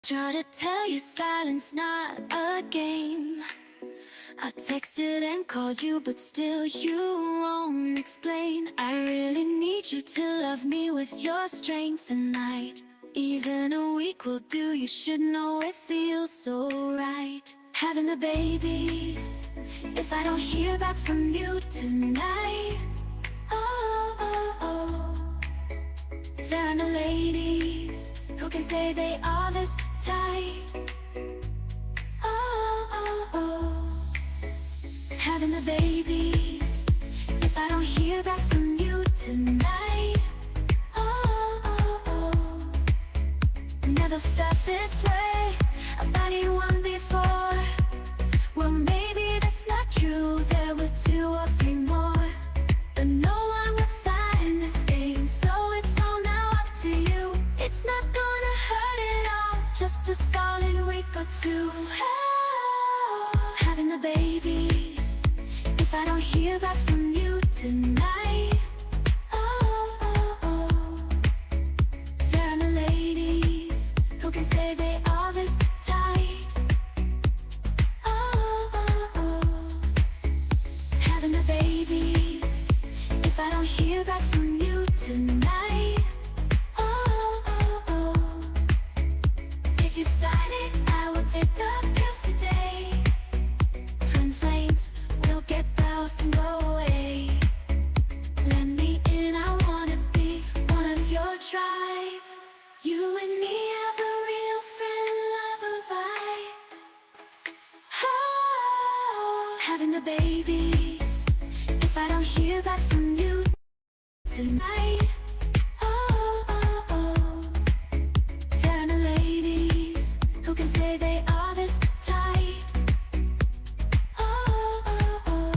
Try to tell you silence not a game. I texted and called you, but still you won't explain. I really need you to love me with your strength and night. Even a week will do, you should know it feels so right. Having the babies, if I don't hear back from you tonight. Oh, oh, oh. There are no ladies who can say they are this tight. Oh, oh, oh. Having the babies, if I don't hear back from you tonight. Oh, oh, oh. Never felt this way about anyone before. Well, maybe that's not true, there were 2 or 3 more, but no one would sign this thing, so it's all now up to you. It's not gonna hurt at all, just a solid week or 2. Oh, having the babies, if I don't hear back from you tonight. Oh, oh, oh. There are no ladies who can say they are this tight. Oh, oh, oh. Having the babies, if I don't hear back from you tonight. Oh, oh, oh. If you sign it, I will take the pills today. Twin flames will get doused and go away. Let me in, I wanna be one of your tribe. You and me have a real friend, lover vibe. Oh, having the babies, if I don't hear back from you tonight. Oh, oh, oh. There are no ladies who can say they are this tight. Oh, oh, oh,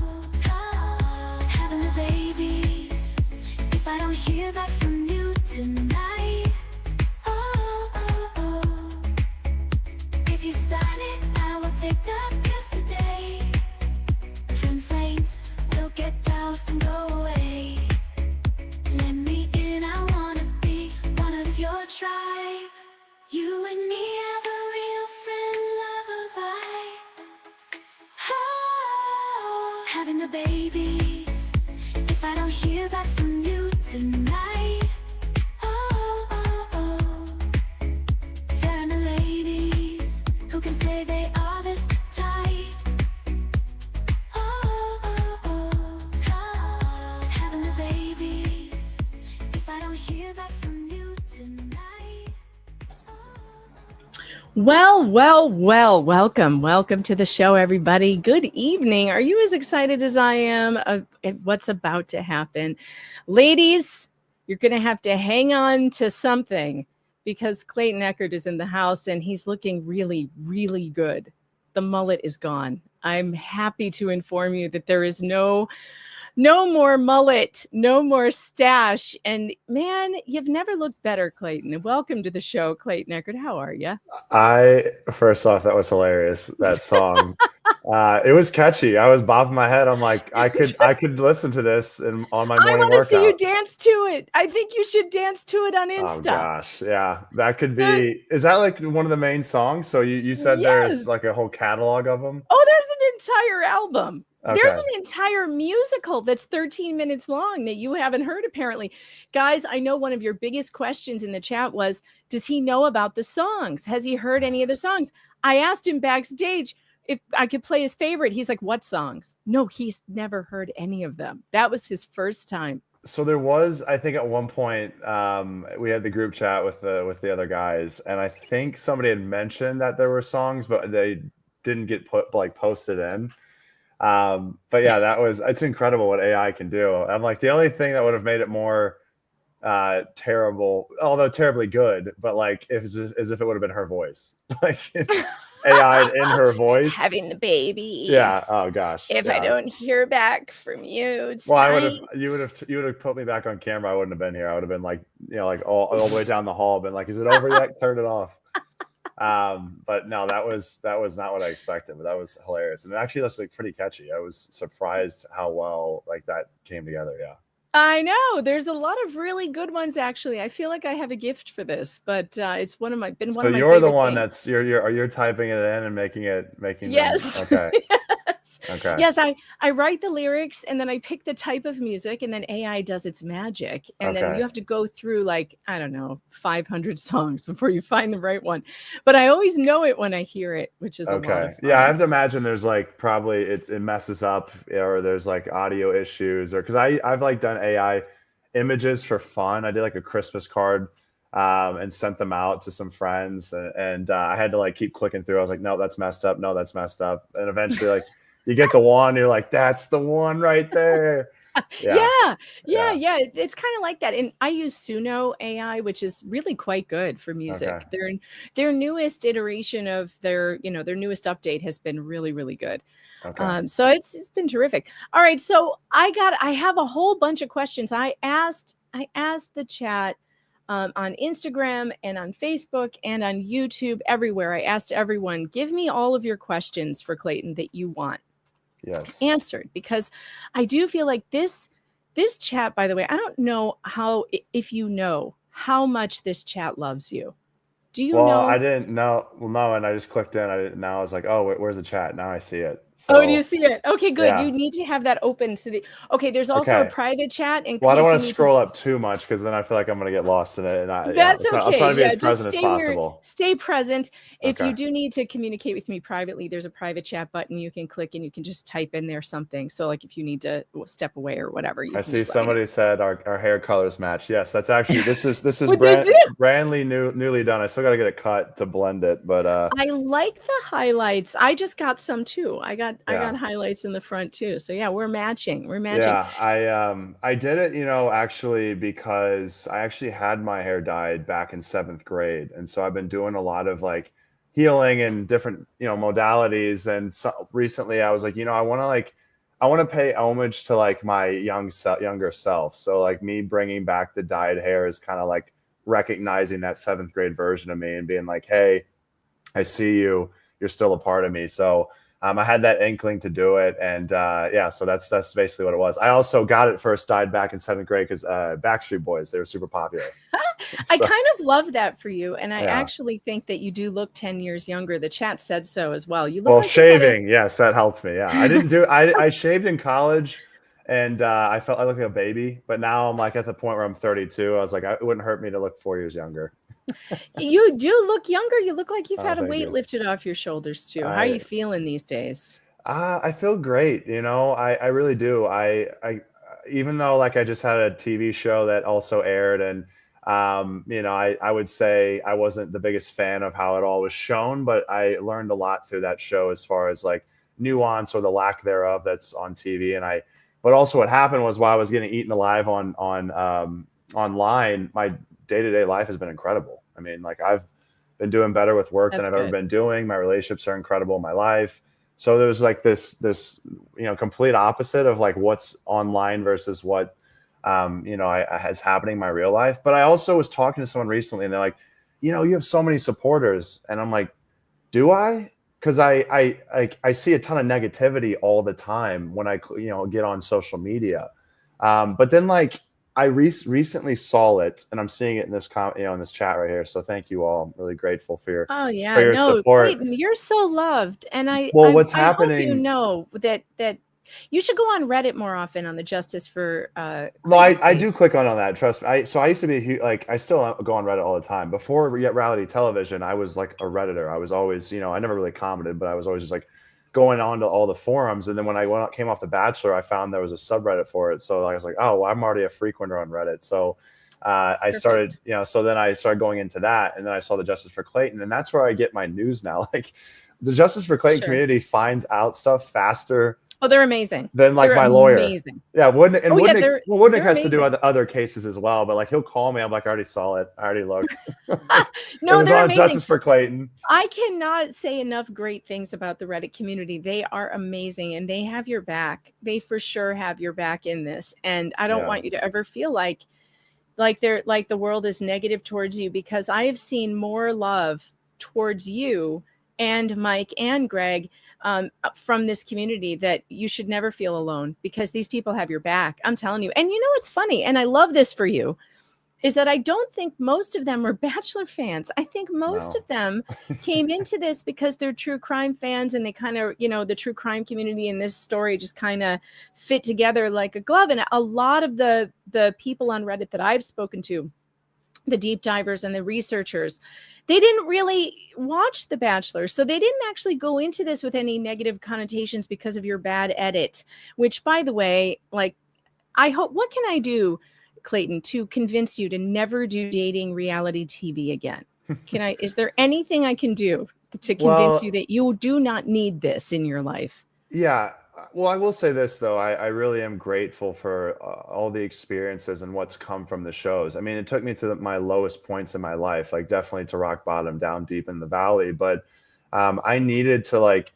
oh. Having the babies, if I don't hear back from you tonight. Oh, oh, oh. If you sign it, I will take the pills today. Twin flames will get doused and go away. Let me in, I wanna be one of your tribe. You and me have a real friend, lover vibe. Oh, having the babies, if I don't hear back from you tonight. Oh, oh, oh. There are no ladies who can say they are this tight. Oh, oh, oh, oh. Having the babies, if I don't hear back from you tonight. Well, welcome to the show, everybody. Good evening. Are you as excited as I am at what's about to happen? Ladies, you're going to have to hang on to something because Clayton Echard is in the house and he's looking really, really good. The mullet is gone. I'm happy to inform you that there is no more mullet, no more stash. And man, you've never looked better, Clayton. Welcome to the show, Clayton Echard. How are you? First off, that was hilarious, that song. It was catchy. I was bobbing my head. I'm like, I could listen to this on my morning workout. I want to see you dance to it. I think you should dance to it on Insta. Oh gosh, yeah, that could be. Is that like one of the main songs? So you said there's like a whole catalog of them? Oh, there's an entire album. Okay. There's an entire musical that's 13 minutes long that you haven't heard, apparently. Guys, I know one of your biggest questions in the chat was, does he know about the songs? Has he heard any of the songs? I asked him backstage if I could play his favorite. He's like, what songs? No, he's never heard any of them. That was his first time. So there was, I think at one point, we had the group chat with the other guys, and I think somebody had mentioned that there were songs, but they didn't get posted in. But yeah, it's incredible what AI can do. I'm like, the only thing that would have made it more terrible, although terribly good, but like as if it would have been her voice, like AI in her voice. Having the baby. Yeah. Oh gosh. If yeah. I don't hear back from you, well, you would have put me back on camera. I wouldn't have been here. I would have been like, like all the way down the hall, been like, is it over yet? Turn it off. But no, that was not what I expected, but that was hilarious. And it actually looks like pretty catchy. I was surprised how well like that came together. Yeah. I know there's a lot of really good ones. Actually, I feel like I have a gift for this, but it's one of So my you're the favorite one things. that's you're typing it in and making them Yes. okay. Yes. Okay. Yes, I write the lyrics and then I pick the type of music and then AI does its magic. And then you Okay. have to go through like, I don't know, 500 songs before you find the right one. But I always know it when I hear it, which is a lot of Okay. Yeah, I fun. have to imagine there's like probably it messes up or there's like audio issues or because I've like done AI images for fun. I did like a Christmas card and sent them out to some friends and I had to like keep clicking through. I was like, no, that's messed up. No, that's messed up. And eventually like you get the one, you're like, that's the one right there. Yeah. Yeah, yeah, Yeah. yeah. It's kind of like that. And I use Suno AI, which is really quite good for Okay. music. Their newest iteration of their newest update has been really, really good. Okay. So it's been terrific. All right, so I have a whole bunch of questions. I asked the chat on Instagram and on Facebook and on YouTube everywhere. I asked everyone, give me all of your questions for Clayton that you want Yes. answered because I do feel like this chat, by the way, I don't know if you know how much this chat loves you. Do you Well, I know? didn't know. Well, no, and I just clicked in. I didn't. Now I was like, oh, where's the chat? Now I see it. Oh, do you So see it? Okay, good. yeah. You need to have that open to the okay. There's also a Okay. private chat in Well, I don't case you want to need to. scroll up too much because then I feel like I'm gonna get lost in it. And yeah, That's I'll try okay. to be Yeah, as just present as possible. stay present. If you Okay. do need to communicate with me privately, there's a private chat button you can click and you can just type in there something. So like if you need to step away or whatever, you I can see just let me know. somebody said our hair colors match. Yes, that's actually this is What they do? brandly newly done. I still got to get it cut to blend it, but I like the highlights. I just got some too. I got yeah. highlights in the front too. So yeah, we're matching. We're matching. Yeah, I did it, actually because I actually had my hair dyed back in 7th grade. And so I've been doing a lot of like healing and different, modalities. And so recently I was like, I want to pay homage to like my younger self. So like me bringing back the dyed hair is kind of like recognizing that 7th grade version of me and being like, hey, I see you. You're still a part of me. So I had that inkling to do it, and yeah, so that's basically what it was. I also got it first dyed back in 7th grade because Backstreet Boys, they were super popular. I So kind of love that for you. And I yeah. actually think that you do look 10 years younger. The chat said so as well. You look Well, like you've had shaving, yes, that helped me. Yeah, I didn't do. I shaved in college, and I felt I looked like a baby. But now I'm like at the point where I'm 32. I was like, it wouldn't hurt me to look 4 years younger. you do look younger. You look like you've Oh, had a thank weight you. lifted off your shoulders too. How are I you feeling these days? I feel great. I really do. I even though like I just had a TV show that also aired, and I would say I wasn't the biggest fan of how it all was shown, but I learned a lot through that show as far as like nuance or the lack thereof that's on TV. But also what happened was while I was getting eaten alive on online, my day to day life has been incredible. I mean, like I've been doing better with work than That's I've ever good. been doing. My relationships are incredible in my life. So there's like this complete opposite of like what's online versus what I is happening in my real life. But I also was talking to someone recently and they're like, you have so many supporters. And I'm like, do I? Because I see a ton of negativity all the time when I get on social media. But then like I recently saw it, and I'm seeing it in this in this chat right here. So thank you all. I'm really grateful for your Oh for yeah, your no, support. Clayton, you're so loved, and I Well, I what's I hope you happening? know that you should go on Reddit more often on the Justice for No, Clayton I page. do click on that. Trust me. I used to be like I still go on Reddit all the time. Before reality television, I was like a Redditor. I was always I never really commented, but I was always just like going on to all the forums. And then when came off The Bachelor, I found there was a subreddit for it. So I was like, oh, well, I'm already a frequenter on Reddit. So I started, Perfect. so then I started going into that, and then I saw the Justice for Clayton, and that's where I get my news now. Like the Justice for Clayton Sure. community finds out stuff faster Oh, they're amazing. than like They're my lawyer. amazing. Yeah, Wooden Oh yeah, Wooden they're has to do amazing. other cases as well, but like he'll call me. I'm like, I already saw it. I already looked. It No, was they're on amazing. Justice for Clayton. I cannot say enough great things about the Reddit community. They are amazing and they have your back. They for sure have your back in this. And I don't Yeah. want you to ever feel like the world is negative towards you, because I have seen more love towards you and Mike and Greg from this community that you should never feel alone, because these people have your back. I'm telling you. And you know what's funny? And I love this for you, is that I don't think most of them were Bachelor fans. I think most of them came into this because they're true crime fans, and they kind of, the true crime community and this story just kind of fit together like a glove. And a lot of the people on Reddit that I've spoken to, the deep divers and the researchers, they didn't really watch The Bachelor. So they didn't actually go into this with any negative connotations because of your bad edit, which, by the way, like, I hope, what can I do, Clayton, to convince you to never do dating reality TV again? Is there anything I can do to convince you that you do not need this in your life? Yeah. Well, I will say this, though. I really am grateful for all the experiences and what's come from the shows. I mean, it took me to my lowest points in my life, like definitely to rock bottom, down deep in the valley. But I needed to like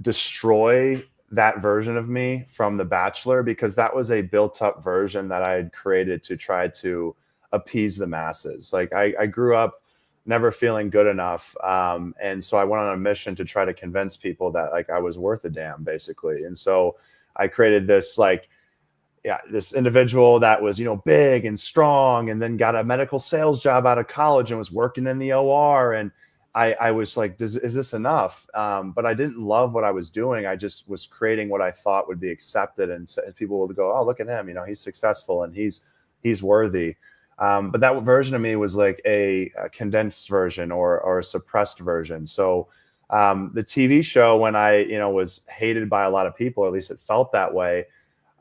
destroy that version of me from The Bachelor, because that was a built up version that I had created to try to appease the masses. Like I grew up never feeling good enough. And so I went on a mission to try to convince people that like I was worth a damn, basically. And so I created this this individual that was, big and strong, and then got a medical sales job out of college and was working in the OR. And I was like, is this enough? But I didn't love what I was doing. I just was creating what I thought would be accepted. And people would go, oh, look at him. He's successful and he's worthy. But that version of me was like a condensed version or a suppressed version. So the TV show, when I, was hated by a lot of people, or at least it felt that way,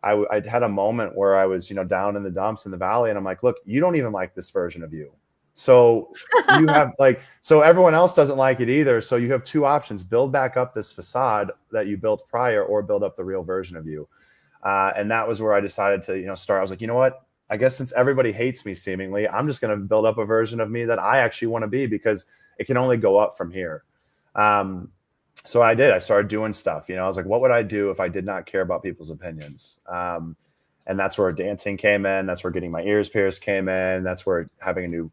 I had a moment where I was, down in the dumps in the valley. And I'm like, look, you don't even like this version of you. So you have so everyone else doesn't like it either. So you have two options: build back up this facade that you built prior, or build up the real version of you. And that was where I decided to, start. I was like, you know what? I guess since everybody hates me seemingly, I'm just going to build up a version of me that I actually want to be, because it can only go up from here. So I did. I started doing stuff. I was like, what would I do if I did not care about people's opinions? And that's where dancing came in. That's where getting my ears pierced came in. That's where having a new,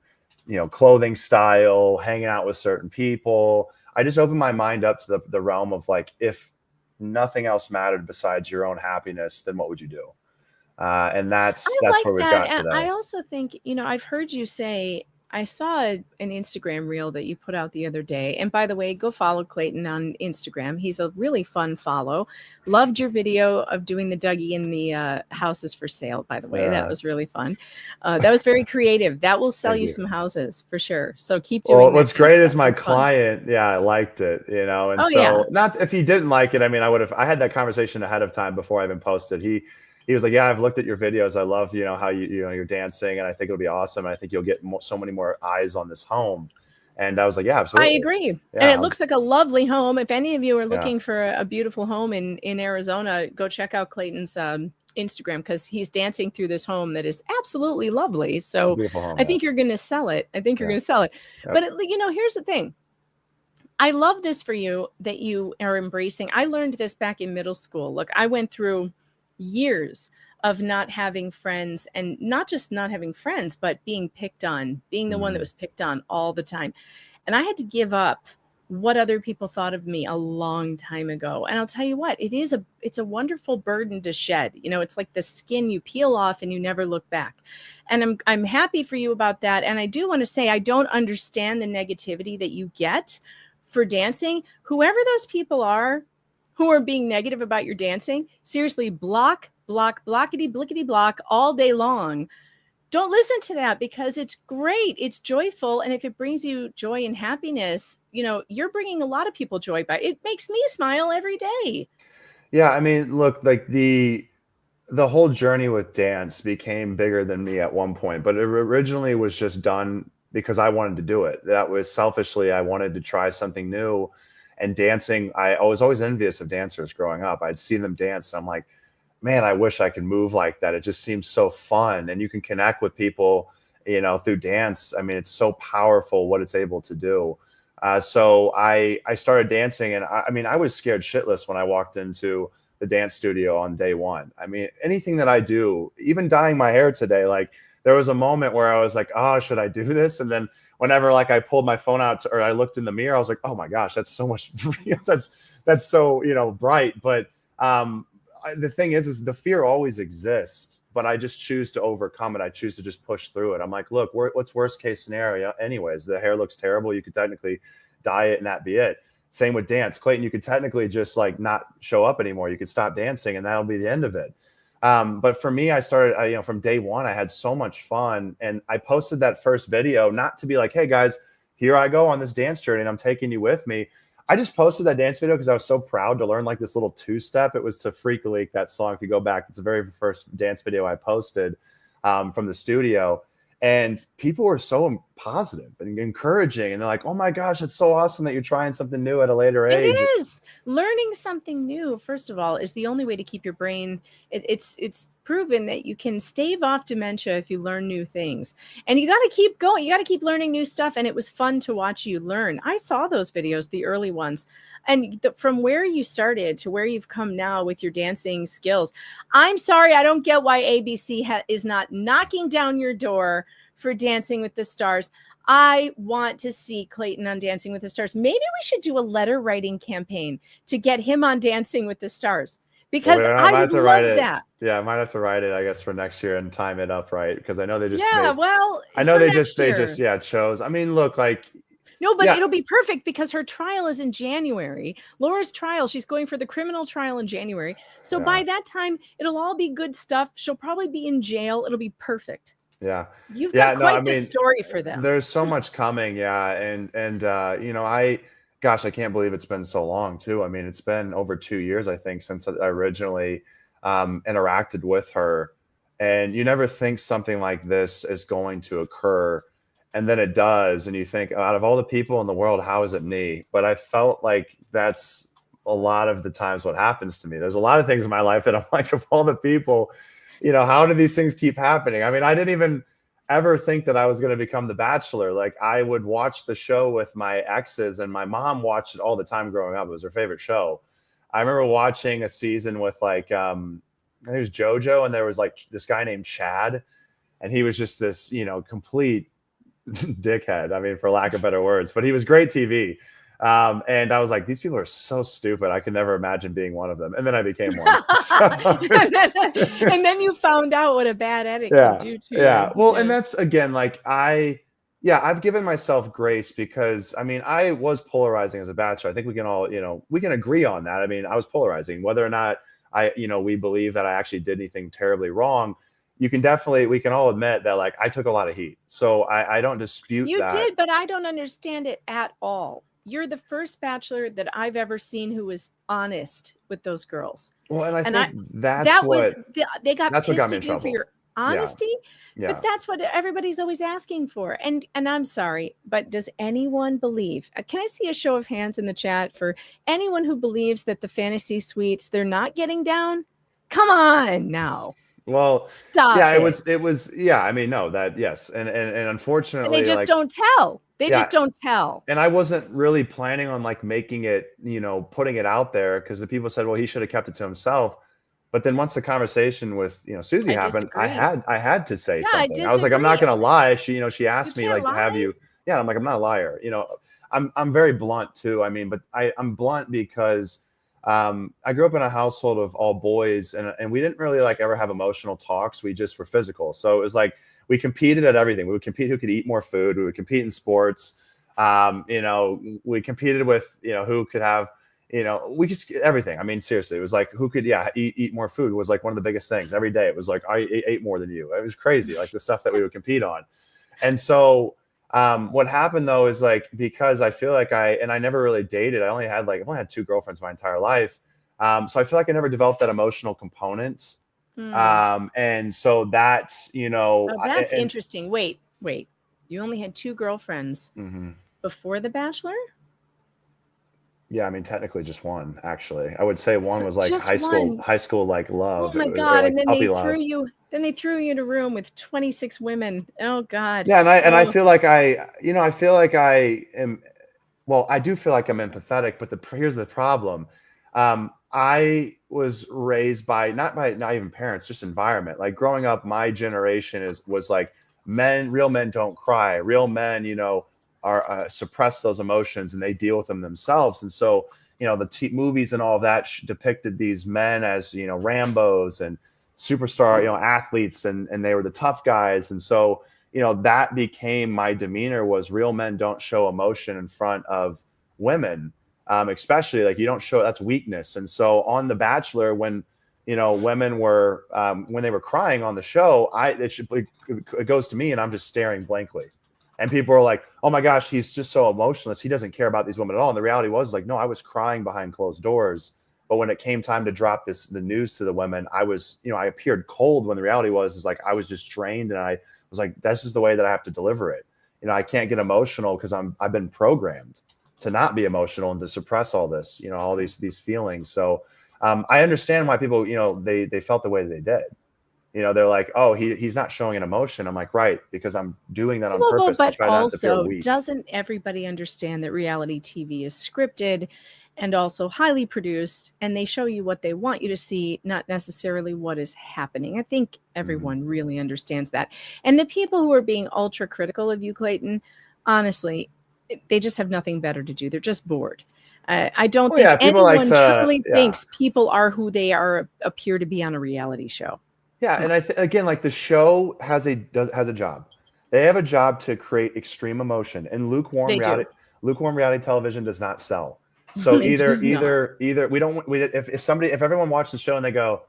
clothing style, hanging out with certain people. I just opened my mind up to the realm of like, if nothing else mattered besides your own happiness, then what would you do? And that's where we've got today. I also think, I've heard you say, I saw an Instagram reel that you put out the other day. And by the way, go follow Clayton on Instagram. He's a really fun follow. Loved your video of doing the Dougie in the houses for sale, by the way. Yeah. That was really fun. That was very creative. That will sell you some houses for sure. So keep doing Well, what's great is my client, liked it, and not if he didn't like it, I mean, I had that conversation ahead of time before I even posted. He was like, yeah, I've looked at your videos. I love, how you're dancing, and I think it'll be awesome. And I think you'll get so many more eyes on this home. And I was like, yeah, absolutely. I agree. Yeah, and it looks like a lovely home. If any of you are looking for a beautiful home in Arizona, go check out Clayton's Instagram, because he's dancing through this home that is absolutely lovely. So home, I think you're going to sell it. But here's the thing. I love this for you, that you are embracing. I learned this back in middle school. Look, I went through years of not having friends, and not just not having friends, but being picked on, being the one that was picked on all the time. And I had to give up what other people thought of me a long time ago. And I'll tell you what, it's a wonderful burden to shed. It's like the skin you peel off and you never look back. And I'm happy for you about that. And I do want to say, I don't understand the negativity that you get for dancing. Whoever those people are who are being negative about your dancing, seriously, blockety, blickety block all day long. Don't listen to that, because it's great. It's joyful. And if it brings you joy and happiness, you're bringing a lot of people joy by it. It makes me smile every day. Yeah. I mean, look, like the whole journey with dance became bigger than me at one point, but it originally was just done because I wanted to do it. That was selfishly, I wanted to try something new. And dancing, I was always envious of dancers growing up. I'd see them dance, and I'm like, man, I wish I could move like that. It just seems so fun. And you can connect with people, through dance. I mean, it's so powerful what it's able to do. So I started dancing, and I was scared shitless when I walked into the dance studio on day one. I mean, anything that I do, even dyeing my hair today, like there was a moment where I was like, oh, should I do this? And then whenever like I pulled my phone out or I looked in the mirror, I was like, oh my gosh, that's so much, that's so, bright. But the thing is the fear always exists, but I just choose to overcome it. I choose to just push through it. I'm like, look, what's worst case scenario? Anyways, the hair looks terrible. You could technically dye it and that be it. Same with dance. Clayton, you could technically just like not show up anymore. You could stop dancing and that'll be the end of it. But for me, I started, from day one, I had so much fun. And I posted that first video, not to be like, hey guys, here I go on this dance journey and I'm taking you with me. I just posted that dance video because I was so proud to learn like this little two-step. It was to Freak Leak, that song. If you go back, it's the very first dance video I posted from the studio. And people were so positive and encouraging. And they're like, oh my gosh, it's so awesome that you're trying something new at a later age. It is. Learning something new, first of all, is the only way to keep your brain. It's proven that you can stave off dementia if you learn new things. And you got to keep going. You got to keep learning new stuff. And it was fun to watch you learn. I saw those videos, the early ones. And from where you started to where you've come now with your dancing skills, I'm sorry, I don't get why ABC is not knocking down your door for Dancing with the Stars. I want to see Clayton on Dancing with the Stars. Maybe we should do a letter writing campaign to get him on Dancing with the Stars, because I would love that. Yeah, I might have to write it, I guess, for next year and time it up, right? Because I know they just chose. I mean, look, like, no, but it'll be perfect because her trial is in January. Laura's trial, she's going for the criminal trial in January. So by that time, it'll all be good stuff. She'll probably be in jail. It'll be perfect. Yeah. You've got quite the story for them. There's so much coming. Yeah. And I can't believe it's been so long too. I mean, it's been over 2 years, I think, since I originally interacted with her. And you never think something like this is going to occur. And then it does. And you think, out of all the people in the world, how is it me? But I felt like that's a lot of the times what happens to me. There's a lot of things in my life that I'm like, of all the people, how do these things keep happening? I mean, I didn't even ever think that I was going to become The Bachelor. Like, I would watch the show with my exes, and my mom watched it all the time growing up. It was her favorite show. I remember watching a season with like, there's JoJo, and there was like this guy named Chad, and he was just this, complete dickhead. I mean, for lack of better words, but he was great TV. And I was like, these people are so stupid. I could never imagine being one of them. And then I became one. And then you found out what a bad edit can do to you. Yeah. Well, and that's, again, like, I've given myself grace because, I mean, I was polarizing as a Bachelor. I think we can all, we can agree on that. I mean, I was polarizing. Whether or not we believe that I actually did anything terribly wrong, we can all admit that, like, I took a lot of heat. So I don't dispute that. You did, but I don't understand it at all. You're the first Bachelor that I've ever seen who was honest with those girls. Well, and I think that's what got me in trouble. For your honesty. Yeah. But that's what everybody's always asking for. And I'm sorry, but does anyone believe? Can I see a show of hands in the chat for anyone who believes that the fantasy suites, they're not getting down? Come on now. Well, stop. Yeah, it was. Yeah, I mean, no, that yes, and unfortunately, and they just don't tell. They just don't tell. And I wasn't really planning on like making it, putting it out there, because the people said, well, he should have kept it to himself. But then once the conversation with Susie happened, I had to say something. I was like, I'm not going to lie. She asked me, like, have you? Yeah, I'm like, I'm not a liar. I'm very blunt too. I mean, but I'm blunt because I grew up in a household of all boys, and we didn't really like ever have emotional talks. We just were physical. So it was like we competed at everything. We would compete who could eat more food. We would compete in sports. We competed with who could have we just everything. I mean, seriously, it was like who could eat more food was like one of the biggest things every day. It was like I ate more than you. It was crazy, like the stuff that we would compete on. And so what happened though is like, because I feel like I never really dated. I've only had 2 girlfriends my entire life. So I feel like I never developed that emotional component. And so that's, that's interesting. Wait, you only had 2 girlfriends before The Bachelor? Yeah, I mean, technically just one, actually. I would say one was like high school like love. Oh my God. Like, and then they threw you in a room with 26 women. Oh God. Yeah. And I feel like I am, well, I do feel like I'm empathetic, but here's the problem. I was raised by not even parents, just environment. Like growing up, my generation was like real men don't cry. Real men, are suppress those emotions and they deal with them themselves. And so, the movies and all of that depicted these men as, Rambos and superstar, athletes, and they were the tough guys. And so, that became my demeanor, was real men don't show emotion in front of women. Especially like you don't show, that's weakness. And so on The Bachelor, when women were when they were crying on the show, it goes to me and I'm just staring blankly, and people are like, oh my gosh, he's just so emotionless, he doesn't care about these women at all. And the reality was like, no, I was crying behind closed doors, but when it came time to drop the news to the women, I was, I appeared cold, when the reality was like I was just drained, and I was like, this is the way that I have to deliver it. I can't get emotional because I've been programmed to not be emotional and to suppress all this, all these feelings. So I understand why people, they felt the way they did. They're like, oh, he's not showing an emotion. I'm like, right, because I'm doing that on purpose to try not to feel weak. Doesn't everybody understand that reality TV is scripted and also highly produced, and they show you what they want you to see, not necessarily what is happening? I think everyone really understands that. And the people who are being ultra critical of you, Clayton, honestly, they just have nothing better to do. They're just bored. I don't think anyone truly thinks people are who they appear to be on a reality show. Yeah, and again, like the show has a job. They have a job to create extreme emotion, and lukewarm reality television does not sell. So either if everyone watched the show and they go,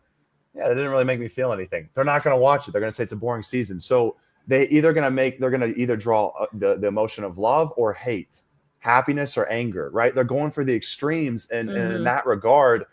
yeah, that didn't really make me feel anything, they're not going to watch it. They're going to say it's a boring season. So they're going to either draw the emotion of love or hate, happiness or anger, right? They're going for the extremes. And in that regard,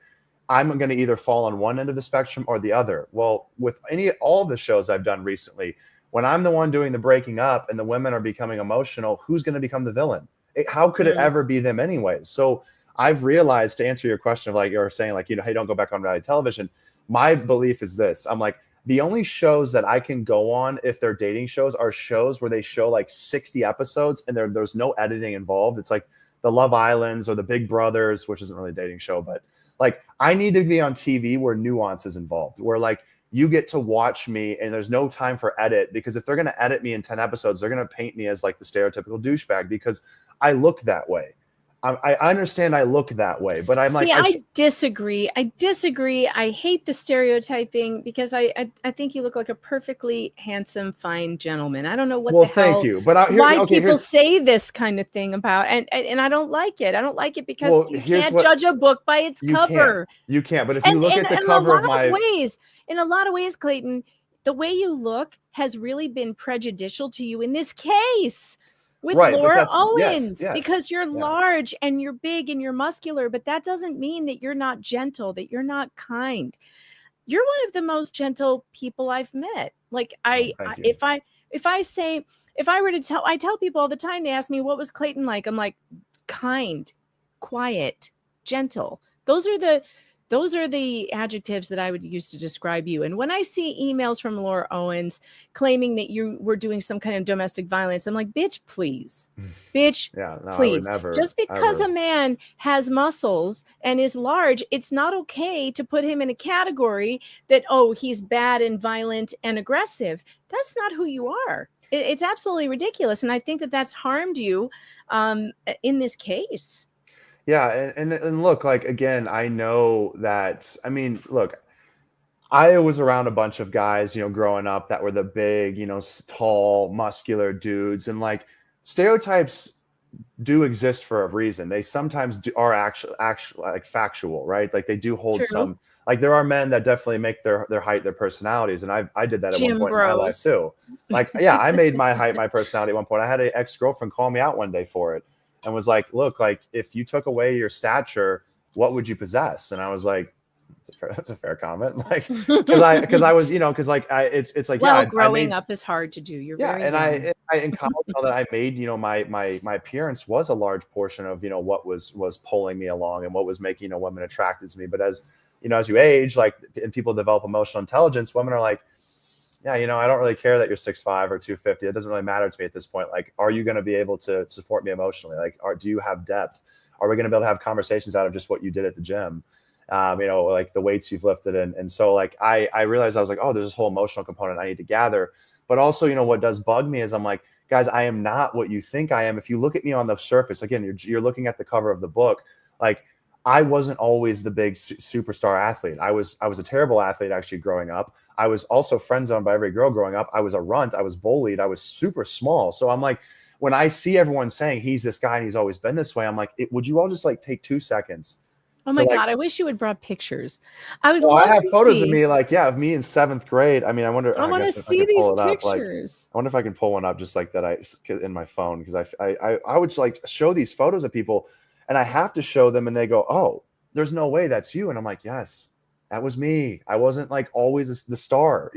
I'm going to either fall on one end of the spectrum or the other. Well, with all of the shows I've done recently, when I'm the one doing the breaking up and the women are becoming emotional, who's going to become the villain? How could it ever be them anyways? So I've realized, to answer your question of like you're saying, like, hey, don't go back on reality television. My belief is this. I'm like, the only shows that I can go on if they're dating shows are shows where they show like 60 episodes and there's no editing involved. It's like the Love Islands or the Big Brothers, which isn't really a dating show, but like I need to be on TV where nuance is involved, where like you get to watch me and there's no time for edit, because if they're going to edit me in 10 episodes, they're going to paint me as like the stereotypical douchebag because I look that way. I understand I look that way, but I'm like, I disagree. I hate the stereotyping because I think you look like a perfectly handsome, fine gentleman. I don't know what the hell. Thank you. But why people say this kind of thing about, and I don't like it. I don't like it because you can't judge a book by its cover. You can't. But if you look at the cover of my, in a lot of ways, Clayton, the way you look has really been prejudicial to you in this case. With Laura Owens, because you're large and you're big and you're muscular, but that doesn't mean that you're not gentle, that you're not kind. You're one of the most gentle people I've met. Like I tell people all the time, they ask me, what was Clayton like? I'm like, kind, quiet, gentle. Those are the adjectives that I would use to describe you. And when I see emails from Laura Owens claiming that you were doing some kind of domestic violence, I'm like, bitch, please. Bitch, please. Just because a man has muscles and is large, it's not okay to put him in a category that, oh, he's bad and violent and aggressive. That's not who you are. It's absolutely ridiculous. And I think that that's harmed you in this case. Yeah. And look, like, again, I know that, I mean, look, I was around a bunch of guys, growing up that were the big, tall, muscular dudes. And like stereotypes do exist for a reason. They sometimes are actually like factual, right? Like they do hold some, like there are men that definitely make their height, their personalities. And I did that at one point in my life too. Like, yeah, I made my height, my personality at one point. I had an ex-girlfriend call me out one day for it. And was like, look, like if you took away your stature, what would you possess? And I was like, that's a fair comment. Like, because I was, because like it's like, well, growing up is hard to do. You're very young. I in college, that I made, my appearance was a large portion of, what was pulling me along and what was making, women attracted to me. But as you age, like, and people develop emotional intelligence, women are like, yeah, I don't really care that you're 6'5" or 250. It doesn't really matter to me at this point. Like, are you going to be able to support me emotionally? Like, do you have depth? Are we going to be able to have conversations out of just what you did at the gym? like the weights you've lifted. And so like, I realized I was like, oh, there's this whole emotional component I need to gather. But also, what does bug me is I'm like, guys, I am not what you think I am. If you look at me on the surface, again, you're looking at the cover of the book. Like, I wasn't always the big superstar athlete. I was a terrible athlete actually growing up. I was also friend zoned by every girl growing up. I was a runt. I was bullied. I was super small. So I'm like, when I see everyone saying he's this guy and he's always been this way, I'm like, would you all just like take 2 seconds? Oh my God, I wish you had brought pictures. I would love I have to photos see. of me, like, of me in 7th grade. I mean, I wonder. I want to see these pictures. I wonder if I can pull one up just like that in my phone, because I would like show these photos of people, and I have to show them, and they go, "Oh, there's no way that's you," and I'm like, "Yes, that was me. I wasn't like always the star.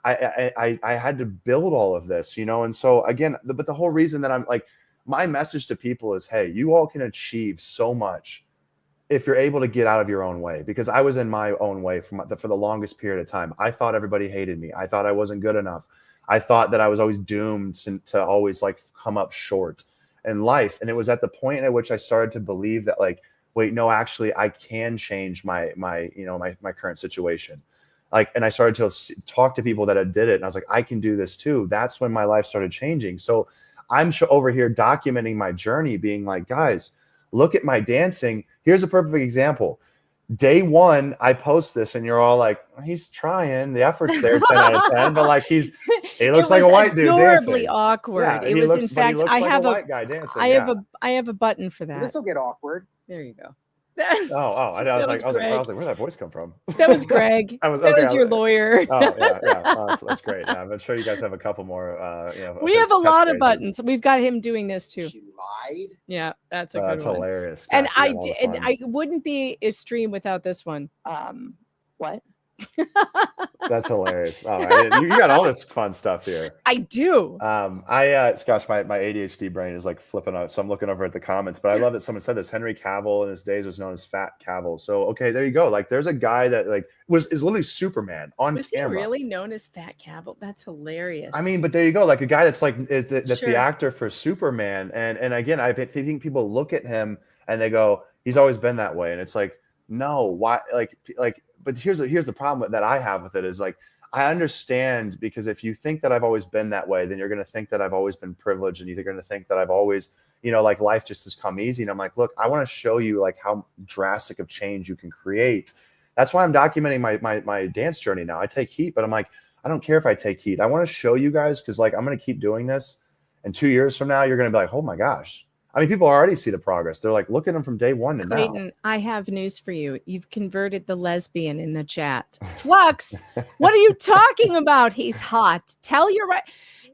I had to build all of this, and so again, but the whole reason that I'm like, my message to people is, hey, you all can achieve so much if you're able to get out of your own way, because I was in my own way for the longest period of time. I thought everybody hated me. I thought I wasn't good enough. I thought that I was always doomed to always like come up short in life. And it was at the point at which I started to believe that, like, wait, no, actually I can change my current situation. Like, and I started to talk to people that had did it, and I was like, I can do this too. That's when my life started changing. So I'm over here documenting my journey, being like, guys, look at my dancing. Here's a perfect example. Day 1, I post this, and you're all like, he's trying. The effort's there, 10 out of 10. But like, he looks like a white dude dancing. Adorably awkward. Yeah, it was, in fact, I have a white guy dancing. I have a button for that. This will get awkward. There you go. I was like, where'd that voice come from? That was Greg. That was your lawyer. Oh yeah. Oh, that's great. Yeah, I'm sure you guys have a couple more. We have a lot of buttons. We've got him doing this too. She lied. Yeah, that's a good that's one. Hilarious. Gosh, And I wouldn't be a stream without this one. What? That's hilarious. Oh, you got all this fun stuff here. I do. Gosh, my ADHD brain is like flipping out. So I'm looking over at the comments, but I love that someone said this. Henry Cavill in his days was known as Fat Cavill. So okay, there you go. Like, there's a guy that like is literally Superman on was camera. Was he really known as Fat Cavill? That's hilarious. I mean, but there you go. Like, a guy that's like that's Sure. the actor for Superman. And again, I think people look at him and they go, he's always been that way. And it's like, no, why? Like. But here's the problem that I have with it is, like, I understand, because if you think that I've always been that way, then you're going to think that I've always been privileged, and you're going to think that I've always, like, life just has come easy. And I'm like, look, I want to show you like how drastic of change you can create. That's why I'm documenting my dance journey now. I take heat, but I'm like, I don't care if I take heat. I want to show you guys, because like, I'm going to keep doing this, and 2 years from now, you're going to be like, oh my gosh. I mean, people already see the progress. They're like, look at him from day 1 to Clayton, now. I have news for you. You've converted the lesbian in the chat. Flux, what are you talking about? He's hot. Tell your right.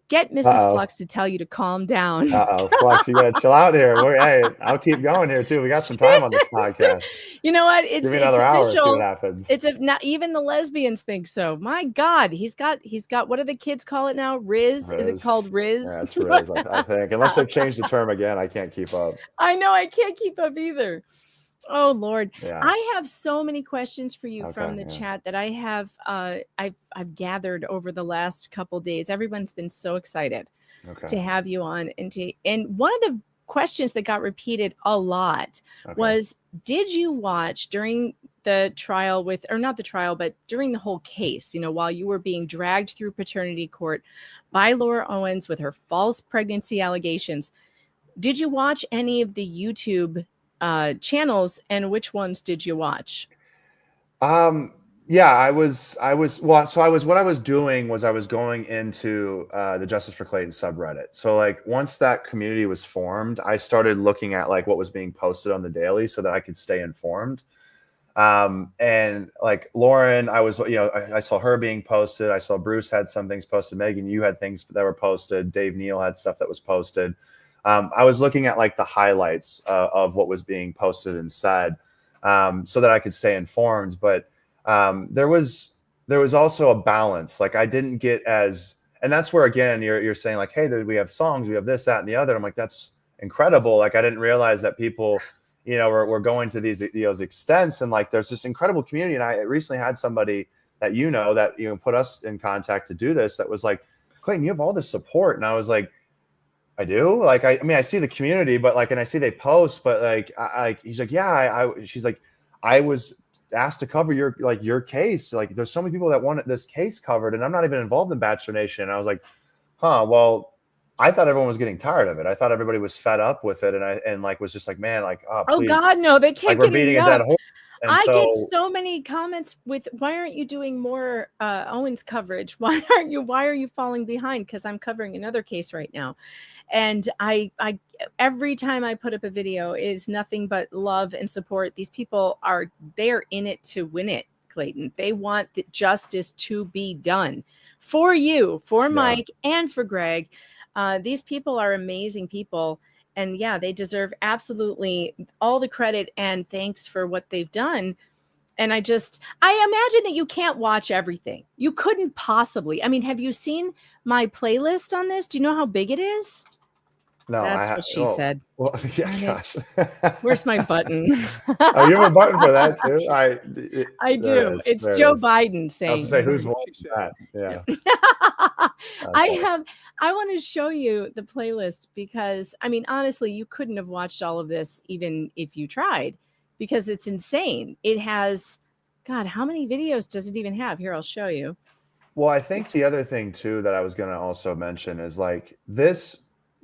Get Mrs. Flux to tell you to calm down. Flux, you gotta chill out here. Hey, I'll keep going here too. We got some time on this podcast. You know what? It's Give me another hour. See official. what happens. Not even the lesbians think so. My God, he's got. What do the kids call it now? Riz? Is it called Riz? Yeah, it's Riz. I think, unless they've changed the term again, I can't keep up. I know, I can't keep up either. Oh Lord, yeah. I have so many questions for you from the chat that I have. I've gathered over the last couple days. Everyone's been so excited to have you on, and one of the questions that got repeated a lot was, did you watch during the trial not the trial, but during the whole case, while you were being dragged through paternity court by Laura Owens with her false pregnancy allegations? Did you watch any of the YouTube channels, and which ones did you watch? Yeah, I was what I was doing was I was going into the Justice for Clayton subreddit. So like, once that community was formed, I started looking at like what was being posted on the daily so that I could stay informed. And like Lauren, I was, I saw her being posted. I saw Bruce had some things posted. Megan, you had things that were posted. Dave Neal had stuff that was posted. I was looking at like the highlights of what was being posted and said, so that I could stay informed. But there was also a balance. Like, I didn't get as, and that's where, again, you're saying like, hey, we have songs, we have this, that, and the other. I'm like, that's incredible. Like, I didn't realize that people, we're going to these extents, and like, there's this incredible community. And I recently had somebody that that put us in contact to do this, that was like, Clayton, you have all this support. And I was like, I do. Like, I mean, I see the community, but like, and I see they post, but like, he's like, yeah, she's like, I was asked to cover your case. Like, there's so many people that want this case covered, and I'm not even involved in Bachelor Nation. And I was like, huh, well, I thought everyone was getting tired of it. I thought everybody was fed up with it. And like, was just like, man, like, oh, Oh please. God, no, they Like, can't we're get beating a enough. dead horse. And I get so so many comments with, why aren't you doing more Owens coverage? Why are you falling behind? Because I'm covering another case right now. And I every time I put up a video is nothing but love and support. These people they're in it to win it, Clayton. They want the justice to be done for you, for Mike, and for Greg. These people are amazing people. And yeah, they deserve absolutely all the credit and thanks for what they've done. And I imagine that you can't watch everything. You couldn't possibly. I mean, have you seen my playlist on this? Do you know how big it is? no, That's what she said. Well, yeah, Darn it. gosh. Where's my button? Oh, you have a button for that too? I do. It's Joe Biden saying. I was to say, whose voice is that? Yeah. I want to show you the playlist because, I mean, honestly, you couldn't have watched all of this even if you tried, because it's insane. It has, God, how many videos does it even have? Here, I'll show you. Well, I think the other thing too that I was going to also mention is like this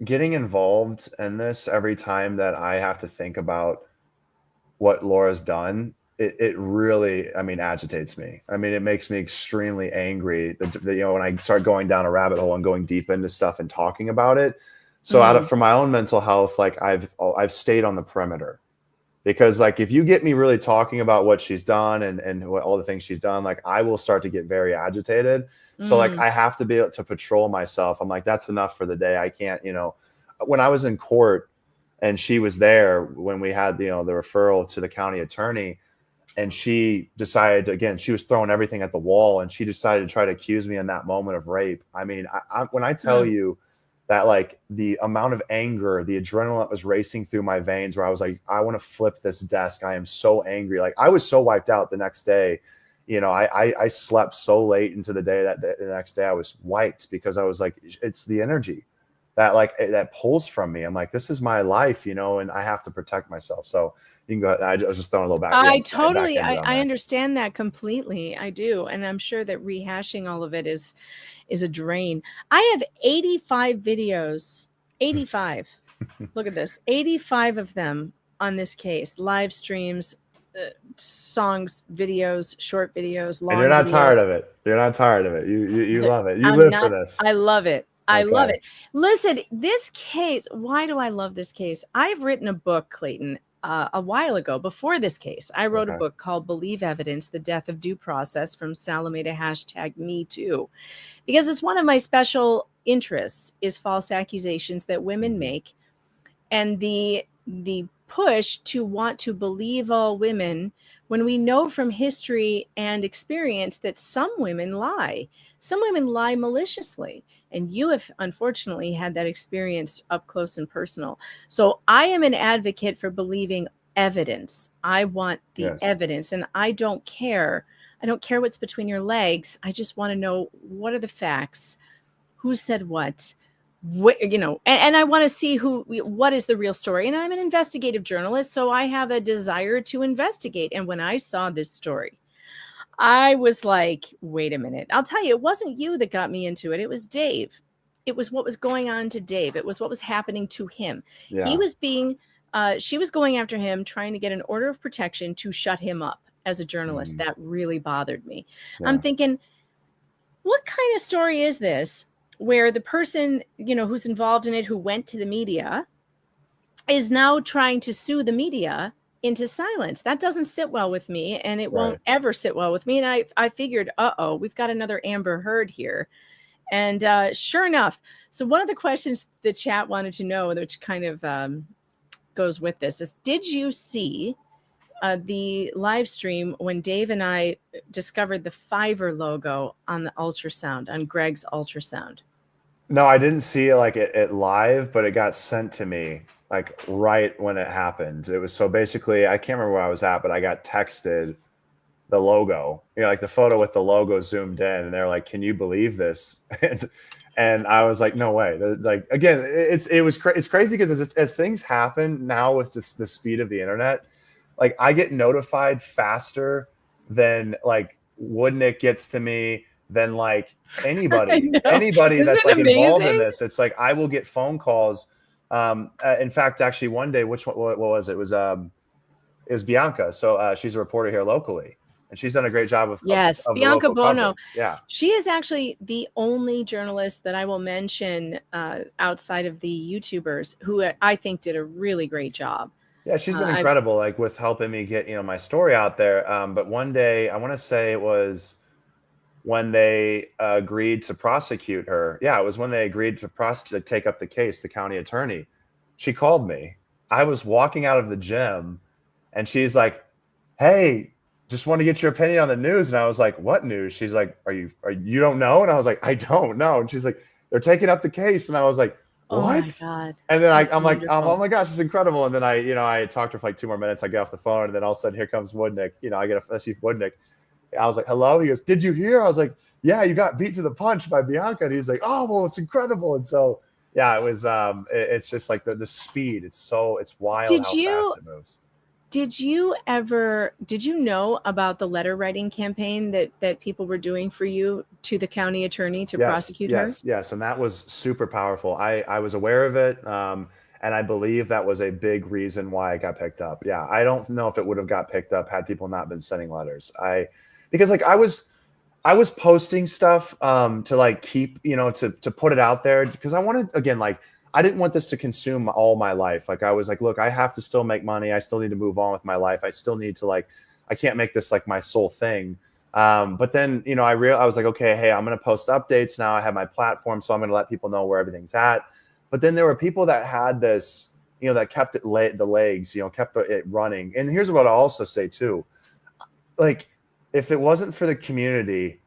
getting involved in this every time that I have to think about what Laura's done. It really, I mean, agitates me. I mean, it makes me extremely angry that, you know, when I start going down a rabbit hole and going deep into stuff and talking about it. So for my own mental health, like I've stayed on the perimeter, because like, if you get me really talking about what she's done and all the things she's done, like I will start to get very agitated. So like, I have to be able to patrol myself. I'm like, that's enough for the day. I can't, you know, when I was in court and she was there when we had, you know, the referral to the county attorney, and she decided to, again, she was throwing everything at the wall, and she decided to try to accuse me in that moment of rape. I mean, when I tell you that, like, the amount of anger, the adrenaline that was racing through my veins, where I was like, I want to flip this desk. I am so angry. Like, I was so wiped out the next day. You know, I slept so late into the day that the next day I was wiped, because I was like, it's the energy that like that pulls from me. I'm like, this is my life, you know, and I have to protect myself. So you can go ahead. I was just throwing a little back. I understand that completely. I do. And I'm sure that rehashing all of it is a drain. I have 85 videos, 85. Look at this, 85 of them on this case, live streams, songs, videos, short videos, long. And you're not videos. Tired of it. You're not tired of it. You love it. You live for this. I love it. I love it. Listen, this case, why do I love this case? I've written a book, Clayton, a while ago. Before this case, I wrote a book called Believe Evidence, The Death of Due Process, from Salome to #MeToo, because it's one of my special interests is false accusations that women make, and the push to want to believe all women, when we know from history and experience that some women lie. Some women lie maliciously. And you have unfortunately had that experience up close and personal. So I am an advocate for believing evidence. I want the evidence, and I don't care. I don't care what's between your legs. I just want to know, what are the facts? Who said what? You know, and I want to see what is the real story. And I'm an investigative journalist, so I have a desire to investigate. And when I saw this story, I was like, wait a minute. I'll tell you, it wasn't you that got me into it. It was Dave. It was what was going on to Dave. It was what was happening to him. Yeah. He was she was going after him, trying to get an order of protection to shut him up as a journalist. That really bothered me. Yeah. I'm thinking, what kind of story is this, where the person, you know, who's involved in it, who went to the media, is now trying to sue the media into silence? That doesn't sit well with me, and it won't ever sit well with me. And I figured, we've got another Amber Heard here. And sure enough, so one of the questions the chat wanted to know, which kind of goes with this, is, did you see the live stream when Dave and I discovered the Fiverr logo on the ultrasound, on Greg's ultrasound? No, I didn't see it live, but it got sent to me like right when it happened. It was, so basically, I can't remember where I was at, but I got texted the logo, you know, like the photo with the logo zoomed in, and they're like, "Can you believe this?" and I was like, "No way!" Like, again, it's crazy because as things happen now with the speed of the internet, Like I get notified faster than like Woodnick gets to me, than like anybody Isn't that's it like involved in amazing? this. It's like I will get phone calls. In fact, actually one day, what was it? It was Bianca. So she's a reporter here locally, and she's done a great job of Yes, the Bianca local Bono. coverage. Yeah. She is actually the only journalist that I will mention outside of the YouTubers who I think did a really great job. Yeah, she's been incredible, like with helping me get, my story out there. But one day, I want to say it was when they agreed to prosecute her. Yeah, it was when they agreed to take up the case, the county attorney. She called me. I was walking out of the gym and she's like, "Hey, just want to get your opinion on the news." And I was like, "What news?" She's like, you don't know?" And I was like, "I don't know." And she's like, "They're taking up the case." And I was like, "What?" Oh my God. And then I'm like, wonderful. "Oh my gosh, it's incredible." And then I talked to her for like 2 more minutes. I get off the phone, and then all of a sudden, here comes Woodnick. I see Woodnick. I was like, "Hello." He goes, "Did you hear?" I was like, "Yeah, you got beat to the punch by Bianca." And he's like, "Oh, well, it's incredible." And so, yeah, it was. It's just like the speed. It's wild how fast it moves. Did you know about the letter writing campaign that people were doing for you to the county attorney to prosecute her? Yes. And that was super powerful. I was aware of it. And I believe that was a big reason why it got picked up. Yeah. I don't know if it would have got picked up had people not been sending letters. Because like I was posting stuff to like keep, to put it out there, because I wanted, again, like I didn't want this to consume all my life. Like I was like, look, I have to still make money. I still need to move on with my life. I still need to I can't make this like my sole thing. But then, I was like, okay, hey, I'm going to post updates now. I have my platform, so I'm going to let people know where everything's at. But then there were people that had this, that kept it the legs, kept it running. And here's what I'll also say too. Like, if it wasn't for the community,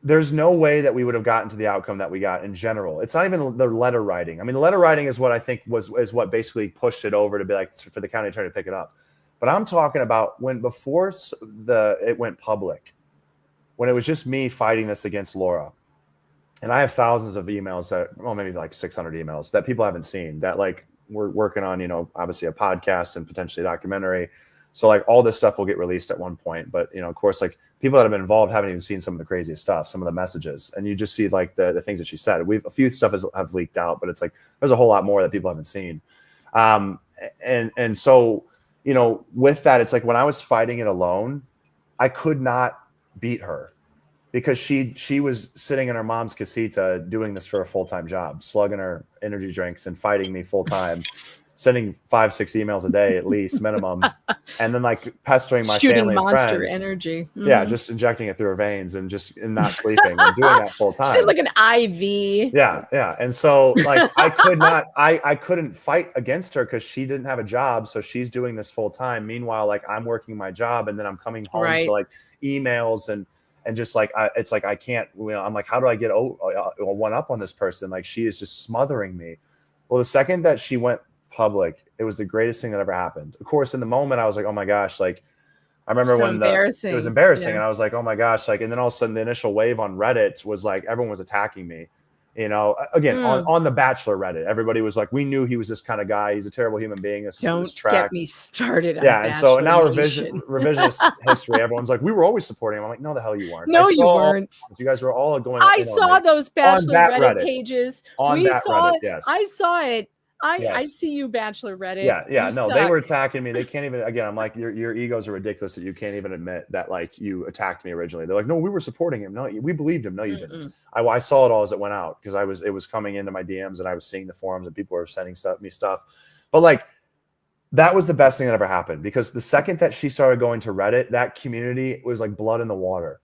there's no way that we would have gotten to the outcome that we got in general. It's not even the letter writing. I mean, the letter writing is what I think is what basically pushed it over to be like for the county attorney to pick it up. But I'm talking about before it went public, when it was just me fighting this against Laura. And I have thousands of emails maybe like 600 emails that people haven't seen, that like we're working on, obviously a podcast and potentially a documentary. So like all this stuff will get released at one point. But, of course, like people that have been involved haven't even seen some of the craziest stuff, some of the messages. And you just see like the things that she said. A few stuff have leaked out, but it's like there's a whole lot more that people haven't seen. And so, with that, it's like when I was fighting it alone, I could not beat her because she was sitting in her mom's casita doing this for a full-time job, slugging her energy drinks and fighting me full-time. Sending 5-6 emails a day at least minimum, and then like pestering my shooting family and monster friends. energy. Mm-hmm. Yeah, just injecting it through her veins and not sleeping and doing that full time. She's like an IV. Yeah. And so like I couldn't fight against her because she didn't have a job, so she's doing this full time. Meanwhile, like I'm working my job, and then I'm coming home to like emails and just like it's like I can't. I'm like, how do I get one up on this person? Like she is just smothering me. Well, the second that she went public, it was the greatest thing that ever happened. Of course, in the moment I was like, oh my gosh, like I remember when it was embarrassing, and I was like, oh my gosh, like, and then all of a sudden the initial wave on Reddit was like everyone was attacking me, again on the Bachelor Reddit. Everybody was like, we knew he was this kind of guy, he's a terrible human being. Don't get me started on and so now revisionist history, everyone's like, we were always supporting him. I'm like, no, the hell you weren't. No, you weren't. You guys were all going. I saw those Bachelor Reddit pages. I saw it. I see you, Bachelor Reddit. Yeah. No, they were attacking me. They can't even. Again, I'm like, your egos are ridiculous that you can't even admit that like you attacked me originally. They're like, no, we were supporting him. No, we believed him. No, you didn't. I saw it all as it went out because it was coming into my DMs and I was seeing the forums and people were sending me stuff. But like that was the best thing that ever happened, because the second that she started going to Reddit, that community was like blood in the water.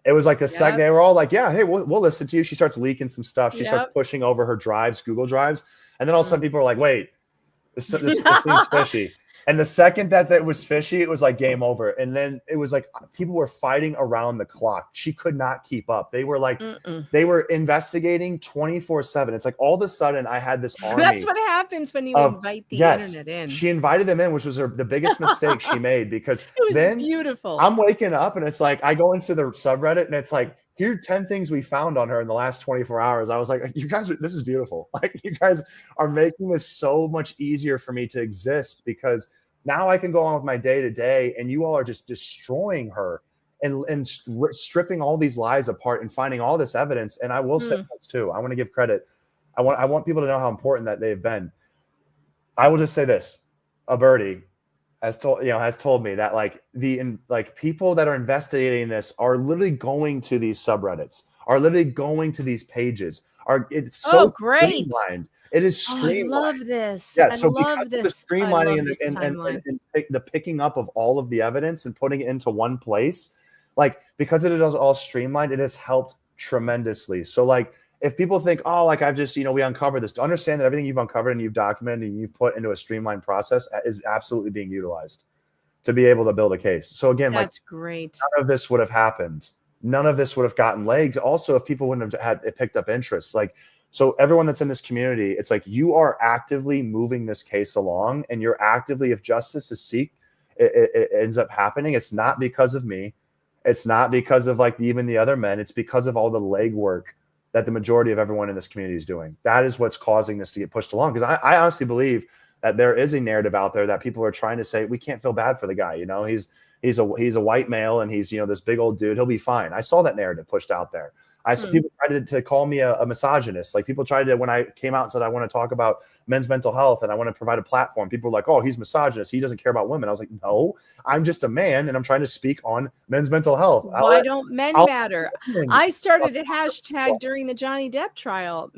It was like the second they were all like, yeah, hey, we'll listen to you. She starts leaking some stuff. She starts pushing over her drives, Google Drives. And then all of a sudden people are like, wait, this seems fishy. And the second that was fishy, it was like game over. And then it was like people were fighting around the clock. She could not keep up. They were like, they were investigating 24/7. It's like all of a sudden I had this army. That's what happens when you invite the internet in. She invited them in, which was the biggest mistake she made, because it was beautiful. I'm waking up and it's like, I go into the subreddit and it's like, here are 10 things we found on her in the last 24 hours. I was like, you guys, this is beautiful. Like you guys are making this so much easier for me to exist, because Now I can go on with my day to day, and you all are just destroying her and stripping all these lies apart and finding all this evidence. And I will say this too. I want to give credit. I want people to know how important that they've been. I will just say this: a birdie has told me that like people that are investigating this are literally going to these subreddits, are literally going to these pages. It's so great. Streamlined. It is streamlined. I love this. Yeah, I so love because this. of the streamlining and the picking up of all of the evidence and putting it into one place, like because it is all streamlined, it has helped tremendously. So like if people think, oh, like I've just, we uncovered this, to understand that everything you've uncovered and you've documented and you've put into a streamlined process is absolutely being utilized to be able to build a case. So again, that's great. None of this would have happened. None of this would have gotten legs. Also, if people wouldn't have had it picked up interest, so everyone that's in this community, it's like you are actively moving this case along, and you're actively, if justice is seek, it ends up happening. It's not because of me. It's not because of even the other men. It's because of all the legwork that the majority of everyone in this community is doing. That is what's causing this to get pushed along. Because I honestly believe that there is a narrative out there that people are trying to say, we can't feel bad for the guy. He's a white male, and he's, this big old dude. He'll be fine. I saw that narrative pushed out there. I saw people tried to call me a misogynist. Like people tried to, when I came out and said, I want to talk about men's mental health and I want to provide a platform, people were like, oh, he's misogynist. He doesn't care about women. I was like, no, I'm just a man and I'm trying to speak on men's mental health. Why don't men matter? I started a hashtag during the Johnny Depp trial,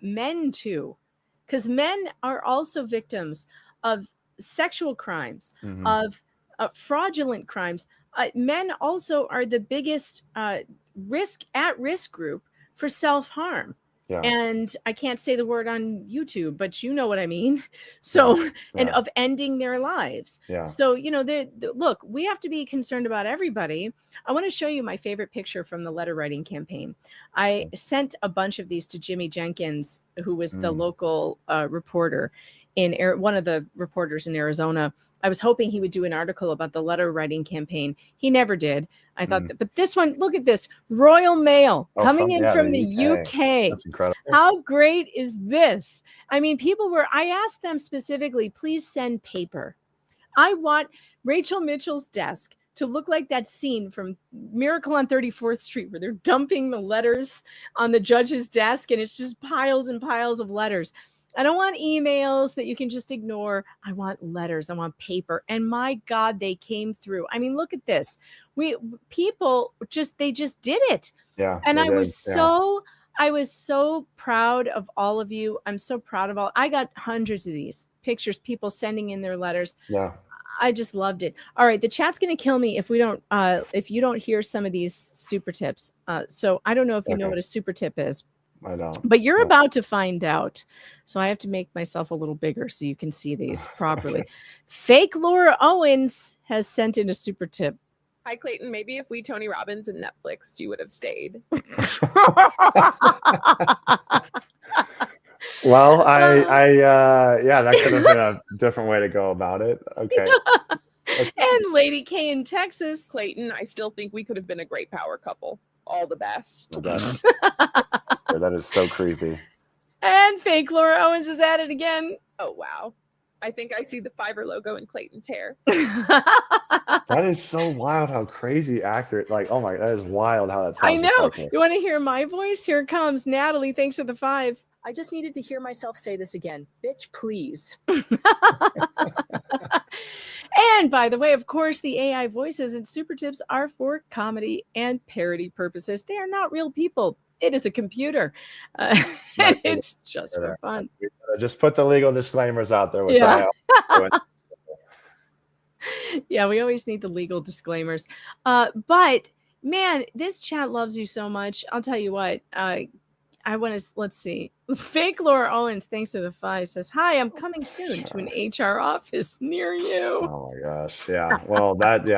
men too, because men are also victims of sexual crimes, of fraudulent crimes. Men also are the biggest risk group for self-harm. Yeah. And I can't say the word on YouTube, but you know what I mean. So, and of ending their lives. Yeah. So, look, we have to be concerned about everybody. I want to show you my favorite picture from the letter writing campaign. I sent a bunch of these to Jimmy Jenkins, who was the local reporter one of the reporters in Arizona. I was hoping he would do an article about the letter writing campaign. He never did. I thought but this one, look at this, Royal Mail coming in from the UK. That's incredible. How great is this? I mean, I asked them specifically, please send paper. I want Rachel Mitchell's desk to look like that scene from Miracle on 34th Street where they're dumping the letters on the judge's desk and it's just piles and piles of letters. I don't want emails that you can just ignore. I want letters. I want paper. And my God, they came through. I mean, look at this. People just did it. Yeah. And I was so proud of all of you. I'm so proud of I got hundreds of these pictures, people sending in their letters. Yeah. I just loved it. All right. The chat's going to kill me if you don't hear some of these super tips. So I don't know if you know what a super tip is. I don't. But you're about to find out. So I have to make myself a little bigger so you can see these properly. Fake Laura Owens has sent in a super tip. Hi, Clayton. Maybe if we Tony Robbins and Netflix, you would have stayed. Well, that could have been a different way to go about it. Okay. And Lady K in Texas. Clayton, I still think we could have been a great power couple. All the best. That is so creepy. And fake Laura Owens is at it again. Oh, wow. I think I see the Fiverr logo in Clayton's hair. That is so wild how crazy accurate. Oh my, that is wild how that sounds. I know. You want to hear my voice? Here it comes. Natalie, thanks for the 5. I just needed to hear myself say this again. Bitch, please. And by the way, of course, the AI voices and super tips are for comedy and parody purposes. They are not real people. It is a computer. It's just for fun. Just put the legal disclaimers out there. Which Yeah, we always need the legal disclaimers. But man, this chat loves you so much. I'll tell you what. Let's see. Fake Laura Owens, thanks to the 5, says, hi, I'm coming soon to an HR office near you. Oh my gosh. Yeah. Well, look,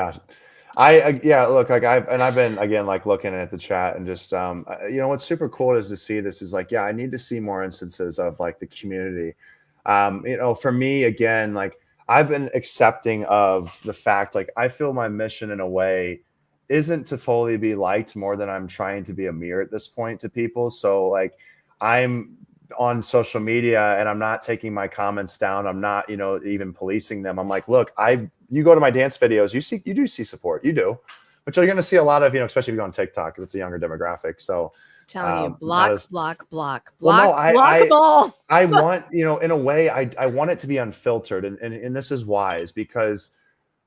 I've been again, looking at the chat and just, what's super cool is to see this is I need to see more instances of the community. For me, again, I've been accepting of the fact, I feel my mission in a way isn't to fully be liked more than I'm trying to be a mirror at this point to people. So I'm on social media and I'm not taking my comments down. I'm not, even policing them. I'm like, look, you go to my dance videos, you do see support, you do, but you're going to see a lot of, especially if you go on TikTok, if it's a younger demographic. So telling you, block I want, in a way, I want it to be unfiltered. And this is why, is because,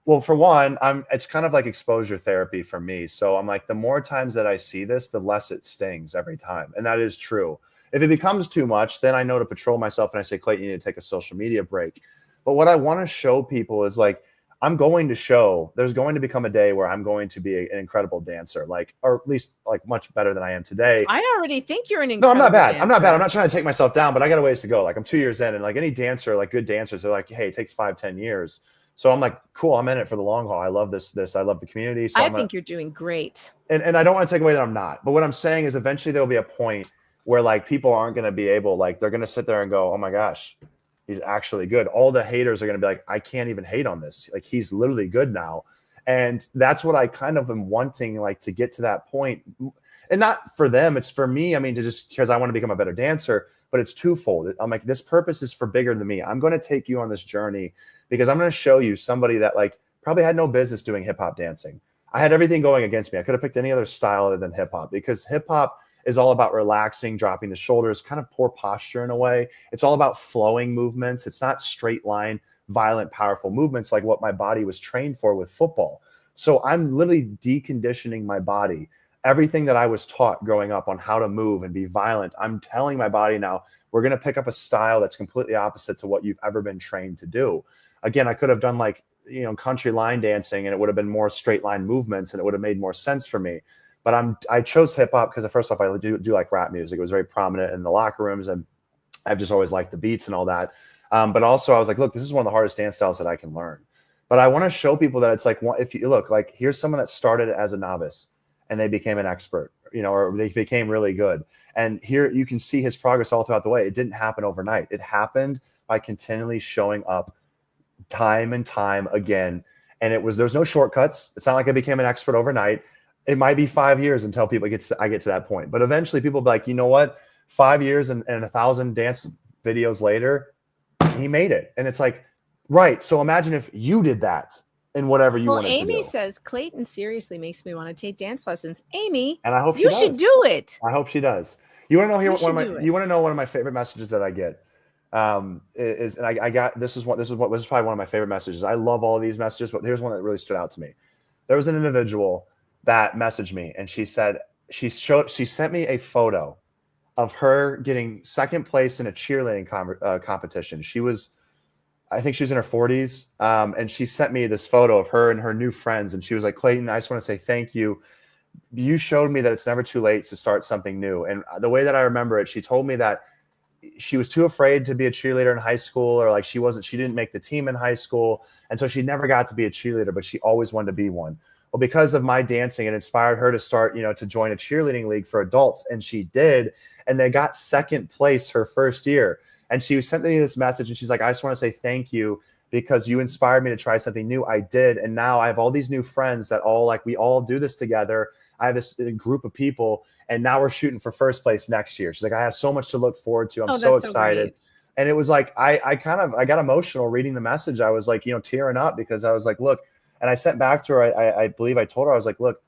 well, for one, it's kind of like exposure therapy for me. So I'm like, the more times that I see this, the less it stings every time. And that is true. If it becomes too much, then I know to patrol myself and I say, Clayton, you need to take a social media break. But what I want to show people is like, I'm going to show there's going to become a day where I'm going to be an incredible dancer, or at least like much better than I am today. I already think you're an incredible. No, I'm not bad. Dancer. I'm not bad. I'm not trying to take myself down, but I got a ways to go. Like I'm 2 years in, and like any dancer, like good dancers, they're like, hey, it takes 5-10 years. So I'm like, cool, I'm in it for the long haul. I love this. I love the community. So I think you're doing great. And I don't want to take away that I'm not. But what I'm saying is eventually there'll be a point where like people aren't going to be able, like they're going to sit there and go, oh my gosh, he's actually good. All the haters are going to be like, I can't even hate on this. Like he's literally good now. And that's what I kind of am wanting, like to get to that point. And not for them, it's for me. I mean, to just because I want to become a better dancer, but it's twofold. I'm like, this purpose is for bigger than me. I'm going to take you on this journey because I'm going to show you somebody that like probably had no business doing hip hop dancing. I had everything going against me. I could have picked any other style other than hip hop because hip hop is all about relaxing, dropping the shoulders, kind of poor posture in a way. It's all about flowing movements. It's not straight line, violent, powerful movements like what my body was trained for with football. So I'm literally deconditioning my body. Everything that I was taught growing up on how to move and be violent, I'm telling my body now, we're going to pick up a style that's completely opposite to what you've ever been trained to do. Again, I could have done like, country line dancing and it would have been more straight line movements and it would have made more sense for me. But I chose hip hop because first off, I do like rap music. It was very prominent in the locker rooms and I've just always liked the beats and all that. But also I was like, look, this is one of the hardest dance styles that I can learn. But I want to show people that it's like, if you look, like here's someone that started as a novice and they became an expert, or they became really good. And here you can see his progress all throughout the way. It didn't happen overnight. It happened by continually showing up time and time again. And there's no shortcuts. It's not like I became an expert overnight. It might be 5 years until I get to that point. But eventually people will be like, you know what? 5 years and 1,000 dance videos later, he made it. And it's like, right. So imagine if you did that in whatever you wanted to do. Amy says, Clayton seriously makes me want to take dance lessons. Amy, and I hope you should do it. I hope she does. You want to know you want to know one of my favorite messages that I get? This is probably one of my favorite messages. I love all of these messages, but here's one that really stood out to me. There was an individual that messaged me and she said she sent me a photo of her getting second place in a cheerleading competition. I think she was in her 40s. And she sent me this photo of her and her new friends. And she was like, Clayton, I just want to say thank you. You showed me that it's never too late to start something new. And the way that I remember it, she told me that she was too afraid to be a cheerleader in high school, or like she didn't make the team in high school. And so she never got to be a cheerleader, but she always wanted to be one. Well, because of my dancing, it inspired her to start, to join a cheerleading league for adults. And she did. And they got second place her first year. And she sent me this message and she's like, I just want to say thank you because you inspired me to try something new. I did. And now I have all these new friends that we all do this together. I have this group of people and now we're shooting for first place next year. She's like, I have so much to look forward to. I'm so excited. And it was like, I got emotional reading the message. I was like, tearing up because I was like, look, and I sent back to her. I believe I told her, I was like, look,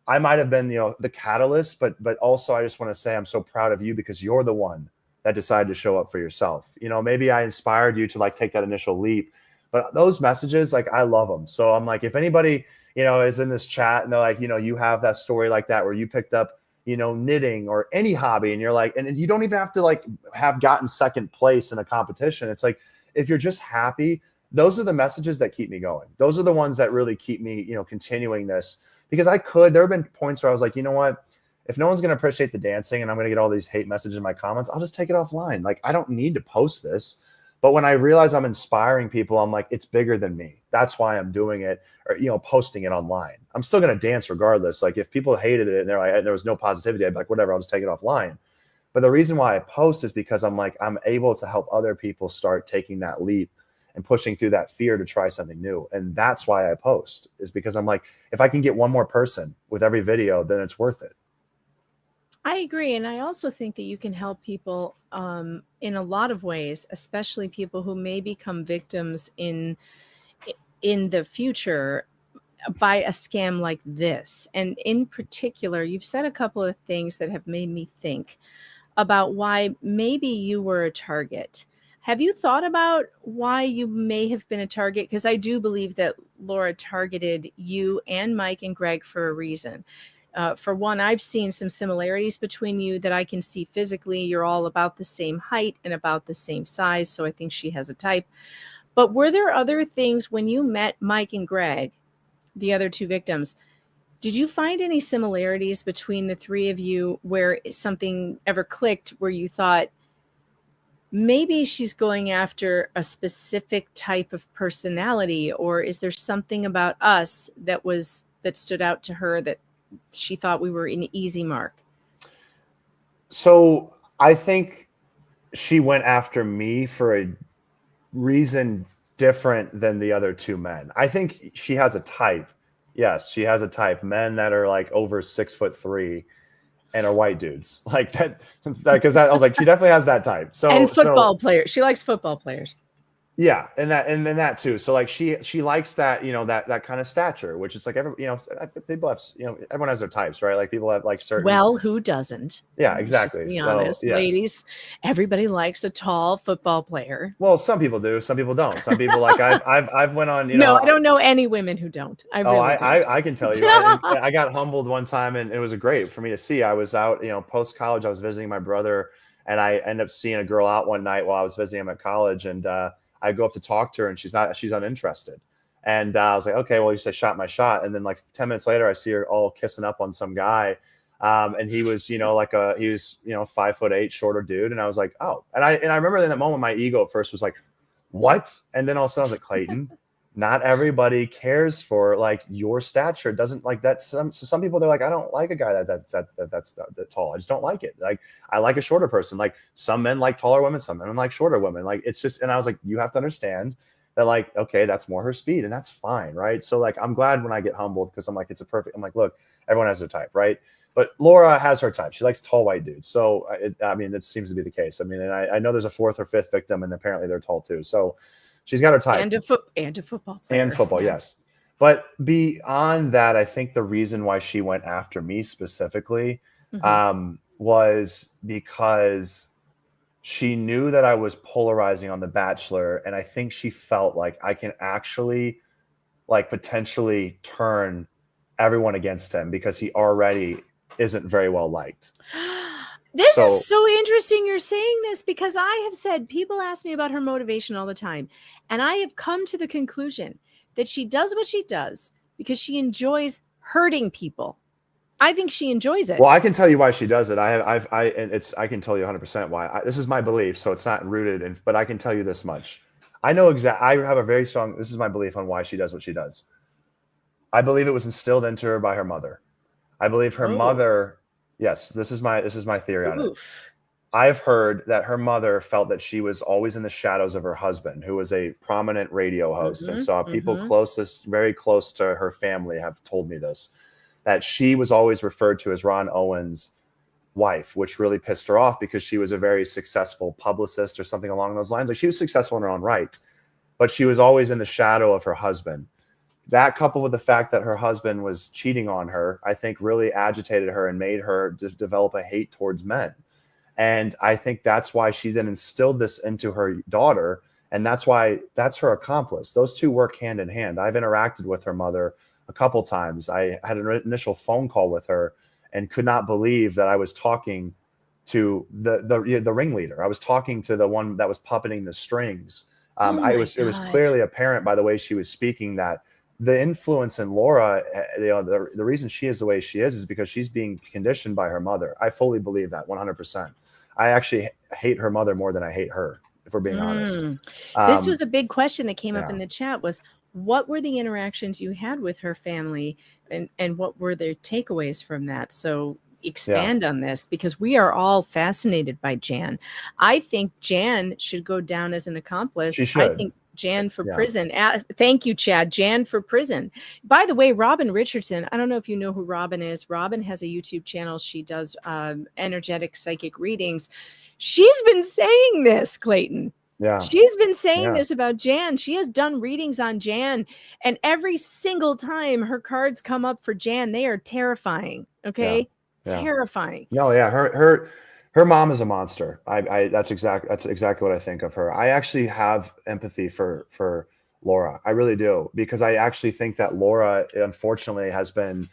I might've been, the catalyst, but also I just want to say, I'm so proud of you because you're the one that decided to show up for yourself. Maybe I inspired you to like take that initial leap, but those messages, like I love them. So I'm like, if anybody, is in this chat and they're like, you have that story like that, where you picked up, knitting or any hobby and you're like, and you don't even have to like have gotten second place in a competition. It's like, if you're just happy, those are the messages that keep me going. Those are the ones that really keep me, continuing this because there have been points where I was like, you know what? If no one's going to appreciate the dancing and I'm going to get all these hate messages in my comments, I'll just take it offline. Like, I don't need to post this. But when I realize I'm inspiring people, I'm like, it's bigger than me. That's why I'm doing it or, posting it online. I'm still going to dance regardless. Like if people hated it and they're like, there was no positivity, I'd be like, whatever, I'll just take it offline. But the reason why I post is because I'm like, I'm able to help other people start taking that leap and pushing through that fear to try something new. And that's why I post, is because I'm like, if I can get one more person with every video, then it's worth it. I agree. And I also think that you can help people in a lot of ways, especially people who may become victims in the future by a scam like this. And in particular, you've said a couple of things that have made me think about why maybe you were a target. Have you thought about why you may have been a target? Because I do believe that Laura targeted you and Mike and Greg for a reason. For one, I've seen some similarities between you that I can see physically. You're all about the same height and about the same size. So I think she has a type. But were there other things when you met Mike and Greg, the other two victims? Did you find any similarities between the three of you where something ever clicked where you thought, maybe she's going after a specific type of personality, or is there something about us that stood out to her that she thought we were an easy mark? So I think she went after me for a reason different than the other two men. I think she has a type. Yes, she has a type. Men that are like over 6'3" and are white dudes like that. Because I was like, she definitely has that type. So and football players. She likes football players. Yeah, and then that too. So like she likes that, that kind of stature, which is like people have, everyone has their types, right? Like people have like certain. Well, who doesn't? Yeah, exactly. Let's be honest, yes. ladies. Everybody likes a tall football player. Well, some people do, some people don't. Some people like I've went on. No, I don't know any women who don't. I can tell you. I got humbled one time, and it was great for me to see. I was out, post college. I was visiting my brother, and I ended up seeing a girl out one night while I was visiting him at college, and I go up to talk to her and she's uninterested. And I was like, okay, well, you said shot my shot. And then like 10 minutes later, I see her all kissing up on some guy. And he was, he was 5'8", shorter dude. And I was like, oh, and I remember in that moment, my ego at first was like, what? And then all of a sudden I was like, Clayton, not everybody cares for like your stature. Doesn't like that. Some people, they're like, I don't like a guy that's tall. I just don't like it. Like I like a shorter person. Like some men like taller women, some men like shorter women. Like it's just, and I was like, you have to understand that like, okay, that's more her speed and that's fine. Right. So like, I'm glad when I get humbled because I'm like, I'm like, look, everyone has their type. Right. But Laura has her type. She likes tall white dudes. So it seems to be the case. I mean, and I know there's a fourth or fifth victim and apparently they're tall too. So she's got her type. And a football player. And football, yeah. Yes. But beyond that, I think the reason why she went after me specifically was because she knew that I was polarizing on The Bachelor. And I think she felt like I can actually like potentially turn everyone against him because he already isn't very well liked. This is so interesting you're saying this because I have said, people ask me about her motivation all the time. And I have come to the conclusion that she does what she does because she enjoys hurting people. I think she enjoys it. Well, I can tell you why she does it. I can tell you 100% why. This is my belief, so it's not rooted in, but I can tell you this much. I know I have a very strong, this is my belief on why she does what she does. I believe it was instilled into her by her mother. I believe her mother. Yes, this is my theory on it. I've heard that her mother felt that she was always in the shadows of her husband, who was a prominent radio host. And so people very close to her family have told me this, that she was always referred to as Ron Owen's wife, which really pissed her off because she was a very successful publicist or something along those lines. Like she was successful in her own right, but she was always in the shadow of her husband. That coupled with the fact that her husband was cheating on her, I think really agitated her and made her develop a hate towards men. And I think that's why she then instilled this into her daughter. And that's why that's her accomplice. Those two work hand in hand. I've interacted with her mother a couple times. I had an initial phone call with her and could not believe that I was talking to the ringleader. I was talking to the one that was puppeting the strings. It was clearly apparent by the way she was speaking that the influence in Laura, the reason she is the way she is because she's being conditioned by her mother. I fully believe that 100%. I actually hate her mother more than I hate her, if we're being honest. This was a big question that came up in the chat was, what were the interactions you had with her family and what were their takeaways from that? So expand on this because we are all fascinated by Jan. I think Jan should go down as an accomplice. She should. Jan for Yeah. prison. Thank you, Chad. Jan for prison. By the way, Robin Richardson, I don't know if you know who Robin is. Robin has a YouTube channel. She does energetic psychic readings. She's been saying this, Clayton. Yeah. She's been saying Yeah. this about Jan. She has done readings on Jan, and every single time her cards come up for Jan, they are terrifying. Okay, Yeah. terrifying. No, yeah, her mom is a monster. That's exactly what I think of her. I actually have empathy for Laura. I really do, because I actually think that Laura, unfortunately, has been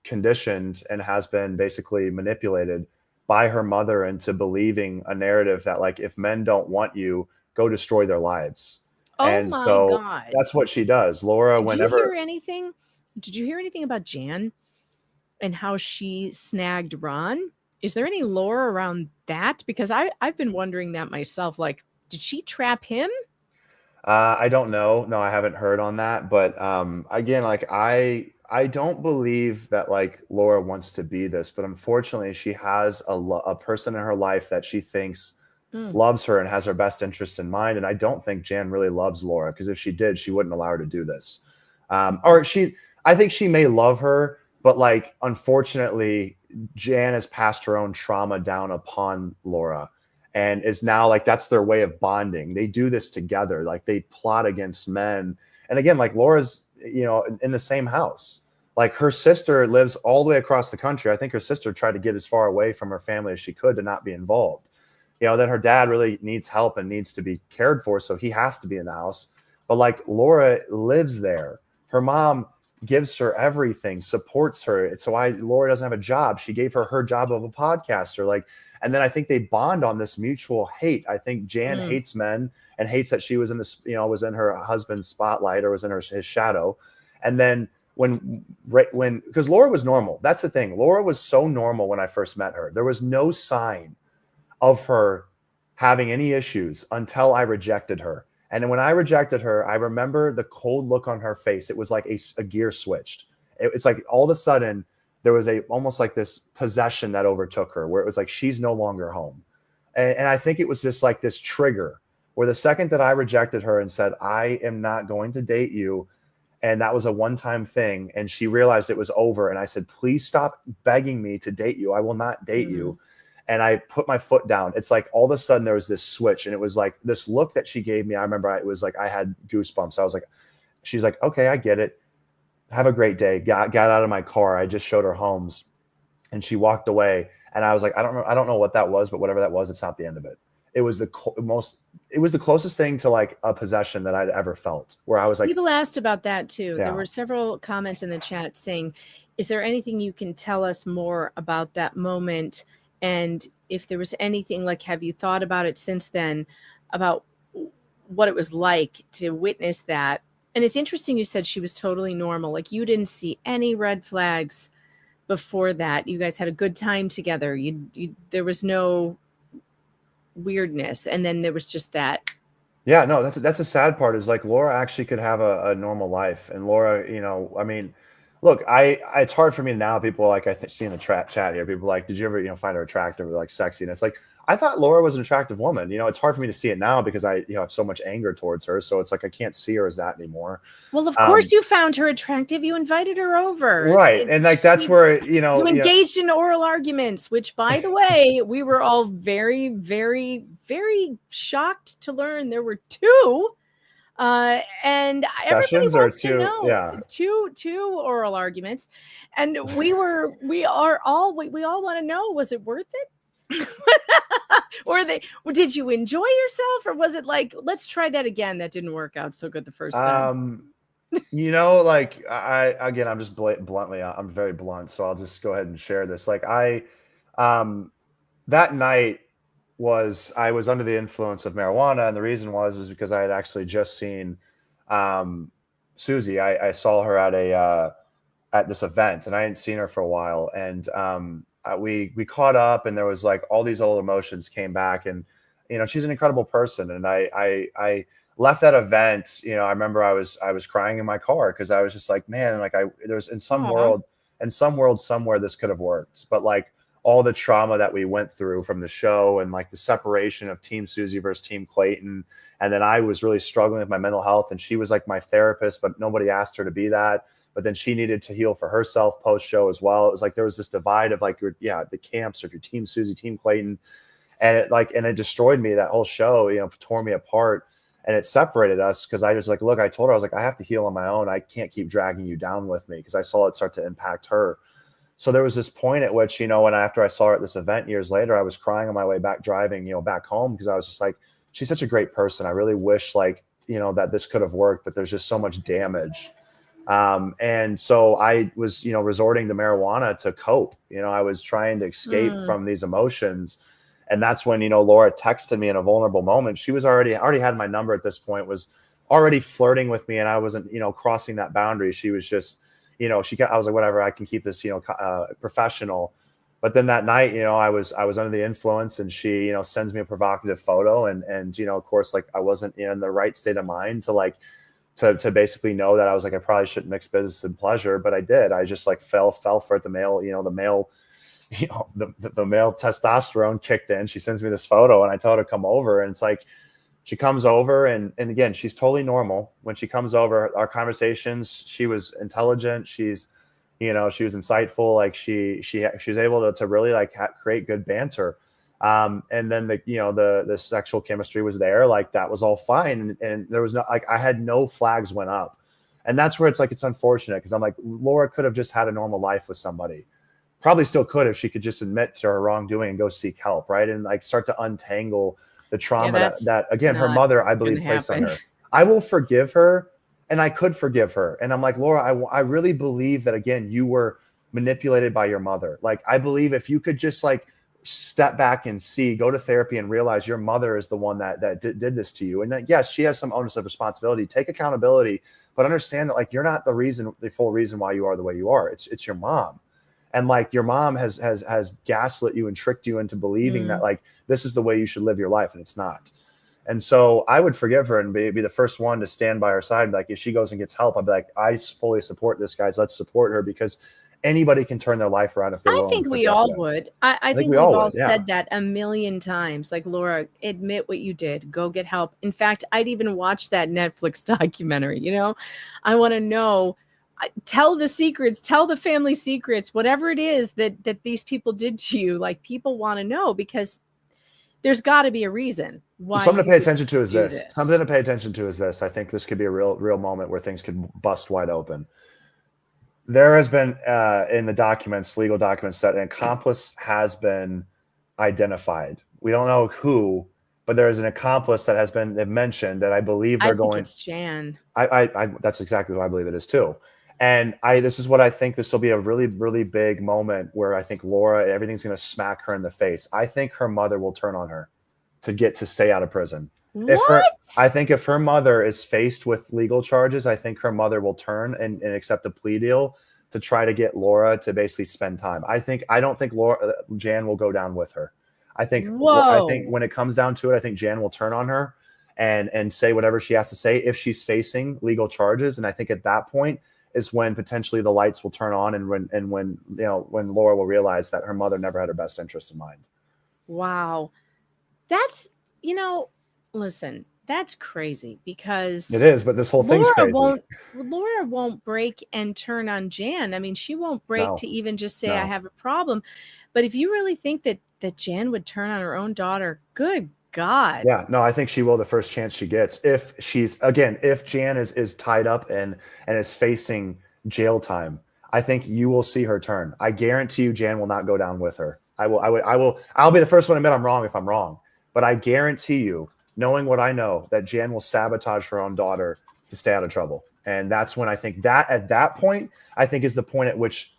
conditioned and has been basically manipulated by her mother into believing a narrative that, like, if men don't want you, go destroy their lives. Oh And my so God. that's what she does. Laura, Did whenever you hear anything? Did you hear anything about Jan and how she snagged Ron? Is there any lore around that? Because I've been wondering that myself. Like, did she trap him? I don't know. No, I haven't heard on that. But again, like I don't believe that like Laura wants to be this, but unfortunately, she has a person in her life that she thinks loves her and has her best interest in mind. And I don't think Jan really loves Laura, because if she did, she wouldn't allow her to do this. I think she may love her, but like unfortunately, Jan has passed her own trauma down upon Laura, and is now like that's their way of bonding. They do this together, like they plot against men. And again, like Laura's, in the same house. Like her sister lives all the way across the country. I think her sister tried to get as far away from her family as she could to not be involved. Then her dad really needs help and needs to be cared for, so he has to be in the house. But like Laura lives there. Her mom gives her everything, supports her. It's why Laura doesn't have a job. She gave her job of a podcaster. Like, and then I think they bond on this mutual hate. I think Jan hates men and hates that she was in this, was in her husband's spotlight or was in his shadow. And then because Laura was normal. That's the thing. Laura was so normal when I first met her. There was no sign of her having any issues until I rejected her. And then when I rejected her, I remember the cold look on her face. It was like a gear switched. It's like all of a sudden there was almost like this possession that overtook her, where it was like she's no longer home. And I think it was just like this trigger where the second that I rejected her and said, I am not going to date you, and that was a one-time thing, and she realized it was over, and I said, please stop begging me to date you. I will not date you. And I put my foot down. It's like all of a sudden there was this switch, and it was like this look that she gave me. I remember it was like I had goosebumps. I was like, she's like, okay, I get it. Have a great day. Got out of my car. I just showed her homes, and she walked away. And I was like, I don't know what that was, but whatever that was, it's not the end of it. It was the closest thing to like a possession that I'd ever felt, where I was like, people asked about that too. Yeah. There were several comments in the chat saying, is there anything you can tell us more about that moment? And if there was anything, like, have you thought about it since then, about what it was like to witness that? And it's interesting you said she was totally normal. Like, you didn't see any red flags before that. You guys had a good time together. There was no weirdness. And then there was just that. Yeah, no, that's the sad part, is like Laura actually could have a normal life. And Laura, I mean, look, it's hard for me now. People like, see in the chat here, people like, did you ever, find her attractive or like sexy? And it's like, I thought Laura was an attractive woman. It's hard for me to see it now because I, have so much anger towards her. So it's like, I can't see her as that anymore. Well, of course you found her attractive. You invited her over. Right. And like, that's where, you engaged in oral arguments, which, by the way, we were all very, very, very shocked to learn there were two. And everybody wants to know, two oral arguments. And we all want to know, was it worth it? Or did you enjoy yourself, or was it like, let's try that again? That didn't work out so good the first time. Like I'm just bluntly, I'm very blunt, so I'll just go ahead and share this. Like that night I was under the influence of marijuana, and the reason was because I had actually just seen Susie. I saw her at this event, and I hadn't seen her for a while, and we caught up, and there was like all these old emotions came back, and she's an incredible person. And I left that event. I remember I was crying in my car because I was just like, man, like there's in some world somewhere this could have worked. But like all the trauma that we went through from the show and like the separation of Team Susie versus Team Clayton. And then I was really struggling with my mental health, and she was like my therapist, but nobody asked her to be that. But then she needed to heal for herself post show as well. It was like there was this divide of like the camps, or if you're Team Susie, Team Clayton, and it destroyed me. That whole show, tore me apart, and it separated us because I was like, look, I told her, I was like, I have to heal on my own. I can't keep dragging you down with me, because I saw it start to impact her. So there was this point at which, when after I saw her at this event years later, I was crying on my way back driving, back home, because I was just like, she's such a great person. I really wish that this could have worked, but there's just so much damage. And so I was, resorting to marijuana to cope. I was trying to escape from these emotions. And that's when, Laura texted me in a vulnerable moment. She was already had my number at this point, was already flirting with me. And I wasn't, crossing that boundary. She was just, I was like, whatever, I can keep this, professional. But then that night, I was under the influence, and she, sends me a provocative photo, and of course, like I wasn't in the right state of mind to basically know that I was like, I probably shouldn't mix business and pleasure, but I did. I just like fell for it. The male testosterone kicked in. She sends me this photo, and I tell her to come over, and it's like, she comes over, and again, she's totally normal. When she comes over, our conversations, she was intelligent. She's, she was insightful. Like she was able to really like create good banter. And then the sexual chemistry was there. Like that was all fine. And there was I had no flags went up. And that's where it's like, it's unfortunate, because I'm like, Laura could have just had a normal life with somebody. Probably still could, if she could just admit to her wrongdoing and go seek help. Right. And like start to untangle the trauma that again, her mother, I believe, placed on her. I will forgive her, and I could forgive her. And I'm like, Laura, I really believe that, again, you were manipulated by your mother. Like, I believe if you could just like step back and go to therapy and realize your mother is the one that did this to you. And that, yes, she has some onus of responsibility, take accountability, but understand that like, you're not the full reason why you are the way you are. It's your mom. And like your mom has gaslit you and tricked you into believing that like this is the way you should live your life, and it's not. And so I would forgive her and be the first one to stand by her side. Like if she goes and gets help, I'd be like, I fully support this, guys. Let's support her, because anybody can turn their life around if they're willing. I think we all would. I think we've all said that a million times. Like, Laura, admit what you did. Go get help. In fact, I'd even watch that Netflix documentary. I want to know. Tell the secrets, tell the family secrets, whatever it is that these people did to you. Like, people want to know, because there's got to be a reason why. Something to pay attention to is this. Something to pay attention to is this. I think this could be a real moment where things could bust wide open. There has been in the documents, legal documents, that an accomplice has been identified. We don't know who, but there is an accomplice that has been mentioned that I believe they're going. It's Jan. I that's exactly what I believe it is too. And this is what I think. This will be a really, really big moment where I think Laura, everything's going to smack her in the face. I think her mother will turn on her to stay out of prison. I think if her mother is faced with legal charges, I think her mother will turn and accept a plea deal to try to get Laura to basically spend time. I don't think Jan will go down with her. I think when it comes down to it, I think Jan will turn on her and say whatever she has to say if she's facing legal charges. And I think at that point is when potentially the lights will turn on, and when Laura will realize that her mother never had her best interest in mind. Wow. That's, listen, that's crazy, because it is, but this whole thing's crazy. Laura won't break and turn on Jan. I mean, she won't break to even just say, I have a problem. But if you really think that Jan would turn on her own daughter, good God. Yeah, no, I think she will the first chance she gets. If Jan is tied up and is facing jail time, I think you will see her turn. I guarantee you Jan will not go down with her. I'll be the first one to admit I'm wrong if I'm wrong. But I guarantee you, knowing what I know, that Jan will sabotage her own daughter to stay out of trouble. And that's when I think that at that point, I think is the point at which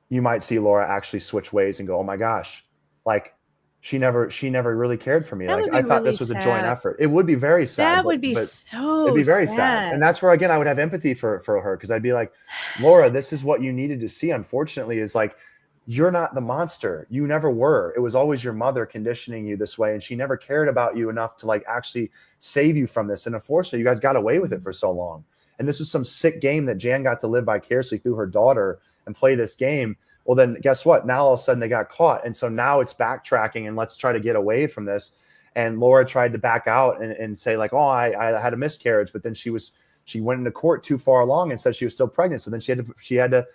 you might see Laura actually switch ways and go, oh my gosh, like she never really cared for me. Like I thought this was a joint effort. It would be very sad. That would be so it'd be very sad. And that's where, again, I would have empathy for her, because I'd be like, Laura, this is what you needed to see, unfortunately, is like, you're not the monster. You never were. It was always your mother conditioning you this way, and she never cared about you enough to like actually save you from this. And unfortunately, you guys got away with it for so long. And this was some sick game that Jan got to live vicariously through her daughter and play this game. Well, then guess what? Now all of a sudden they got caught. And so now it's backtracking and let's try to get away from this. And Laura tried to back out and say like, oh, I had a miscarriage, but then she went into court too far along and said she was still pregnant. So then she had to,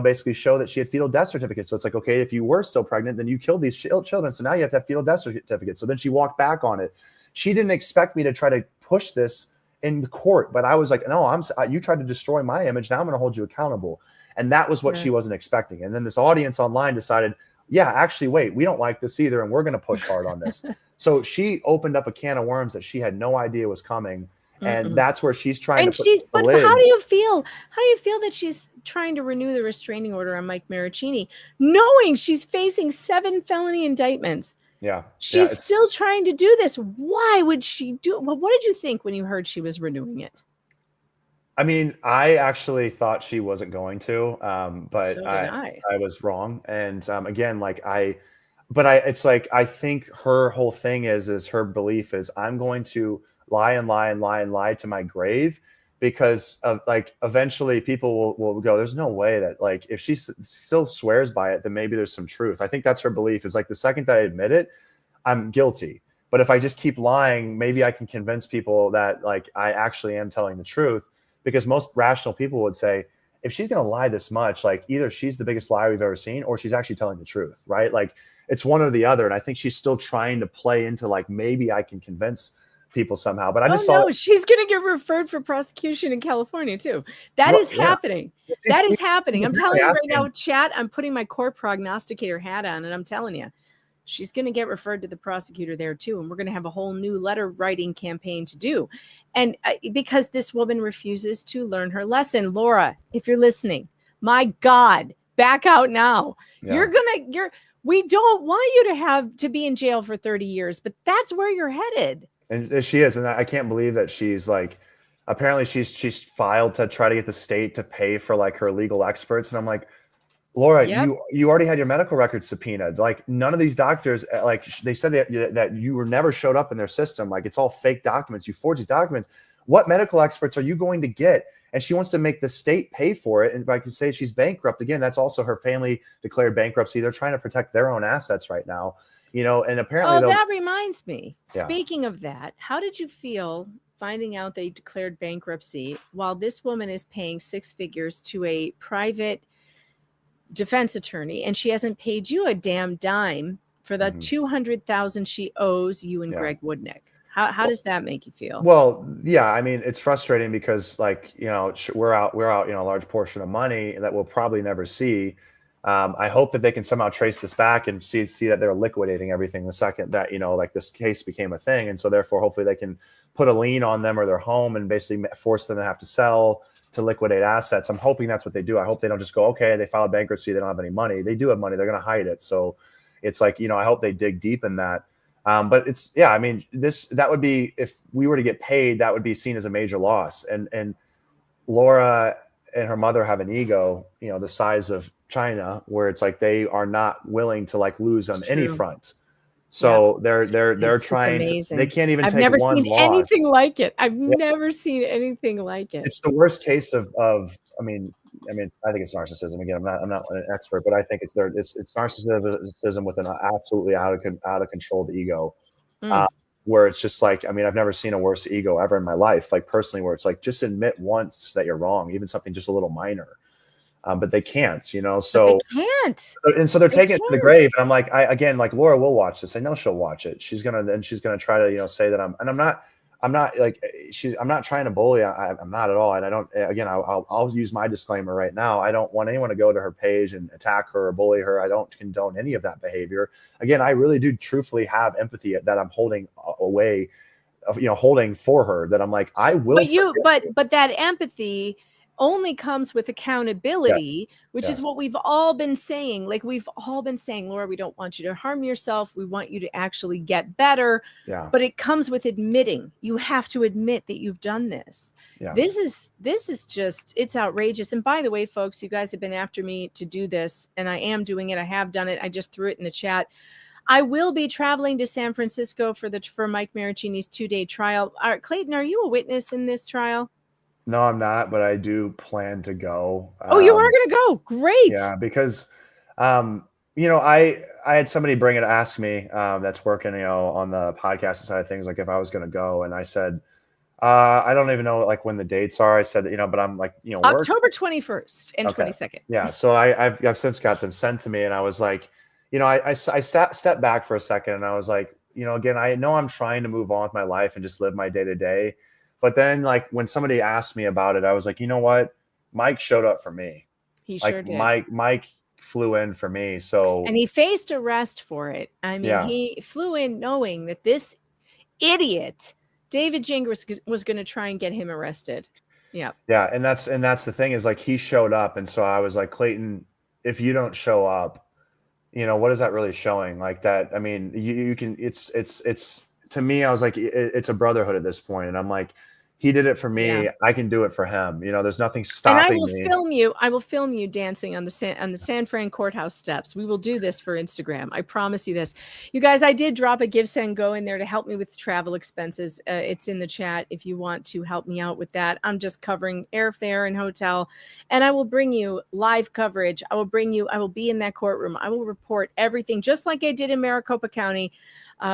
basically show that she had fetal death certificate. So it's like, okay, if you were still pregnant, then you killed these children. So now you have to have fetal death certificate. So then she walked back on it. She didn't expect me to try to push this in the court, but I was like, no, you tried to destroy my image. Now I'm going to hold you accountable. And that was what she wasn't expecting. And then this audience online decided, yeah, actually, wait, we don't like this either. And we're going to push hard on this. So she opened up a can of worms that she had no idea was coming. And that's where she's trying to put but the lid. How do you feel that she's trying to renew the restraining order on Mike Maricini, knowing she's facing 7 felony indictments? Yeah. She's still trying to do this. Why would she do? Well, what did you think when you heard she was renewing it? I mean, I actually thought she wasn't going to, but So did I was wrong. And again, it's like, I think her whole thing is her belief is I'm going to lie and lie and lie and lie to my grave, because of eventually people will go, there's no way that if she still swears by it, then maybe there's some truth. I think that's her belief, is the second that I admit it, I'm guilty. But if I just keep lying, maybe I can convince people that I actually am telling the truth, because most rational people would say, if she's going to lie this much, either she's the biggest liar we've ever seen, or she's actually telling the truth, right? It's one or the other. And I think she's still trying to play into maybe I can convince people somehow. But I just saw she's going to get referred for prosecution in California too. That is happening. That is happening. I'm telling you right now, chat, I'm putting my court prognosticator hat on, and I'm telling you, she's going to get referred to the prosecutor there too. And we're going to have a whole new letter writing campaign to do. And because this woman refuses to learn her lesson. Laura, if you're listening, my God, back out now. Yeah. We don't want you to be in jail for 30 years, but that's where you're headed. And she is. And I can't believe that she's apparently she's filed to try to get the state to pay for her legal experts. And I'm like, Laura, you already had your medical records subpoenaed. None of these doctors, they said that you were never showed up in their system. It's all fake documents. You forged these documents. What medical experts are you going to get? And she wants to make the state pay for it. And if I could say she's bankrupt, again, that's also her family declared bankruptcy. They're trying to protect their own assets right now. And apparently that reminds me. Yeah. Speaking of that, how did you feel finding out they declared bankruptcy while this woman is paying 6 figures to a private defense attorney, and she hasn't paid you a damn dime for the $200,000 she owes you and Greg Woodnick? How does that make you feel? Well, yeah, I mean, it's frustrating because we're out, a large portion of money that we'll probably never see. I hope that they can somehow trace this back and see that they're liquidating everything the second that, this case became a thing. And so therefore, hopefully they can put a lien on them or their home and basically force them to have to sell to liquidate assets. I'm hoping that's what they do. I hope they don't just go, okay, they filed bankruptcy, they don't have any money. They do have money. They're going to hide it. So it's I hope they dig deep in that. But it's, I mean, that would be, if we were to get paid, that would be seen as a major loss. And Laura and her mother have an ego, the size of China, where it's they are not willing to lose on any front. So they're trying. They can't even. I've never seen anything like it. I've never seen anything like it. It's the worst case of. I mean, I think it's narcissism. Again, I'm not an expert, but I think it's narcissism with an absolutely out of controlled ego, where it's just I've never seen a worse ego ever in my life. Personally, where it's just admit once that you're wrong, even something just a little minor. But they can't, So but they can't. And so they're taking it to the grave. And I'm Laura will watch this. I know she'll watch it. She's gonna try to, say that I'm not trying to bully. I'm not at all. And I don't, again, I'll use my disclaimer right now. I don't want anyone to go to her page and attack her or bully her. I don't condone any of that behavior. Again, I really do truthfully have empathy that I'm holding away, holding for her, that I'm I will. But that empathy only comes with accountability, which is what we've all been saying. Laura, we don't want you to harm yourself. We want you to actually get better. Yeah. But it comes with admitting. You have to admit that you've done this. Yeah. This is just, it's outrageous. And by the way, folks, you guys have been after me to do this, and I am doing it. I have done it. I just threw it in the chat. I will be traveling to San Francisco for Mike Maricini's 2-day trial. Clayton, are you a witness in this trial? No, I'm not, but I do plan to go. Oh, you are going to go. Great. Yeah, because I had somebody ask me that's working, on the podcast side of things, like if I was going to go, and I said, I don't even know like when the dates are. I said, but I'm like, work. October 21st and 22nd. Yeah. So I've since got them sent to me, and I was like, I stepped back for a second, and I was like, again, I know I'm trying to move on with my life and just live my day to day. But then like when somebody asked me about it, I was like, you know what? Mike showed up for me. He like sure did. Mike flew in for me. So, and he faced arrest for it. I mean, he flew in knowing that this idiot, David Gingras, was going to try and get him arrested. Yeah. Yeah. And that's the thing is like, he showed up. And so I was like, Clayton, if you don't show up, what is that really showing? Like that? I mean, you can, it's to me, I was like, it's a brotherhood at this point. And I'm like, he did it for me. Yeah. I can do it for him. There's nothing stopping me. I will film you dancing on the San Fran courthouse steps. We will do this for Instagram. I promise you this. You guys, I did drop a Give, Send, Go in there to help me with travel expenses. It's in the chat if you want to help me out with that. I'm just covering airfare and hotel, and I will bring you live coverage. I will be in that courtroom. I will report everything just like I did in Maricopa County.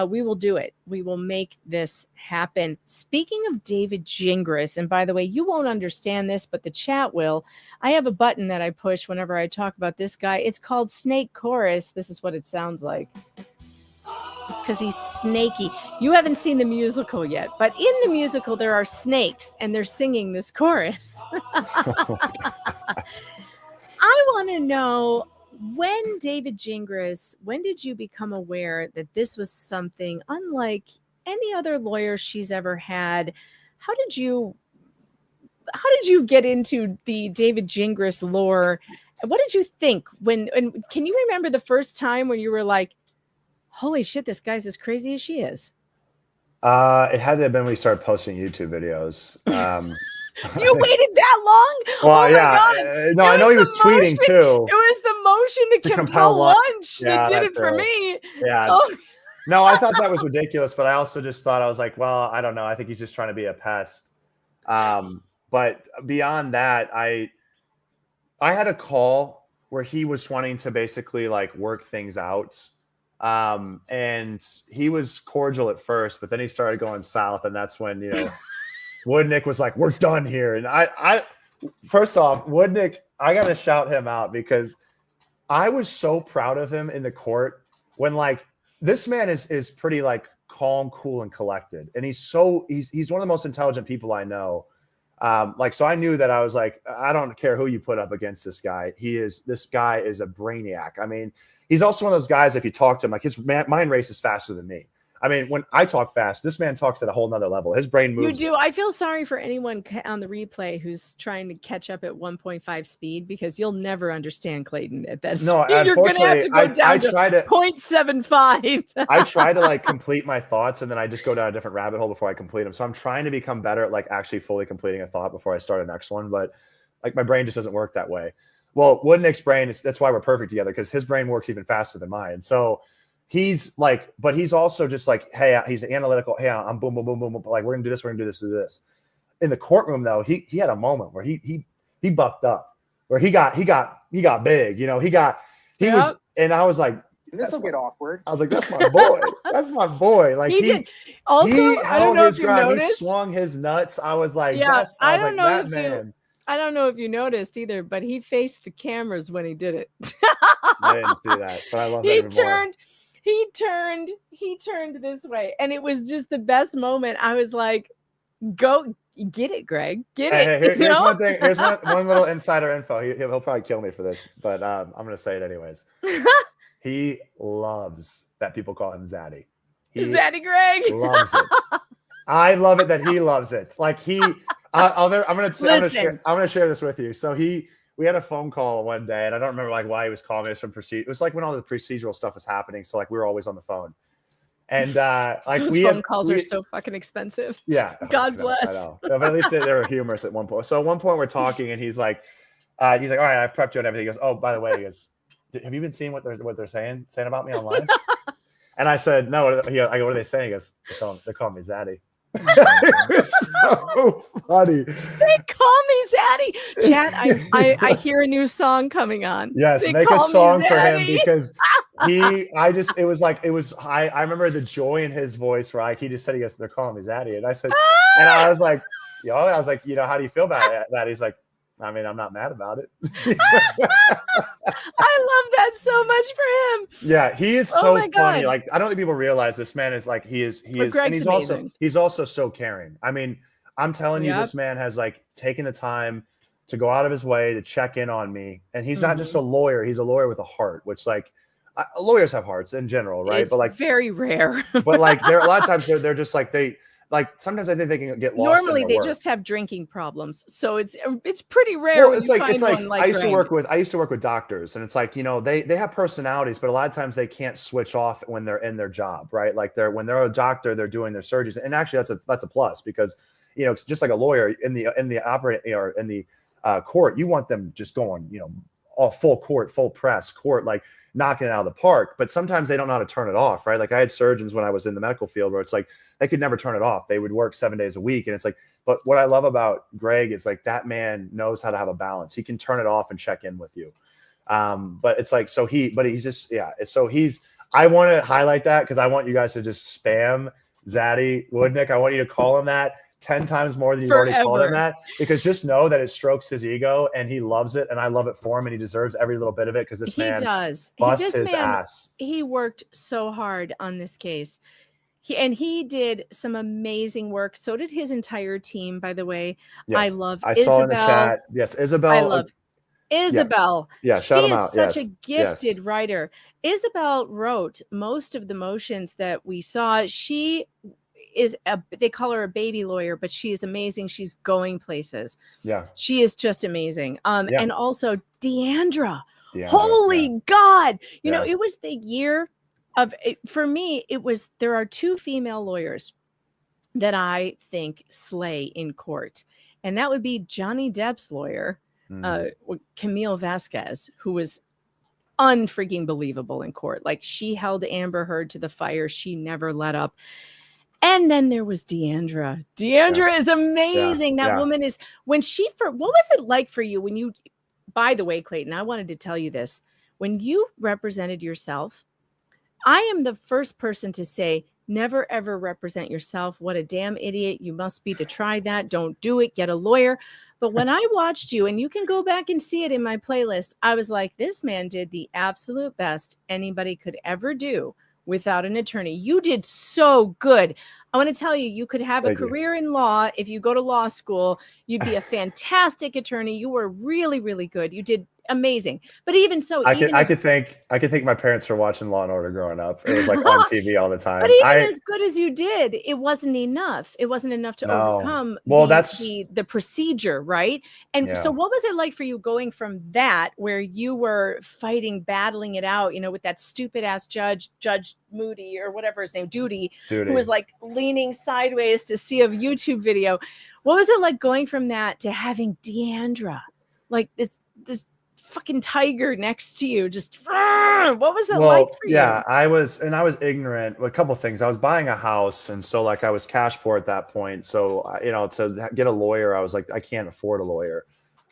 We will do it. We will make this happen. Speaking of David Gingras, and by the way, you won't understand this, but the chat will. I have a button that I push whenever I talk about this guy. It's called Snake Chorus. This is what it sounds like. Because he's snaky. You haven't seen the musical yet, but in the musical, there are snakes, and they're singing this chorus. I want to know, when David Gingras, when did you become aware that this was something unlike any other lawyer she's ever had? How did you get into the David Gingras lore? What did you think and can you remember the first time when you were like, holy shit, this guy's as crazy as she is? It had to have been when we started posting YouTube videos. You waited that long? Well, yeah. No, I know he was tweeting too. It was the motion to compel lunch that did it for me. Yeah. Oh. No, I thought that was ridiculous, but I also just thought, I was like, well, I don't know. I think he's just trying to be a pest. But beyond that, I had a call where he was wanting to basically like work things out. And he was cordial at first, but then he started going south, and that's when, Woodnick was like, we're done here. And I first off, Woodnick, I got to shout him out because I was so proud of him in the court when like this man is pretty like calm, cool, and collected. And he's one of the most intelligent people I know. So I knew that I was like, I don't care who you put up against this guy. This guy is a brainiac. I mean, he's also one of those guys, if you talk to him, like his mind races faster than me. I mean, when I talk fast, this man talks at a whole nother level. His brain moves. You do. I feel sorry for anyone on the replay who's trying to catch up at 1.5 speed, because you'll never understand Clayton at that speed. You're going to have to go down to 0.75. I try to like complete my thoughts, and then I just go down a different rabbit hole before I complete them. So I'm trying to become better at like actually fully completing a thought before I start a next one. But like my brain just doesn't work that way. Well, Woodnick's brain, that's why we're perfect together, because his brain works even faster than mine. So he's like, but he's also just like, hey, he's analytical. Hey, I'm boom, boom, boom, boom, boom. Like, we're gonna do this. We're gonna do this. Do this. In the courtroom, though, he had a moment where he bucked up, where he got big. He was, and I was like, this will get awkward. I was like, that's my boy. That's my boy. Like he also, I don't know if you noticed. He swung his nuts. I was like, yeah, I don't know if you noticed either, but he faced the cameras when he did it. I didn't see that, but I love it. He turned this way, and it was just the best moment. I was like, go get it, Greg. Get it. Here's one thing. Here's one little insider info. He'll probably kill me for this, but I'm going to say it anyways. He loves that people call him Zaddy. Zaddy Greg loves it. I love it that he loves it. Like I'm going to share this with you. So we had a phone call one day, and I don't remember like why he was calling me. It was like when all the procedural stuff was happening. So like we were always on the phone, and like those phone calls are so fucking expensive. Yeah, God bless. I know. But at least they were humorous at one point. So at one point we're talking, and he's like, all right, I prepped you and everything. He goes, oh, by the way, he goes, have you been seeing what they're saying about me online? And I said, no. I go, what are they saying? He goes, they're calling me Zaddy. It was so funny. They call me Zaddy. Chat, I hear a new song coming on. Yes, They make a call me song for him Zaddy. because I remember the joy in his voice, right? He just said, they're calling me Zaddy. And I said, and I was like, how do you feel about that? He's like, I mean, I'm not mad about it. I love that so much for him. Yeah, he is Oh so my funny. God. Like, I don't think people realize this man is like, he is, Greg's and amazing. he's also so caring. I mean, I'm telling you, this man has like taken the time to go out of his way to check in on me. And he's not just a lawyer, he's a lawyer with a heart, which like lawyers have hearts in general, right? It's but like very rare. but like there a lot of times they're just like sometimes I think they can get lost. Normally in they work. just have drinking problems, so it's pretty rare. Well, it's like one like I used Greg. to work with doctors, and it's like, they have personalities, but a lot of times they can't switch off when they're in their job, right? Like when they're a doctor, they're doing their surgeries, and actually that's a plus because it's just like a lawyer in the operating or in the court, you want them just going all full court, full press court, like knocking it out of the park. But sometimes they don't know how to turn it off, right? Like I had surgeons when I was in the medical field where it's like they could never turn it off. They would work 7 days a week. And it's like, but what I love about Greg is like that man knows how to have a balance. He can turn it off and check in with you. But it's like, I want to highlight that because I want you guys to just spam Zaddy Woodnick. I want you to call him that 10 times more than you've already called him that, because just know that it strokes his ego and he loves it. And I love it for him and he deserves every little bit of it because this man does. busts his ass. He worked so hard on this case. He did some amazing work. So did his entire team, by the way. Yes. I love Isabel. Saw in the chat. Yes, Isabel. I love Isabel. Yeah, shout him she is out. such a gifted writer. Isabel wrote most of the motions that we saw. She is they call her a baby lawyer, but she is amazing. She's going places. Yeah. She is just amazing. And also Deandra. Holy God. You know, it was the year of for me, there are two female lawyers that I think slay in court. And that would be Johnny Depp's lawyer, Camille Vasquez, who was unfreaking believable in court. Like she held Amber Heard to the fire. She never let up. And then there was Deandra. Deandra is amazing. That woman is, what was it like for you when you, by the way, Clayton, I wanted to tell you this. When you represented yourself, I am the first person to say, never, ever represent yourself. What a damn idiot you must be to try that. Don't do it. Get a lawyer. But when I watched you, and you can go back and see it in my playlist, I was like, this man did the absolute best anybody could ever do without an attorney. You did so good. I want to tell you, you could have a career in law. If you go to law school, you'd be a fantastic attorney. You were really, really good. You did amazing. But even so, I could thank my parents for watching Law and Order growing up. It was like on TV all the time. But even as good as you did, it wasn't enough. It wasn't enough to overcome the procedure, right? And so what was it like for you going from that, where you were battling it out, with that stupid ass Judge Moody or whatever his name, Duty, who was like leaning sideways to see a YouTube video. What was it like going from that to having Deandra, like this fucking tiger next to you? Just what was it like for you? I was ignorant. A couple of things. I was buying a house, and so like I was cash poor at that point. So to get a lawyer, I was like, I can't afford a lawyer.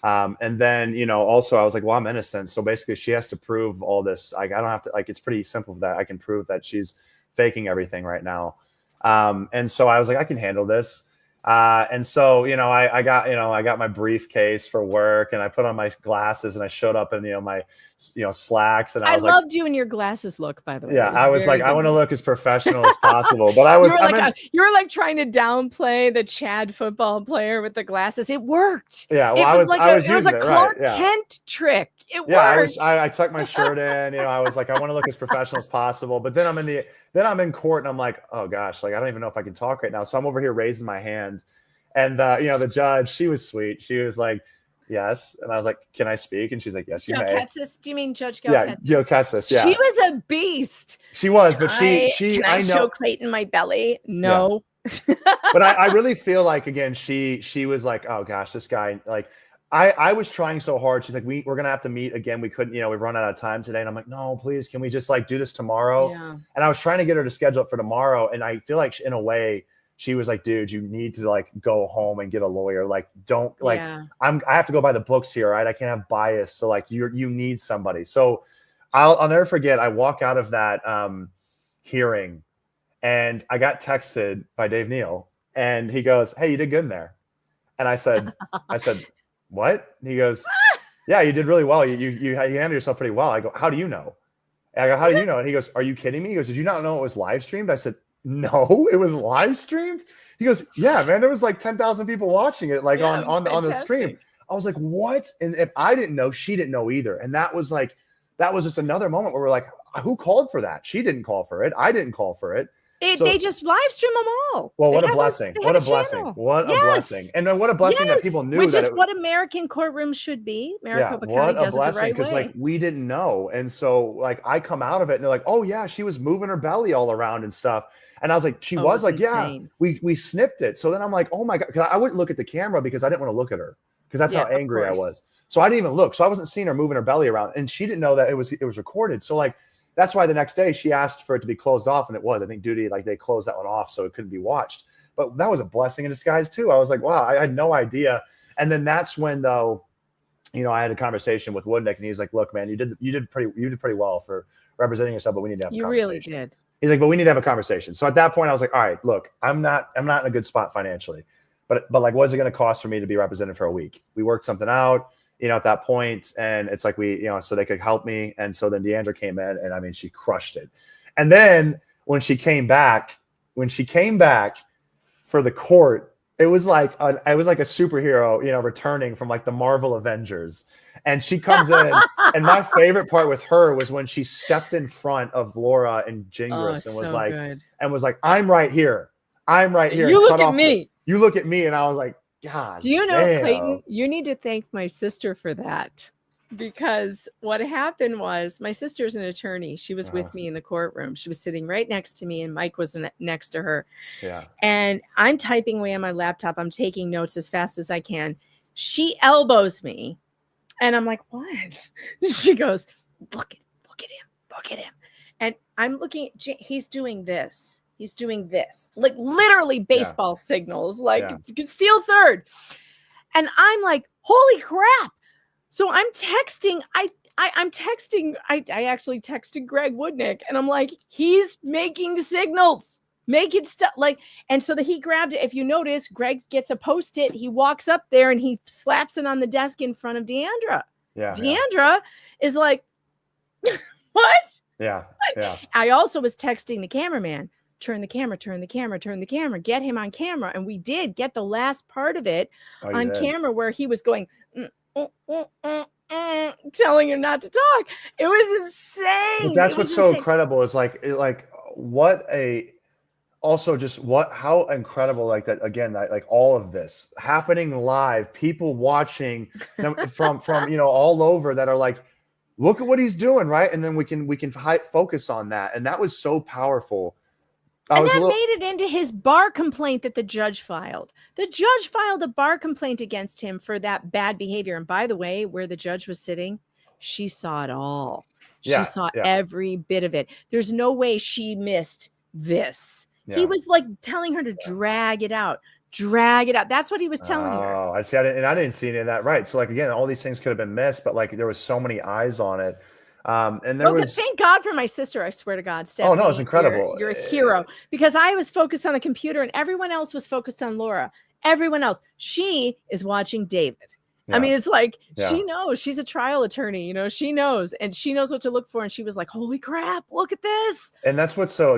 And then also I was like, well, I'm innocent. So basically, she has to prove all this. Like I don't have to. Like it's pretty simple that I can prove that she's faking everything right now. And so I was like, I can handle this. And so, I got my briefcase for work, and I put on my glasses, and I showed up in, my, slacks. And I loved you in your glasses look, by the way. Yeah. I was like, I want to look as professional as possible, but you were like trying to downplay the Chad football player with the glasses. It worked. Yeah. Well, it was a Clark Kent trick. It worked. I tucked my shirt in, I was like, I want to look as professional as possible, but then I'm in court, and I'm like, oh gosh, like, I don't even know if I can talk right now. So I'm over here raising my hand, and the judge, she was sweet. She was like, yes. And I was like, can I speak? And she's like, yes, you may. Katzis? Do you mean Judge Galkatzis? Yeah, Katzis. Yeah. She was a beast. She was, but can I show Clayton my belly? No. Yeah. But I really feel like, again, she was like, oh gosh, this guy, like, I was trying so hard. She's like, we're going to have to meet again. We couldn't, we've run out of time today. And I'm like, no, please, can we just like do this tomorrow? Yeah. And I was trying to get her to schedule it for tomorrow. And I feel like in a way she was like, dude, you need to like go home and get a lawyer. Like, don't like, Yeah. I have to go by the books here, right? I can't have bias. So like you need somebody. So I'll never forget. I walk out of that hearing and I got texted by Dave Neal and he goes, hey, you did good in there. And I said, what? And he goes, yeah, you did really well. You handled yourself pretty well. I go, how do you know? And I go, how do you know? And he goes, are you kidding me? He goes, did you not know it was live streamed? I said, no, it was live streamed. He goes, yeah, man, there was like 10,000 people watching it, like on the stream. I was like, what? And if I didn't know, she didn't know either. And that was just another moment where we're like, who called for that? She didn't call for it. I didn't call for it. They just live stream them all. Well, what a blessing. What a blessing. What a blessing. And then what a blessing that people knew. Which is what American courtrooms should be. Maricopa County does it the right way. Because like we didn't know. And so like I come out of it and they're like, oh yeah, she was moving her belly all around and stuff. And I was like, she was like, insane. Yeah, we snipped it. So then I'm like, oh my God. Because I wouldn't look at the camera because I didn't want to look at her. Because that's how angry I was. So I didn't even look. So I wasn't seeing her moving her belly around. And she didn't know that it was recorded. So like that's why the next day she asked for it to be closed off, and it was. I think Duty, like they closed that one off so it couldn't be watched. But that was a blessing in disguise too. I was like, wow, I had no idea. And then that's when though, you know, I had a conversation with Woodnick, and he's like, look, man, you did pretty well for representing yourself, but we need to have a conversation. You really did. He's like, but we need to have a conversation. So at that point, I was like, all right, look, I'm not in a good spot financially, but like, what is it going to cost for me to be represented for a week? We worked something out. You know, at that point, and it's like so they could help me. And so then Deandra came in, and I mean, she crushed it. And then when she came back for the court, it was like a superhero, you know, returning from like the Marvel Avengers. And she comes in, and my favorite part with her was when she stepped in front of Laura and Gingras and was like, I'm right here. You look at me. You look at me, and I was like, God, do you know, Clayton, you need to thank my sister for that, because what happened was my sister's an attorney. She was with me in the courtroom. She was sitting right next to me, and Mike was next to her. Yeah. And I'm typing away on my laptop. I'm taking notes as fast as I can. She elbows me, and I'm like, what? She goes, look at him. And I'm looking, he's doing this. He's doing this, like literally baseball signals, like steal third. And I'm like, holy crap. So I'm texting. I actually texted Greg Woodnick, and I'm like, he's making signals, making stuff like, and so that he grabbed it. If you notice, Greg gets a Post-it. He walks up there and he slaps it on the desk in front of Deandra. Yeah. Deandra is like, what? Yeah. Yeah. I also was texting the cameraman. Turn the camera, get him on camera. And we did get the last part of it on camera where he was going, telling him not to talk. It was insane. But that's what's so incredible is how incredible, like that, again, like all of this happening live, people watching from you know, all over that are like, look at what he's doing, right? And then we can focus on that. And that was so powerful. And that made it into his bar complaint that the judge filed. The judge filed a bar complaint against him for that bad behavior. And by the way, where the judge was sitting, she saw it all. She saw every bit of it. There's no way she missed this. Yeah. He was like telling her to drag it out. That's what he was telling her. Oh, I see. I didn't see any of that. Right. So like, again, all these things could have been missed, but like there was so many eyes on it. And there was, thank God for my sister. I swear to God, Stephanie. Oh no, it's incredible. You're a hero, because I was focused on the computer and everyone else was focused on Laura. Everyone else, she is watching David. Yeah. I mean, it's like, she knows, she's a trial attorney, you know, she knows what to look for. And she was like, holy crap, look at this. And that's what's so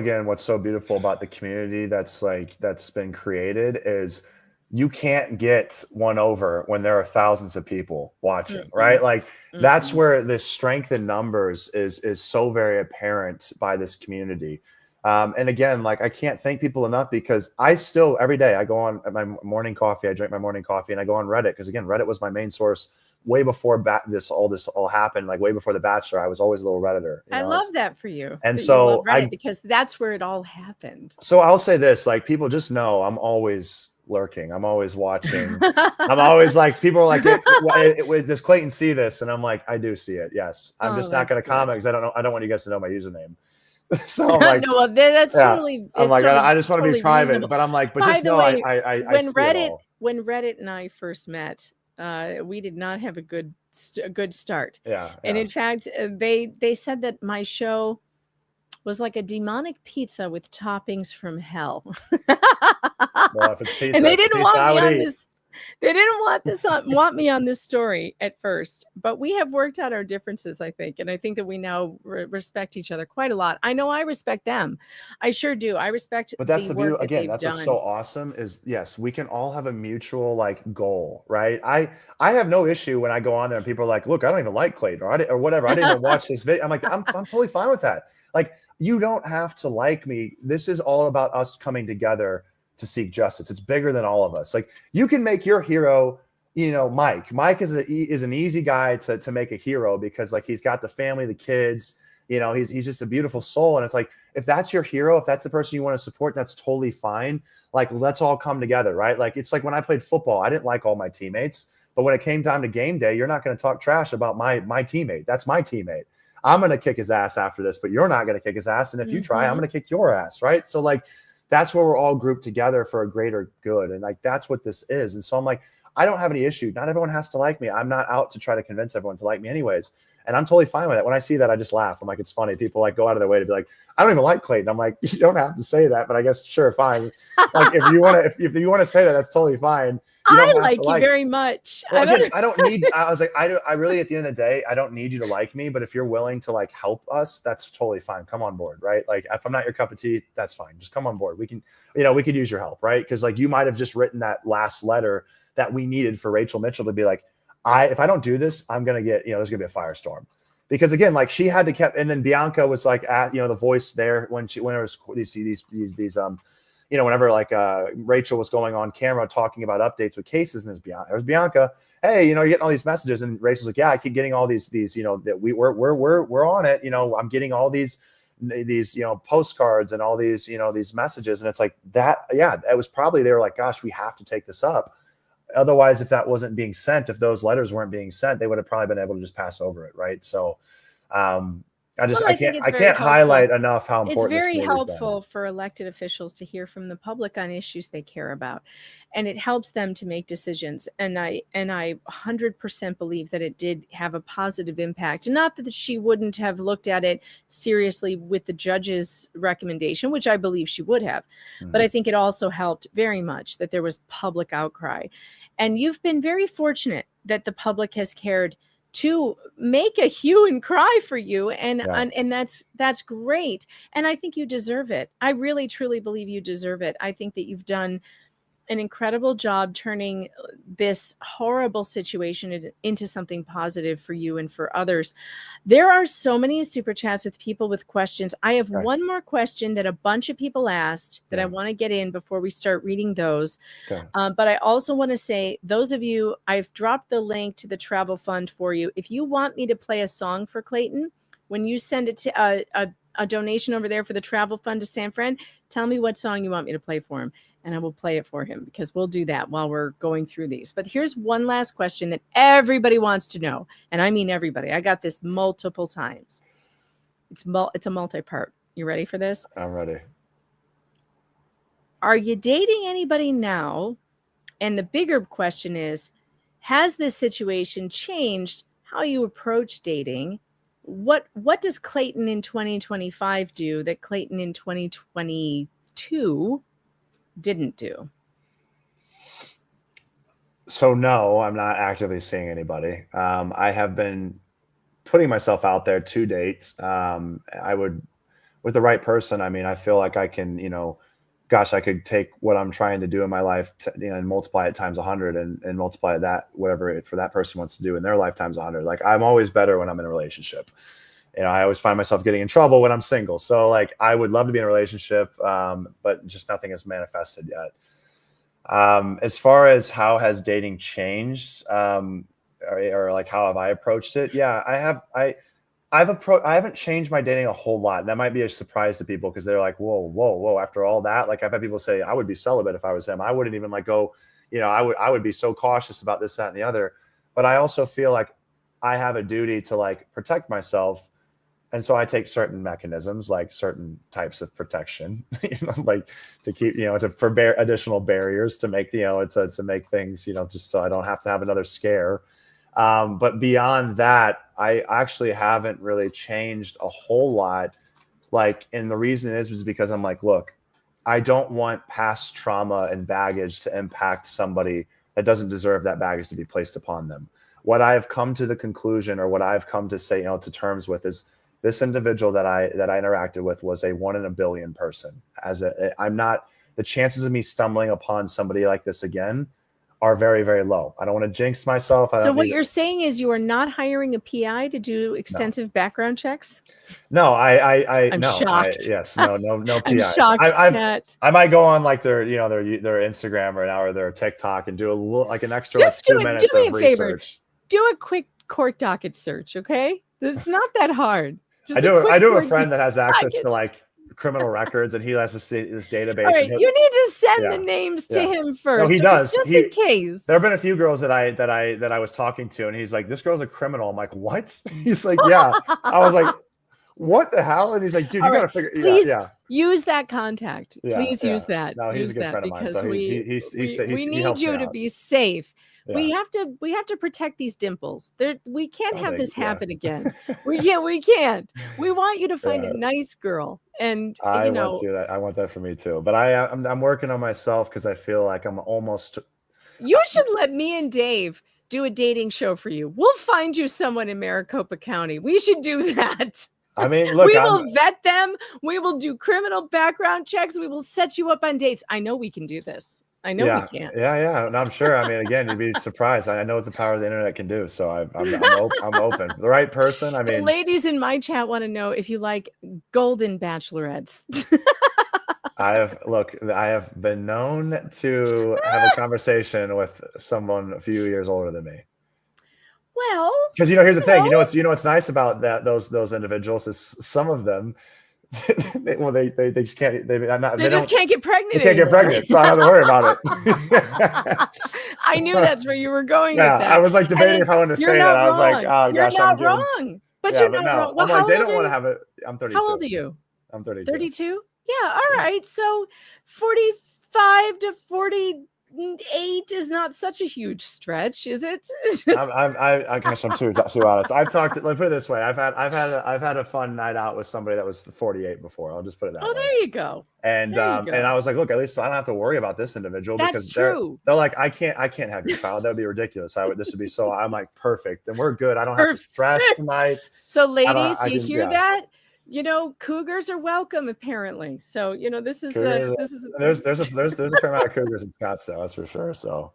beautiful about the community that's been created is you can't get one over when there are thousands of people watching, right? Like that's where the strength in numbers is so very apparent by this community. And again, like I can't thank people enough, because I still, every day I go on my morning coffee, I drink my morning coffee, and I go on Reddit. Because again, Reddit was my main source way before this all happened, like way before The Bachelor. I was always a little Redditor. I love that for you. And so you love Reddit, because that's where it all happened. So I'll say this, like people just know I'm always lurking. I'm always watching. I'm always like, people are like, does Clayton see this? And I'm like, I do see it. Yes. I'm just not going to comment because I don't want you guys to know my username. So I'm like, no, well, that's yeah. totally. I'm It's like, totally, I just want to be totally private, reasonable. but I'm like, but By just the know way, I when see it all. Reddit and I first met, we did not have a good start. Yeah. And Yeah. in fact, they said that my show was like a demonic pizza with toppings from hell. Well, if it's pizza, And they it's didn't pizza want I me would on eat. this. They didn't want me on this story at first, but we have worked out our differences, I think, and I think that we now respect each other quite a lot. I know I respect them. I sure do. I respect But that's the the work beauty that again, they've that's what's so done. awesome is yes, we can all have a mutual like goal, right? I have no issue when I go on there and people are like, look, I don't even like Clayton or whatever. I didn't even watch this video. I'm like, I'm totally fine with that. Like, you don't have to like me. This is all about us coming together to seek justice. It's bigger than all of us. Like, you can make your hero, Mike. Mike is an easy guy to make a hero because like he's got the family, the kids, he's just a beautiful soul. And it's like, if that's your hero, if that's the person you want to support, that's totally fine. Like, let's all come together, right? Like, it's like when I played football, I didn't like all my teammates, but when it came time to game day, you're not going to talk trash about my teammate. That's my teammate. I'm going to kick his ass after this, but you're not going to kick his ass. And if you try, I'm going to kick your ass, right? So like, that's where we're all grouped together for a greater good. And like, that's what this is. And so I'm like, I don't have any issue. Not everyone has to like me. I'm not out to try to convince everyone to like me anyways. And I'm totally fine with it. When I see that, I just laugh. I'm like, it's funny. People like go out of their way to be like, I don't even like Clayton. I'm like, you don't have to say that, but I guess sure, fine. Like if you want to say that, that's totally fine. You don't I have like to you very much. Well, again, I don't need. I was like, I really at the end of the day, I don't need you to like me. But if you're willing to like help us, that's totally fine. Come on board, right? Like if I'm not your cup of tea, that's fine. Just come on board. We can, we could use your help, right? Because like you might have just written that last letter that we needed for Rachel Mitchell to be like, if I don't do this, I'm gonna get, there's gonna be a firestorm. Because again, like she had to kept, and then Bianca was like at, the voice there when there was these whenever like Rachel was going on camera talking about updates with cases, and there's Bianca. Hey, you're getting all these messages, and Rachel's like, yeah, I keep getting all these that we're on it. I'm getting all these postcards and all these these messages, and it's like that. Yeah, it was probably they were like, gosh, we have to take this up. Otherwise, if that wasn't being sent, if those letters weren't being sent, they would have probably been able to just pass over it, right? So, I can't highlight enough how important it's very this helpful for elected officials to hear from the public on issues they care about, and it helps them to make decisions. And I 100% believe that it did have a positive impact. Not that she wouldn't have looked at it seriously with the judge's recommendation, which I believe she would have, but I think it also helped very much that there was public outcry. And you've been very fortunate that the public has cared to make a hue and cry for you. And that's great. And I think you deserve it. I really, truly believe you deserve it. I think that you've done an incredible job turning this horrible situation into something positive for you and for others. There are so many super chats with people with questions. I have one more question that a bunch of people asked that I want to get in before we start reading those. But I also want to say, those of you, I've dropped the link to the travel fund for you. If you want me to play a song for Clayton, when you send it to a donation over there for the travel fund to San Fran, tell me what song you want me to play for him, and I will play it for him, because we'll do that while we're going through these. But here's one last question that everybody wants to know, and I mean everybody. I got this multiple times. It's a multi-part. You ready for this? I'm ready. Are you dating anybody now? And the bigger question is, has this situation changed how you approach dating? What does Clayton in 2025 do that Clayton in 2022 didn't do? So no, I'm not actively seeing anybody. I have been putting myself out there to date. I would, with the right person, I mean, I feel like I can, I could take what I'm trying to do in my life and multiply it times 100 and multiply that, whatever for that person wants to do in their life times 100. Like, I'm always better when I'm in a relationship. I always find myself getting in trouble when I'm single. So like, I would love to be in a relationship, but just nothing has manifested yet. As far as how has dating changed, or like how have I approached it? Yeah, I have. I haven't changed my dating a whole lot. And that might be a surprise to people, because they're like, whoa. After all that, like I've had people say I would be celibate if I was him. I wouldn't even like go, I would be so cautious about this, that, and the other. But I also feel like I have a duty to like protect myself And so I take certain mechanisms, like certain types of protection, like to keep, for additional barriers to make, to make things, just so I don't have to have another scare. But beyond that, I actually haven't really changed a whole lot. And the reason is because I'm like, look, I don't want past trauma and baggage to impact somebody that doesn't deserve that baggage to be placed upon them. What I've come to the conclusion, or what I've come to say, to terms with, is this individual that I interacted with was a 1 in a billion person. The chances of me stumbling upon somebody like this again are very, very low. I don't want to jinx myself. So what you're saying is you are not hiring a PI to do extensive background checks? No, I'm shocked. No PI. I'm shocked. I might go on their Instagram right now, or their TikTok, and do an extra Just 2 minutes do me of a favor. research. Do a quick court docket search, okay? It's not that hard. I do have a friend that has access to criminal records, and he has this database. All right, you need to send the names to him first. No, he does. Just in case. There have been a few girls that I was talking to, and he's like, "This girl's a criminal." I'm like, "What?" He's like, "Yeah." I was like, "What the hell?" And he's like, "Dude, you gotta figure." Please use that contact. Please use that. No, he's a good friend of mine. So we need you to be safe. Yeah. We have to protect these dimples. We can't have this happen again. We can't. We want you to find a nice girl. And I want that for me too. But I'm working on myself, because I feel like I'm almost. You should let me and Dave do a dating show for you. We'll find you someone in Maricopa County. We should do that. I mean, look, we will vet them. We will do criminal background checks. We will set you up on dates. I know we can do this. I know we can. Yeah. And I'm sure. I mean, again, you'd be surprised. I know what the power of the internet can do. So I'm open. The right person. I mean, the ladies in my chat want to know if you like golden bachelorettes. I have been known to have a conversation with someone a few years older than me. Well, because here's the thing. What's nice about those individuals is some of them. They just can't. They just can't get pregnant. They can't get pregnant, so I don't have to worry about it. I knew that's where you were going with that. I was debating if I wanted to say that. I was like, oh gosh, you're not wrong. But you're not wrong. Well, I'm they don't want to have it. I'm 32. How old are you? I'm 32. 32? Yeah. All right. So 45 to 48 is not such a huge stretch, is it? I guess I'm too honest. I've talked. Let me put it this way. I've had a fun night out with somebody that was 48 before. I'll just put it that way. Oh, there you go. And and I was like, look, at least I don't have to worry about this individual. That's because true. They're like, I can't have your child. That would be ridiculous. This would be so. I'm like, perfect. Then we're good. I don't have to stress tonight. So, ladies, you hear that? Cougars are welcome, apparently. So, this is there's a fair amount of cougars in Scottsdale, that's for sure. So,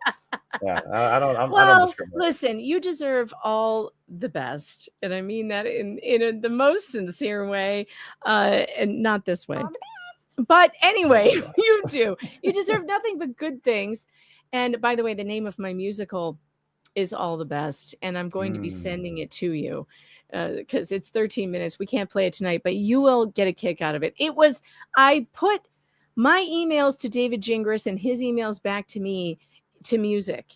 yeah, I don't discriminate. Listen, you deserve all the best, and I mean that in the most sincere way, and not this way. But anyway, you do. You deserve nothing but good things. And by the way, the name of my musical is All the Best, and I'm going to be sending it to you. Because it's 13 minutes. We can't play it tonight, but you will get a kick out of it. I put my emails to David Gingras and his emails back to me to music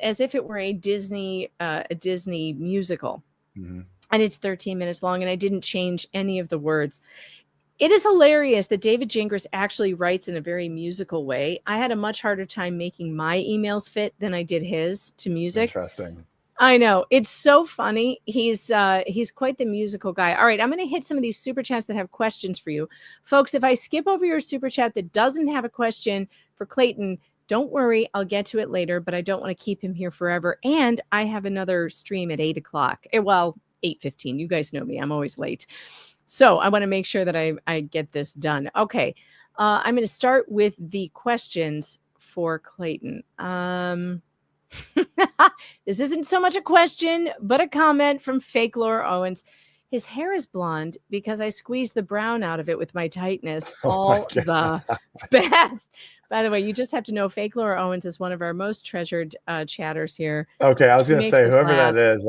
as if it were a Disney musical. Mm-hmm. And it's 13 minutes long, and I didn't change any of the words. It is hilarious that David Gingras actually writes in a very musical way. I had a much harder time making my emails fit than I did his to music. Interesting. I know. It's so funny. He's quite the musical guy. All right, I'm going to hit some of these super chats that have questions for you. Folks, if I skip over your super chat that doesn't have a question for Clayton, don't worry. I'll get to it later, but I don't want to keep him here forever. And I have another stream at 8 o'clock. Well, 8:15. You guys know me. I'm always late. So I want to make sure that I get this done. Okay. I'm going to start with the questions for Clayton. This isn't so much a question, but a comment from Fake Laura Owens. His hair is blonde because I squeezed the brown out of it with my tightness. All the best. By the way, you just have to know Fake Laura Owens is one of our most treasured chatters here. Okay, I was going to say, whoever that is,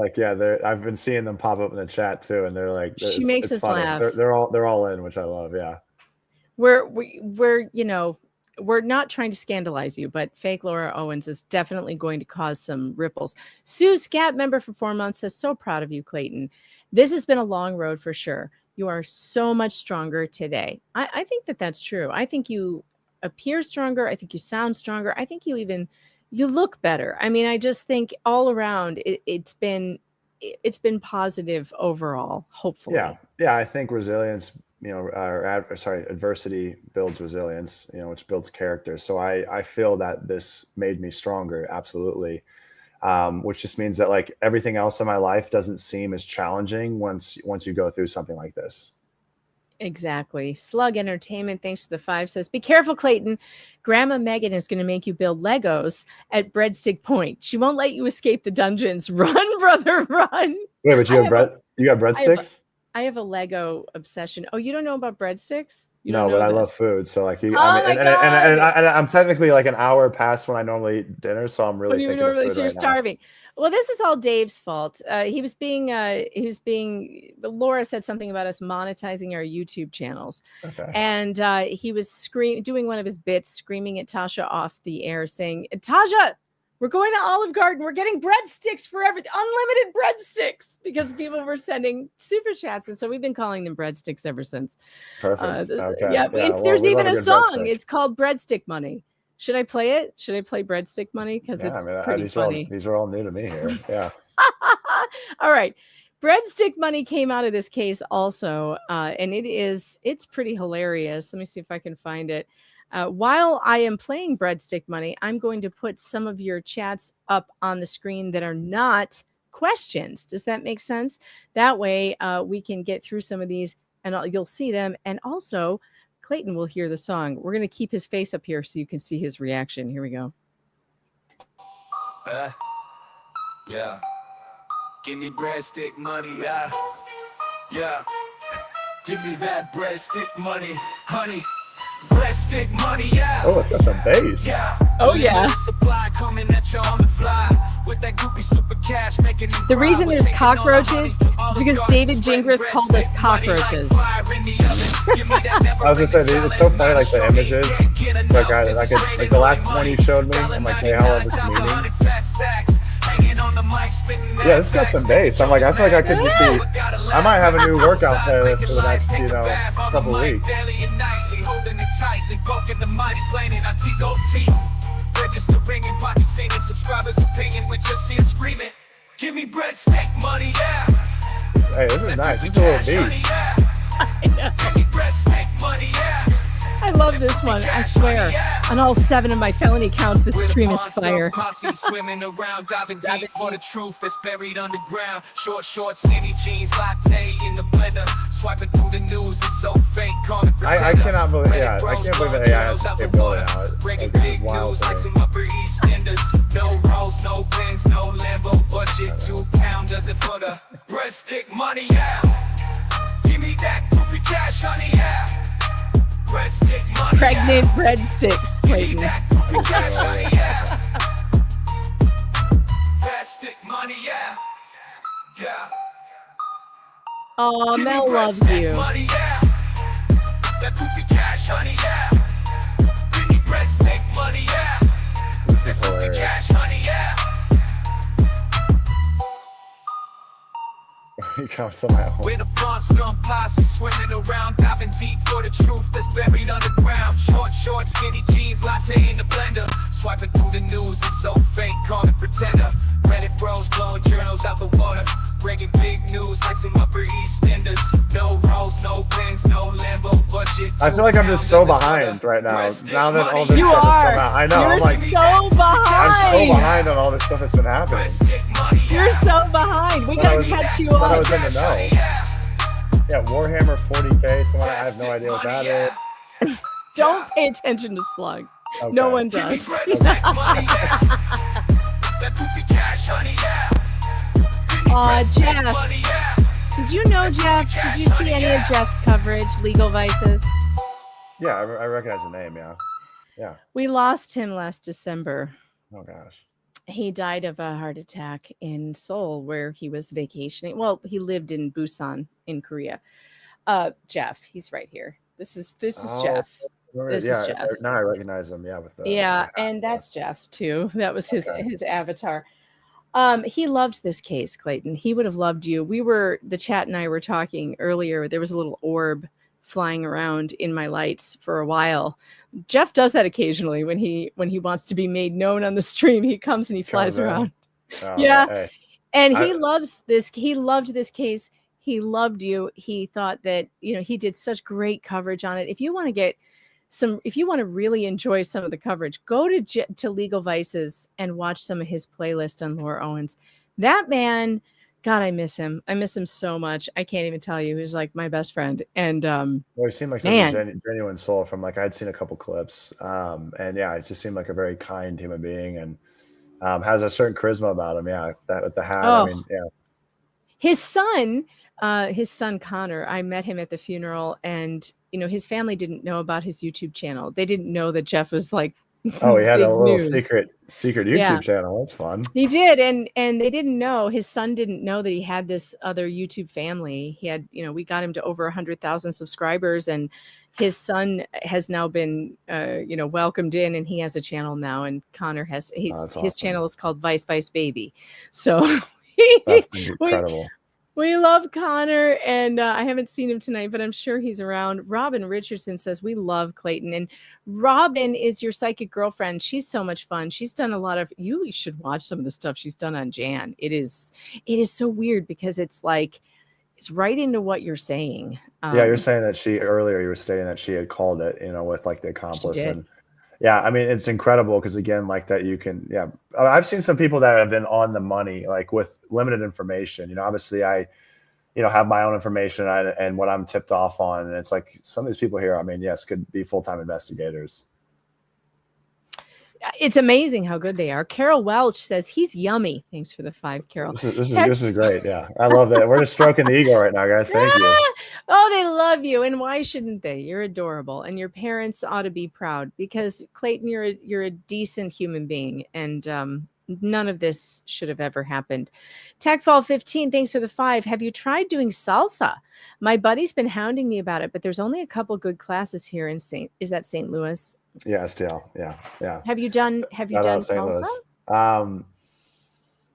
I've been seeing them pop up in the chat too, and they're like, she makes us laugh. They're all in, which I love. Yeah, we're not trying to scandalize you, but Fake Laura Owens is definitely going to cause some ripples. Sue Scat, member for 4 months, says, so proud of you, Clayton. This has been a long road for sure. You are so much stronger today. I think that that's true. I think you appear stronger. I think you sound stronger. I think you look better. I mean, I just think all around it's been positive overall, hopefully. Yeah. I think resilience, adversity builds resilience, which builds character. So I feel that this made me stronger. Absolutely. Which just means that like everything else in my life doesn't seem as challenging once you go through something like this. Exactly. Slug Entertainment, thanks to the 5, says, be careful, Clayton. Grandma Megan is going to make you build Legos at Breadstick Point. She won't let you escape the dungeons. Run, brother, run. Wait, but you got breadsticks? I have a Lego obsession. Oh, you don't know about breadsticks? No, but I love food. So like, I'm technically like an hour past when I normally eat dinner. So I'm really thinking of food so you're starving. Well, this is all Dave's fault. Laura said something about us monetizing our YouTube channels. Okay. And he was doing one of his bits, screaming at Tasha off the air, saying, Tasha, we're going to Olive Garden. We're getting breadsticks for unlimited breadsticks, because people were sending super chats. And so we've been calling them breadsticks ever since. Perfect. Okay. Yeah. There's even a song. It's called Breadstick Money. Should I play it? Should I play Breadstick Money? Because it's pretty funny. These are all new to me here. Yeah. All right. Breadstick Money came out of this case also. And it's pretty hilarious. Let me see if I can find it. While I am playing Breadstick Money, I'm going to put some of your chats up on the screen that are not questions. Does that make sense? That way we can get through some of these and you'll see them. And also Clayton will hear the song. We're going to keep his face up here so you can see his reaction. Here we go. Yeah. Give me breadstick money, yeah. Give me that breadstick money, honey. Breadstick money, yeah. Oh, it's got some bass. Yeah. Oh yeah. Supply coming at you on the fly with that goopy super cash making the reason there's cockroaches is because David Gingras called us cockroaches. I was gonna say, it's so funny, like the images. Like like the last one you showed me, I'm like, hey, how love this meeting. Yeah, this got some bass. I'm like, I feel like I could just be. I might have a new workout playlist for the next, couple weeks. Holding it tightly, broken the mighty plane in our T-Go-T. Register ringing, pocket singing, subscribers opinion, we just see it screaming. Give me breadstick money, yeah. Hey, this is nice. This is a little beat. Give me breadstick money, yeah. I love this one. I swear. On all 7 of my felony counts, this stream is fire. Swimming around, diving deep for the truth that's buried underground. Short, skinny jeans, latte in the blender. Swiping through the news, it's so fake. I cannot believe. Yeah, I can't believe that AI has the capability now. Breaking big news like some Upper East Enders. No rolls, no Benz, no Lambo budget. 2 pounders for the breadstick money, yeah. Give me that poopy cash, honey, yeah. Money, pregnant breadsticks, Clayton. Money, yeah. Yeah. Oh, Mel loves you. Money, yeah. That poopy cash, honey, yeah. Give me breadstick money, yeah. That poopy cash, honey, yeah. With a blonde slum posse swimming around, diving deep for the truth that's buried underground. Short, skinny jeans, latte in the blender. Swiping through the news, it's so fake, call it pretender. Reddit bros blowing journals out the water. Breaking big news like some Upper East Enders. No rolls, no Benz, no Lambo budget. I feel like I'm just so behind right now. Now that all this stuff has come out. I know. You're I'm like, so behind. I'm so behind on all this stuff that's been happening. You're so behind. We gotta catch you I up. was in the know. Yeah, Warhammer 40K. Someone, I have no idea what that is. Don't pay attention to Slug. Okay. No one does. Jeff. Did you know Jeff? Did you see any of Jeff's coverage, Legal Vices? Yeah, I recognize the name, yeah. We lost him last December. Oh, gosh. He died of a heart attack in Seoul, where he was vacationing. Well, he lived in Busan in Korea. Jeff, he's right here. This is Jeff. This is Jeff. Now I recognize him. Yeah, and that's Jeff too. That was his avatar. He loved this case, Clayton. He would have loved you. The chat and I were talking earlier. There was a little orb flying around in my lights for a while. Jeff does that occasionally when he wants to be made known on the stream. He comes and he flies around. Yeah. Hey, And he loves this. He loved this case. He loved you. He thought that, he did such great coverage on it. If you want to really enjoy some of the coverage, go to Legal Vices and watch some of his playlist on Laura Owens. That man, God, I miss him. I miss him so much. I can't even tell you. He's like my best friend. And well, he seemed like such a genuine soul from I'd seen a couple clips. And yeah, it just seemed like a very kind human being and has a certain charisma about him. Yeah, that with the hat. Oh. I mean, yeah. His son Connor, I met him at the funeral, and his family didn't know about his YouTube channel. They didn't know that Jeff was like, oh, he had a little news. secret YouTube channel. That's fun. He did, and they didn't know. His son didn't know that he had this other YouTube family. He had, we got him to over 100,000 subscribers, and his son has now been, welcomed in, and he has a channel now. And Connor has his channel is called Vice Baby. So that's incredible. We love Connor, and I haven't seen him tonight, but I'm sure he's around. Robin Richardson says, we love Clayton. And Robin is your psychic girlfriend. She's so much fun. She's done a lot of, you should watch some of the stuff she's done on Jan. It is so weird because it's like, it's right into what you're saying. Yeah, you're saying that earlier you were stating that she had called it, with like the accomplice. And yeah, I mean, it's incredible because again, like that you can, I've seen some people that have been on the money, like with limited information. Obviously I, have my own information and what I'm tipped off on. And it's like some of these people here, I mean, yes, could be full-time investigators. It's amazing how good they are. Carol Welch says he's yummy. Thanks for the 5, Carol. This is great. Yeah, I love that. We're just stroking the ego right now, guys. Thank you. Oh, they love you, and why shouldn't they? You're adorable, and your parents ought to be proud because Clayton, you're a decent human being, and none of this should have ever happened. Techfall15, thanks for the 5. Have you tried doing salsa? My buddy's been hounding me about it, but there's only a couple good classes here in St. Louis? Yeah, still. Yeah. Have you done salsa?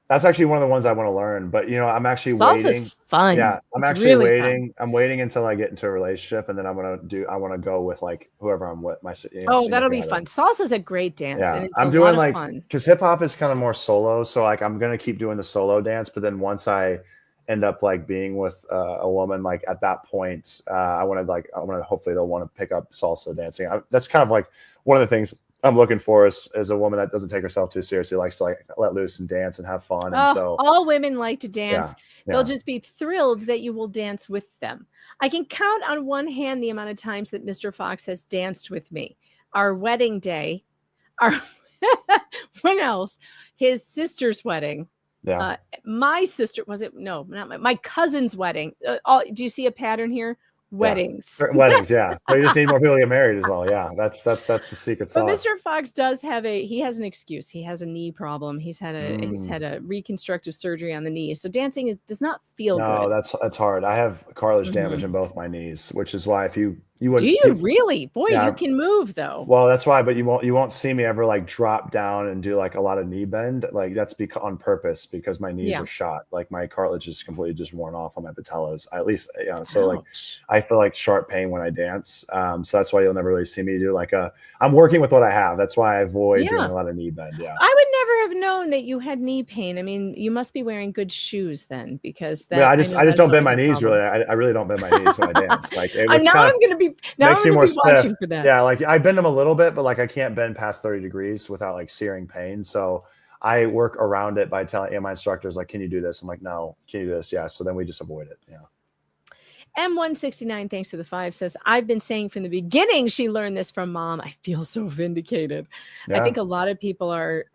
That's actually one of the ones I want to learn, but I'm actually Salsa's waiting. Fun. Yeah, I'm it's actually really waiting. Fun. I'm waiting until I get into a relationship, and then I want to go with like whoever I'm with. That'll be fun. Salsa's a great dance. Yeah, and it's I'm doing like because hip hop is kind of more solo, so like I'm gonna keep doing the solo dance, but then once I end up like being with a woman, like at that point, I want to hopefully they'll want to pick up salsa dancing. That's kind of like one of the things I'm looking for is a woman that doesn't take herself too seriously, likes to like let loose and dance and have fun. And so all women like to dance. Yeah. They'll just be thrilled that you will dance with them. I can count on one hand the amount of times that Mr. Fox has danced with me. Our wedding day, when else? His sister's wedding. Yeah. My sister my cousin's wedding. Do you see a pattern here? Weddings. Yeah. Weddings, yeah. So you just need more people to get married as well. Yeah, that's the secret sauce. But Mr. Fox does have an excuse. He has a knee problem. He's had a reconstructive surgery on the knee. So dancing does not feel good. No, that's hard. I have cartilage damage in both my knees, which is why if you would. Do you really? Boy, you can move though. Well, that's why, but you won't see me ever like drop down and do like a lot of knee bend. Like that's on purpose because my knees are shot. Like my cartilage is completely just worn off on my patellas. At least, so like I feel like sharp pain when I dance. So that's why you'll never really see me do like I'm working with what I have. That's why I avoid doing a lot of knee bend. Yeah. I would never have known that you had knee pain. I mean, you must be wearing good shoes then because I just don't bend my knees really. I really don't bend my knees when I dance. Like makes me more stiff. For that. Yeah, like I bend them a little bit, but like I can't bend past 30 degrees without like searing pain. So I work around it by telling my instructors, like, can you do this? I'm like, no. Can you do this? Yeah. So then we just avoid it. Yeah. M169, thanks to the 5, says, I've been saying from the beginning she learned this from mom. I feel so vindicated. Yeah. I think a lot of people are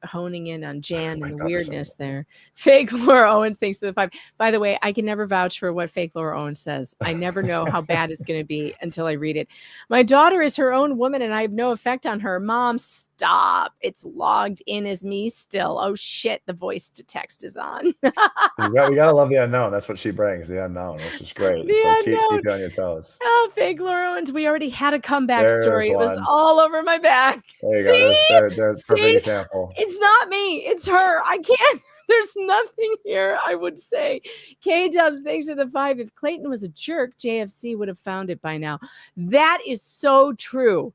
honing in on Jan and the weirdness there. Fake Laura Owens, thanks to the 5. By the way, I can never vouch for what fake Laura Owens says. I never know how bad it's going to be until I read it. My daughter is her own woman and I have no effect on her. Mom, stop. It's logged in as me still. Oh, shit. The voice to text is on. we got to love the unknown. That's what she brings, the unknown, which is great. great. It's The like keep unknown. you on your toes. Oh, fake Laura Owens. We already had a comeback There's story. It was one. all over my back. There you See? go. There's a perfect See? example. It's not me. It's her. I can't. There's nothing here, I would say. K-Dubs, thanks for the 5. If Clayton was a jerk, JFC would have found it by now. That is so true.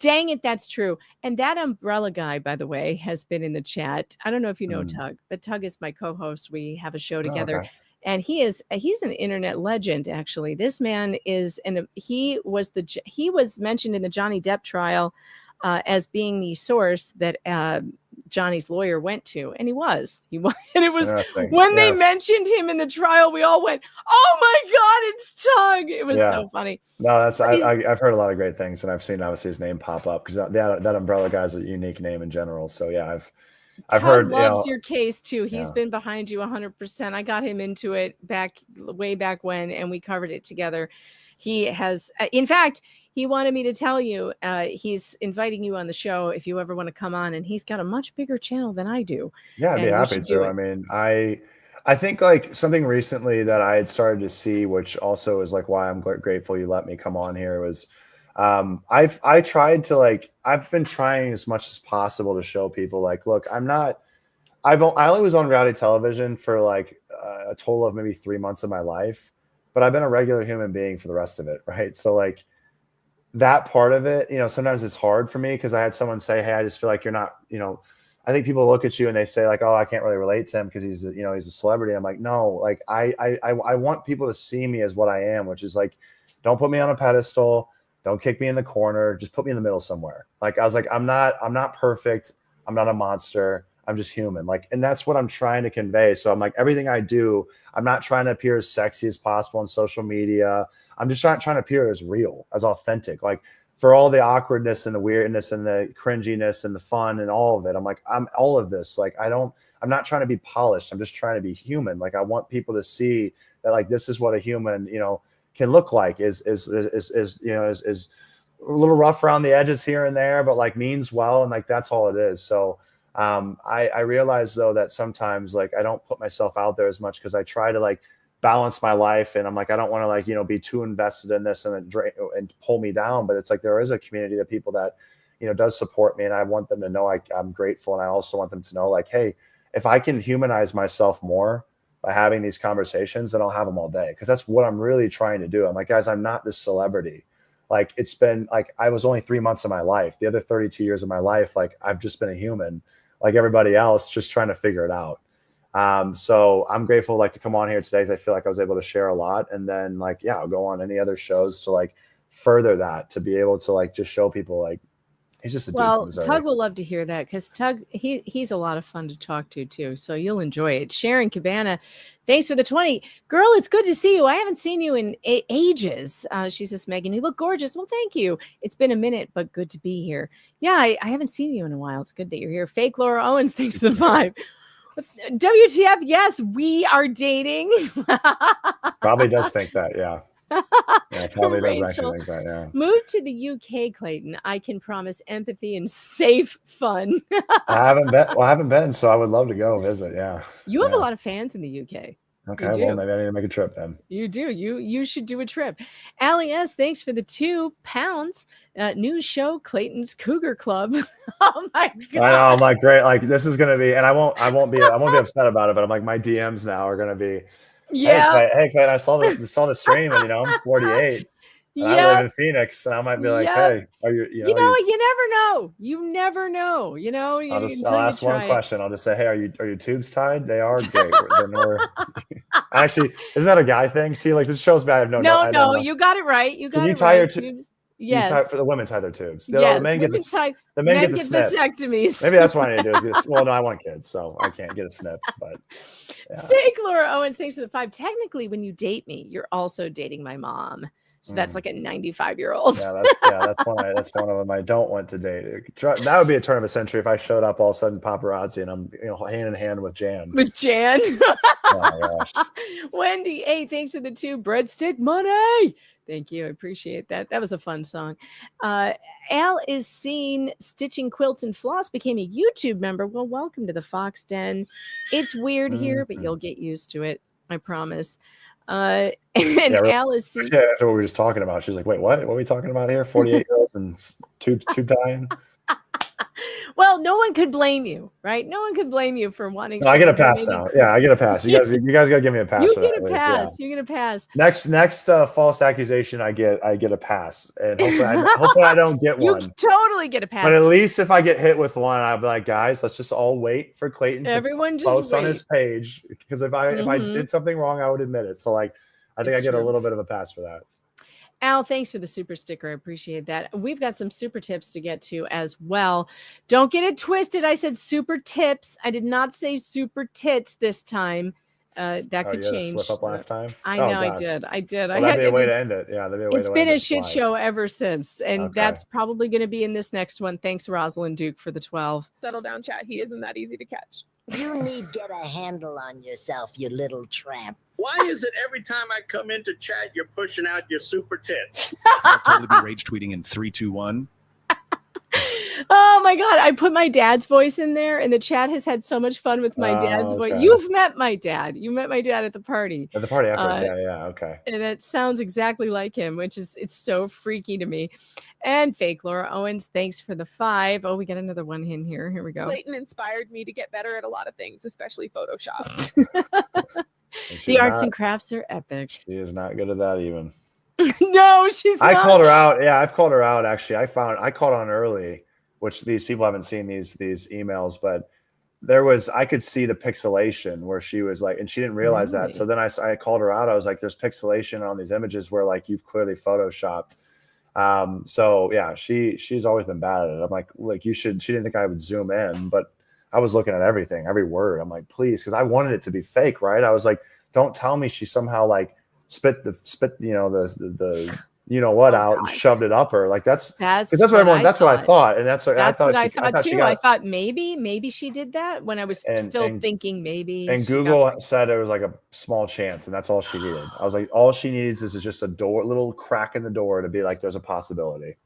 Dang it, that's true. And that umbrella guy, by the way, has been in the chat. I don't know if you know Tug, but Tug is my co-host. We have a show together. Okay. And he's an internet legend, actually. This man is, and he was mentioned in the Johnny Depp trial as being the source that Johnny's lawyer went to, and he was, and it was when they mentioned him in the trial, we all went, "Oh my God, it's Tug!" It was so funny. No, that's I've heard a lot of great things, and I've seen obviously his name pop up because that umbrella guy's a unique name in general. So yeah, I've heard. Loves your case too. He's been behind you 100%. I got him into it way back when, and we covered it together. He has, in fact, he wanted me to tell you he's inviting you on the show if you ever want to come on, and he's got a much bigger channel than I do. Yeah, I'd be happy to. I mean, I think like something recently that I had started to see, which also is like why I'm grateful you let me come on here, was I tried to like, I've been trying as much as possible to show people like, look, I only was on reality television for like a total of maybe 3 months of my life, but I've been a regular human being for the rest of it. Right. So like that part of it, sometimes it's hard for me because I had someone say, hey, I just feel like you're not, I think people look at you and they say like, oh, I can't really relate to him because he's a celebrity. I'm like, no, like I want people to see me as what I am, which is like, don't put me on a pedestal. Don't kick me in the corner. Just put me in the middle somewhere. Like, I was like, I'm not perfect. I'm not a monster. I'm just human. Like, and that's what I'm trying to convey. So I'm like, everything I do, I'm not trying to appear as sexy as possible on social media. I'm just trying to appear as real, as authentic. Like, for all the awkwardness and the weirdness and the cringiness and the fun and all of it, I'm like, I'm all of this. Like, I'm not trying to be polished. I'm just trying to be human. Like, I want people to see that, like, this is what a human, can look like, is a little rough around the edges here and there, but like means well. And like, that's all it is. So I realize though that sometimes like I don't put myself out there as much because I try to like balance my life, and I'm like, I don't want to like be too invested in this and then drain and pull me down. But it's like there is a community of people that does support me, and I want them to know I'm grateful, and I also want them to know like, hey, if I can humanize myself more by having these conversations, then I'll have them all day, because that's what I'm really trying to do. I'm like, guys, I'm not this celebrity. Like, it's been like I was only 3 months of my life. The other 32 years of my life, like I've just been a human like everybody else, just trying to figure it out. So I'm grateful like to come on here today because I feel like I was able to share a lot. And then like, yeah, I'll go on any other shows to like further that, to be able to like just show people like he's just a dude from Missouri. Tug will love to hear that, because Tug, he's a lot of fun to talk to too. So you'll enjoy it. Sharon Cabana, thanks for the 20. Girl, it's good to see you. I haven't seen you in ages. She says, Megan, you look gorgeous. Well, thank you. It's been a minute, but good to be here. Yeah, I haven't seen you in a while. It's good that you're here. Fake Laura Owens, thanks for the 5. WTF, yes, we are dating. Probably does think that, yeah. Yeah, probably does actually think that, yeah. Move to the UK, Clayton. I can promise empathy and safe fun. I haven't been, so I would love to go visit, yeah. You have a lot of fans in the UK. Okay, well, maybe I need to make a trip then. You do. You should do a trip. Allie S., thanks for the £2. New show, Clayton's Cougar Club. Oh my God. I know. I'm like, great. Like, this is gonna be, and I won't be upset about it. But I'm like, my DMs now are gonna be, yeah. Hey, Clayton, I saw the stream, and I'm 48. And I live in Phoenix, and I might be like, hey, are you? You never know. You never know. I'll ask one question. I'll just say, hey, are your tubes tied? They are great. Actually, isn't that a guy thing? See, like, this shows me I have no. No, you got it right. You got it right. Tubes. Yes. For the women tie their tubes. Yes. The men get the snip. Vasectomies. Maybe that's what I need to do. Well, no, I want kids, so I can't get a snip. But yeah. Fake Laura Owens, thanks for the 5. Technically, when you date me, you're also dating my mom. So that's like a 95-year-old. Yeah, that's one of them I don't want to date. That would be a turn of a century if I showed up all of a sudden paparazzi and I'm hand in hand with Jan. Oh my gosh. Wendy, hey, thanks for the 2. Breadstick money. Thank you. I appreciate that. That was a fun song. Al is seen stitching quilts and floss, became a YouTube member. Well, welcome to the Fox Den. It's weird here, but you'll get used to it. I promise. And Yeah, Alice, Yeah, that's what we were just talking about. She's like, wait, what? What are we talking about here? 48-year-olds and tube dying? well, no one could blame you, right? No one could blame you for wanting. No, I get a someone who pass maybe now. could- Yeah, I get a pass. You guys gotta give me a pass You for get that. a at least, pass. yeah. You get a pass. Next false accusation, I get a pass, and hopefully I don't get You one. totally get a pass. But at least if I get hit with one, I'll be like, guys, let's just all wait for Clayton to Everyone just post on wait. his page, because if I Mhm. did something wrong, I would admit it. So like, I think It's I get a true. little bit of a pass for that. Al, thanks for the super sticker. I appreciate that. We've got some super tips to get to as well. Don't get it twisted. I said super tips. I did not say super tits this time. That Oh, could you had a change. slip up last time. I Oh, know I gosh. did. I did. Well, I that'd be a way to it's- end it. Yeah, that'd be a way It's to been end a it shit live. show ever since. And Okay. that's probably going to be in this next one. Thanks, Rosalind Duke, for the 12. Settle down, chat. He isn't that easy to catch. You need get a handle on yourself, you little tramp. Why is it every time I come into chat, you're pushing out your super tits? I'll totally be rage tweeting in 3, 2, 1. Oh my God. I put my dad's voice in there, and the chat has had so much fun with my dad's voice. Okay. You've met my dad. You met my dad at the party. At the party afterwards. Uh, Yeah, okay. And it sounds exactly like him, which is, it's so freaky to me. And fake Laura Owens, thanks for the 5. Oh, we got another one in here. Here we go. Clayton inspired me to get better at a lot of things, especially Photoshop. And she's The arts not- and crafts are epic. She is not good at that even. No, she's I not. called her out. Yeah, I've called her out. Actually, I called on early, which these people haven't seen these emails, but I could see the pixelation where she was like, and she didn't realize that. So then I called her out. I was like, there's pixelation on these images where like you've clearly photoshopped. So yeah, she's always been bad at it. I'm like she didn't think I would zoom in, but I was looking at everything, every word. I'm like, please, because I wanted it to be fake, right? I was like, don't tell me she somehow like spit the out and shoved it up her. Like that's what I thought, and that's what I thought too. I thought maybe she did that when I was still thinking maybe. And Google said it was like a small chance, and that's all she needed. I was like, all she needs is just a little crack in the door to be like, there's a possibility.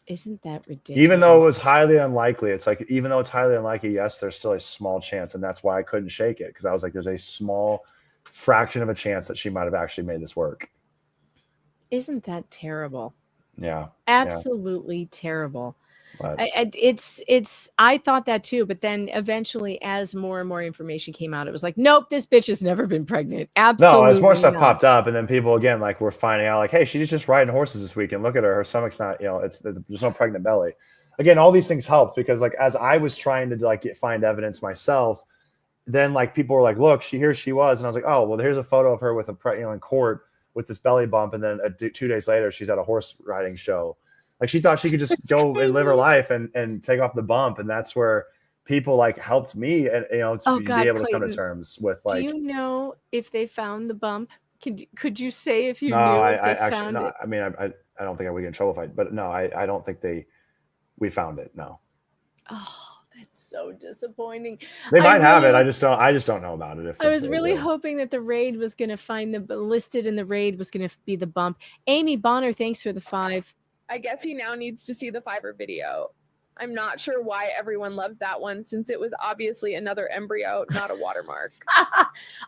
Isn't that ridiculous? Even though it was highly unlikely, it's like, even though it's highly unlikely, yes, there's still a small chance. And that's why I couldn't shake it, because I was like, there's a small fraction of a chance that she might have actually made this work. Isn't that terrible? Yeah. Absolutely terrible. But I thought that too, but then eventually, as more and more information came out, it was like, nope, this bitch has never been pregnant. Absolutely. No, as more stuff not. popped up, and then people again like were finding out like, hey, she's just riding horses this weekend. Look at her stomach's not, there's no pregnant belly. Again, all these things helped, because like as I was trying to like find evidence myself, then like people were like, look, here she was, and I was like, oh well, here's a photo of her with in court with this belly bump, and then 2 days later she's at a horse riding show. Like she thought she could just go and live her life and take off the bump, and that's where people like helped me and be able to come to terms with like. Do you know if they found the bump? Could you say if you no, knew? I if they actually found no. it? I mean, I don't think I would get in trouble if I don't think we found it. No. Oh, that's so disappointing. They might have really it. I just don't know about it. I was really hoping that the raid was going to find listed in the raid was going to be the bump. Amy Bonner, thanks for the 5. I guess he now needs to see the Fiverr video. I'm not sure why everyone loves that one, since it was obviously another embryo, not a watermark.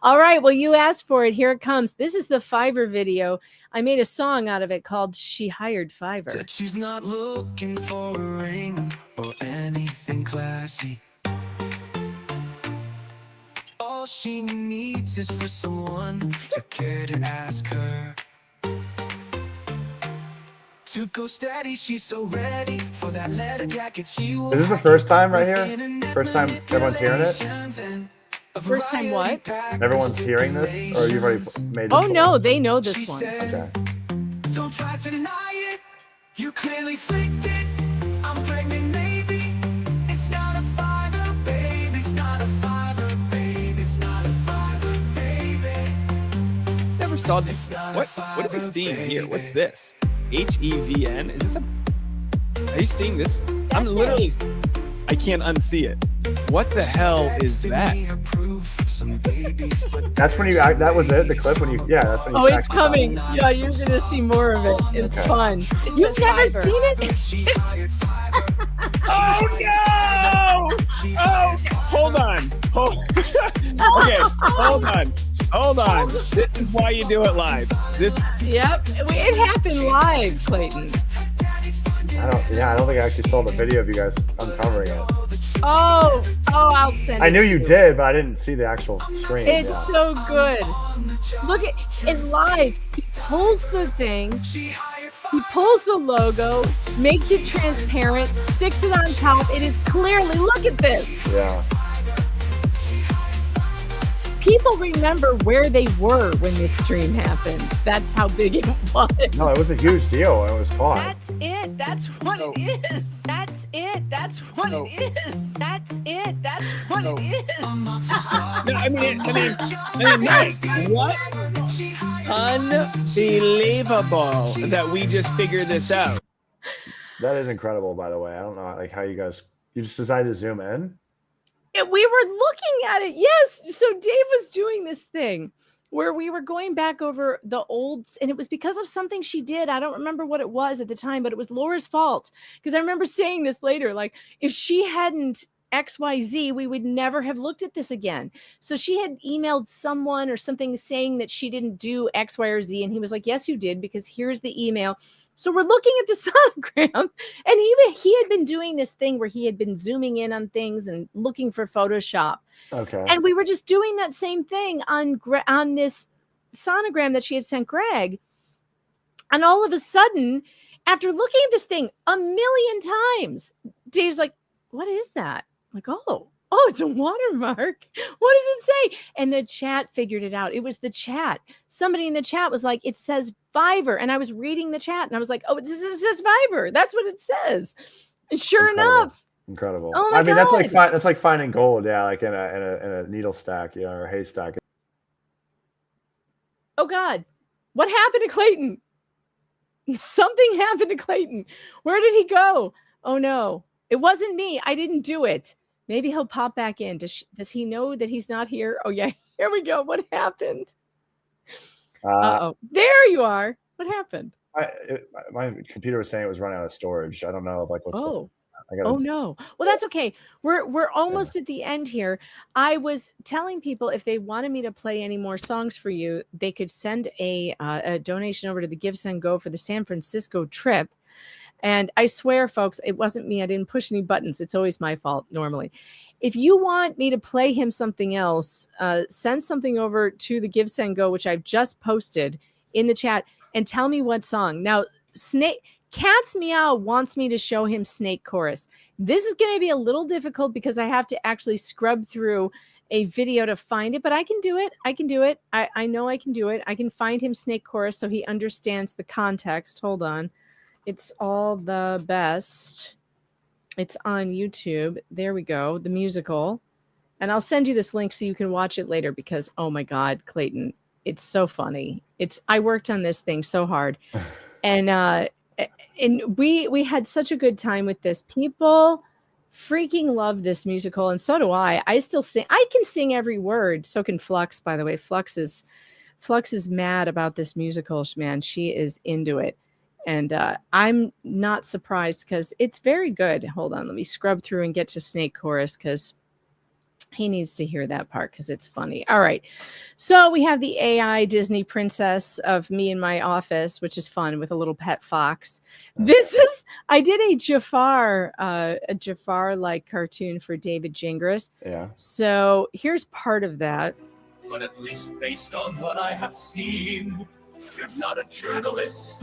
All right. Well, you asked for it. Here it comes. This is the Fiverr video. I made a song out of it called She Hired Fiverr. Said she's not looking for a ring or anything classy. All she needs is for someone to care to ask her to go steady. She's so ready for that leather jacket. Is this the first time right here? First time everyone's hearing it? First time what? Everyone's hearing this, or you've already made this? Oh no, they know this one. Okay. Don't try to deny it. You clearly faked it. I'm pregnant, maybe. It's not a Fiverr, babe. It's not a Fiverr, babe. It's not a Fiverr, baby. Never saw this. What are we seeing here? What's this? HEVN? Is this are you seeing this? I'm literally, I can't unsee it. What the hell is that? That's when that was it, the clip when that's when you. Oh, it's coming. Yeah, you're going to see more of it. It's fun. You've never seen it? Oh no! Oh, hold on. Okay, hold on. Hold on. This is why you do it live. This. Yep, it happened live, Clayton. I don't think I actually saw the video of you guys uncovering it. Oh, I'll send it. I knew to you did, but I didn't see the actual stream. It's so good. Look at in live. He pulls the thing. He pulls the logo, makes it transparent, sticks it on top. It is clearly, look at this. Yeah. People remember where they were when this stream happened. That's how big it was. No, it was a huge deal. It was fun. That's it. That's what it is. That's it. That's what it is. That's it. That's what it is. No, I mean, Mike, what? Unbelievable that we just figured this out. That is incredible, by the way. I don't know like how you just decided to zoom in. We were looking at it. Yes. So Dave was doing this thing where we were going back over the old, and it was because of something she did. I don't remember what it was at the time, but it was Laura's fault. Because I remember saying this later, like if she hadn't XYZ, we would never have looked at this again. So she had emailed someone or something saying that she didn't do X, Y, or Z. And he was like, yes, you did, because here's the email. So we're looking at the sonogram, and he had been doing this thing where he had been zooming in on things and looking for Photoshop. Okay. And we were just doing that same thing on this sonogram that she had sent Greg. And all of a sudden, after looking at this thing a million times, Dave's like, what is that? I'm like, oh, it's a watermark. What does it say? And the chat figured it out. It was the chat. Somebody in the chat was like, it says Fiverr. And I was reading the chat and I was like, oh, this says Fiverr. That's what it says. And sure enough. Incredible. Oh my God. That's like finding gold. Yeah. Like in a needle stack, or a haystack. Oh God. What happened to Clayton? Something happened to Clayton. Where did he go? Oh no. It wasn't me. I didn't do it. Maybe he'll pop back in. Does he know that he's not here? Oh, yeah. Here we go. What happened? There you are. What happened? My computer was saying it was running out of storage. I don't know what's going on. Oh no. Well, that's okay. We're almost at the end here. I was telling people if they wanted me to play any more songs for you, they could send a donation over to the Give Send Go for the San Francisco trip. And I swear, folks, it wasn't me. I didn't push any buttons. It's always my fault normally. If you want me to play him something else, send something over to the Give Send Go, which I've just posted in the chat, and tell me what song. Now, Cat's Meow wants me to show him Snake Chorus. This is going to be a little difficult because I have to actually scrub through a video to find it, but I can do it. I know I can do it. I can find him Snake Chorus so he understands the context. Hold on. It's all the best. It's on YouTube. There we go. The musical. And I'll send you this link so you can watch it later because, oh my God, Clayton, it's so funny. I worked on this thing so hard. And we had such a good time with this. People freaking love this musical. And so do I. I still sing. I can sing every word. So can Flux, by the way. Flux is mad about this musical, man. She is into it. And I'm not surprised because it's very good. Hold on. Let me scrub through and get to Snake Chorus because he needs to hear that part because it's funny. All right. So we have the AI Disney princess of me in my office, which is fun with a little pet fox. I did a Jafar-like cartoon for David Gingras. Yeah. So here's part of that. But at least based on what I have seen, you're not a journalist.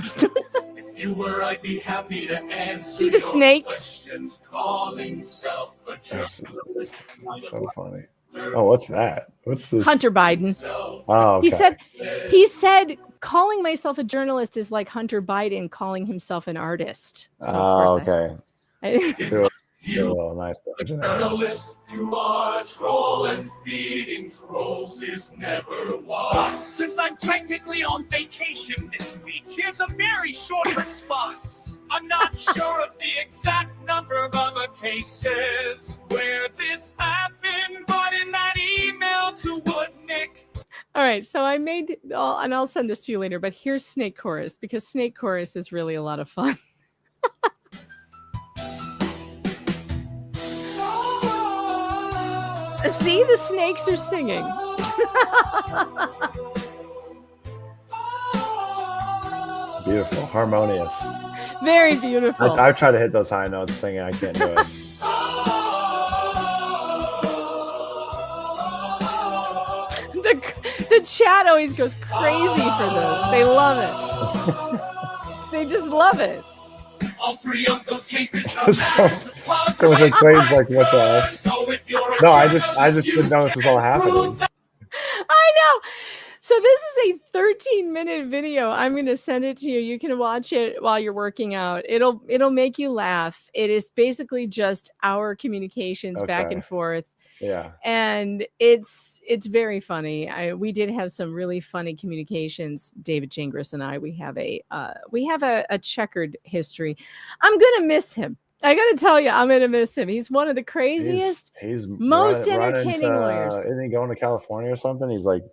If you were, I'd be happy to answer See the your snakes? questions. Calling self a journalist. So funny. Oh, what's that? What's this? Hunter Biden. Oh, okay. He said calling myself a journalist is like Hunter Biden calling himself an artist. So okay. Nice. Journalist, you are a troll, and feeding trolls is never wise. Since I'm technically on vacation this week, here's a very short response. I'm not sure of the exact number of other cases where this happened, but in that email to Woodnick. All right, so I made, and I'll send this to you later, but here's Snake Chorus, because Snake Chorus is really a lot of fun. See, the snakes are singing. Beautiful, harmonious. Very beautiful. I've tried to hit those high notes singing. I can't do it. The chat always goes crazy for this. They love it. They just love it. All three of those cases So like Clayton's like, what the heck? No, I just didn't know this was all happening. I know. So this is a 13-minute video. I'm going to send it to you. You can watch it while you're working out. It'll make you laugh. It is basically just our communications back and forth. Yeah. And it's very funny. We did have some really funny communications. David Gingras and I, we have a checkered history. I'm going to miss him. I got to tell you, I'm going to miss him. He's one of the craziest, he's most entertaining lawyers. Isn't he going to California or something? He's like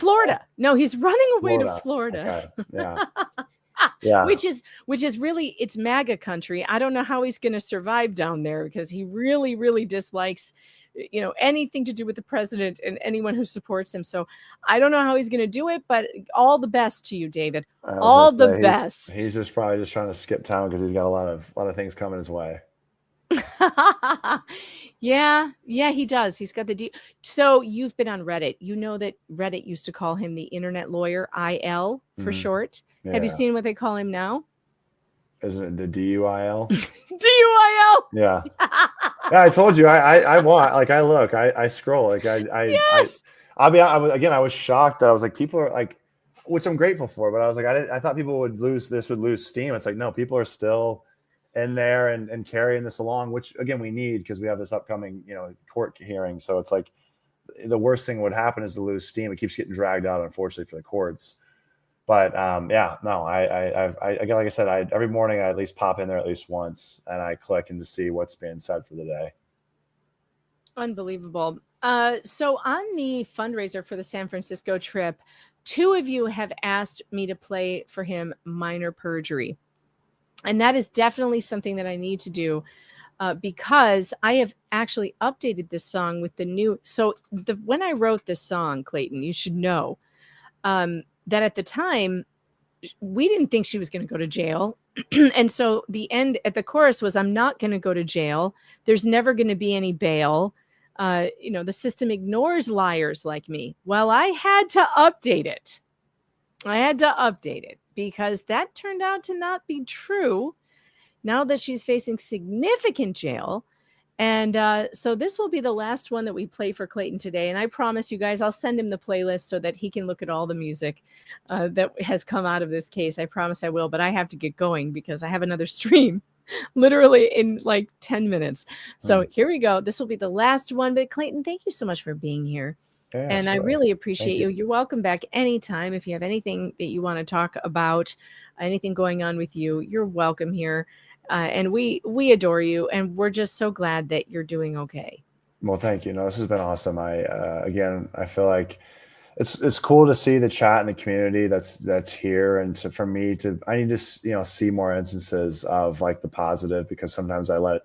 Florida. No, he's running away to Florida. Okay. Yeah. Yeah. Which is really, it's MAGA country. I don't know how he's going to survive down there because he really, really dislikes, anything to do with the president and anyone who supports him. So I don't know how he's going to do it, but all the best to you, David. All the best. He's just probably just trying to skip town because he's got a lot of things coming his way. Yeah, he does. He's got so you've been on Reddit. You know that Reddit used to call him the internet lawyer, IL for short. Yeah. Have you seen what they call him now? Isn't it the DUIL? DUIL. Yeah. Yeah, I told you. I want, like, I look, I scroll, like, Yes. I was shocked that I was like, people are like, which I'm grateful for, but I was like, I thought people would lose steam. It's like, no, people are still in there and carrying this along, which again we need because we have this upcoming court hearing. So it's like the worst thing would happen is to lose steam. It keeps getting dragged out, unfortunately, for the courts. But yeah, no, like I said, every morning I at least pop in there at least once and I click and to see what's being said for the day. Unbelievable. So on the fundraiser for the San Francisco trip, 2 of you have asked me to play for him Minor Perjury. And that is definitely something that I need to do because I have actually updated this song with the new. So when I wrote this song, Clayton, you should know that at the time, we didn't think she was going to go to jail. And so the end at the chorus was, I'm not going to go to jail. There's never going to be any bail. The system ignores liars like me. Well, I had to update it. Because that turned out to not be true now that she's facing significant jail. And so this will be the last one that we play for Clayton today. And I promise you guys, I'll send him the playlist so that he can look at all the music that has come out of this case. I promise I will, but I have to get going because I have another stream literally in like 10 minutes. So here we go. This will be the last one. But Clayton, thank you so much for being here. Yeah, and I really appreciate you. You're welcome back anytime. If you have anything that you want to talk about, anything going on with you, you're welcome here. And we adore you. And we're just so glad that you're doing okay. Well, thank you. No, this has been awesome. I feel like it's cool to see the chat and the community that's here. And for me I need to, see more instances of like the positive, because sometimes I let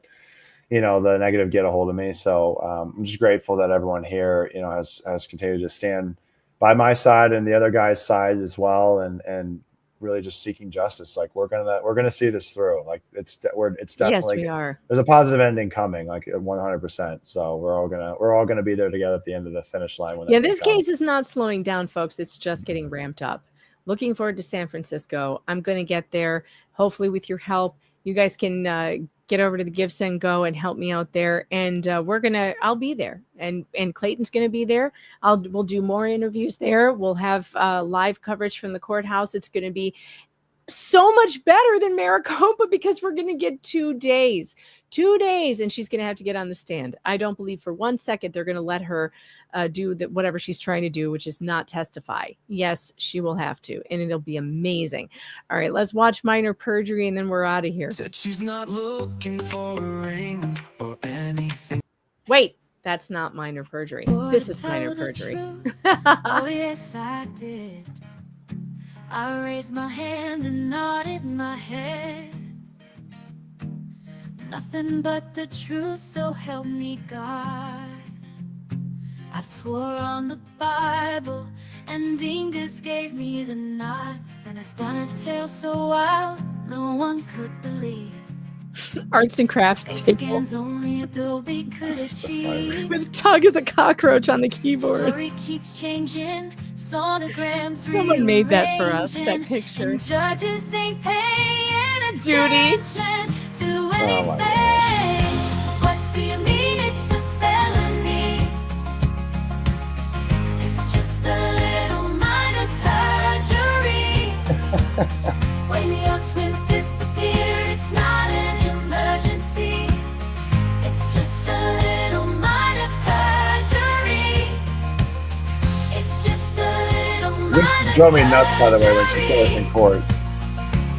the negative get a hold of me. So I'm just grateful that everyone here, has continued to stand by my side and the other guy's side as well. And really just seeking justice. Like we're going to see this through. Like it's definitely, yes, we are. There's a positive ending coming, like 100%. So we're all going to be there together at the end of the finish line. When this case is not slowing down, folks. It's just getting ramped up. Looking forward to San Francisco. I'm going to get there, hopefully with your help. You guys can get over to the Give, Send, Go and help me out there. And I'll be there. And Clayton's going to be there. We'll do more interviews there. We'll have live coverage from the courthouse. It's going to be so much better than Maricopa because we're going to get 2 days. 2 days, and she's going to have to get on the stand. I don't believe for 1 second they're going to let her do whatever she's trying to do, which is not testify. Yes, she will have to, and it'll be amazing. All right, let's watch Minor Perjury, and then we're out of here. That she's not looking for a ring or anything. Wait, that's not Minor Perjury. This is Minor Perjury. Oh, yes, I did. I raised my hand and nodded my head. Nothing but the truth, so help me God. I swore on the Bible, and Dingus gave me the nod. Then I spun a tale so wild, no one could believe. Arts and crafts Fake table scans only Adobe could achieve. with Tug as a cockroach on the keyboard. Story keeps changing, sonograms Someone made that for us, that rearranging, picture. and judges ain't paying Judy. attention to my anything. What do you mean it's a felony? It's just a little minor perjury. When your twins disappear, it's not an emergency. It's just a little minor perjury. It's just a little This minor drove me nuts, by the way, when she perjury. put us in court.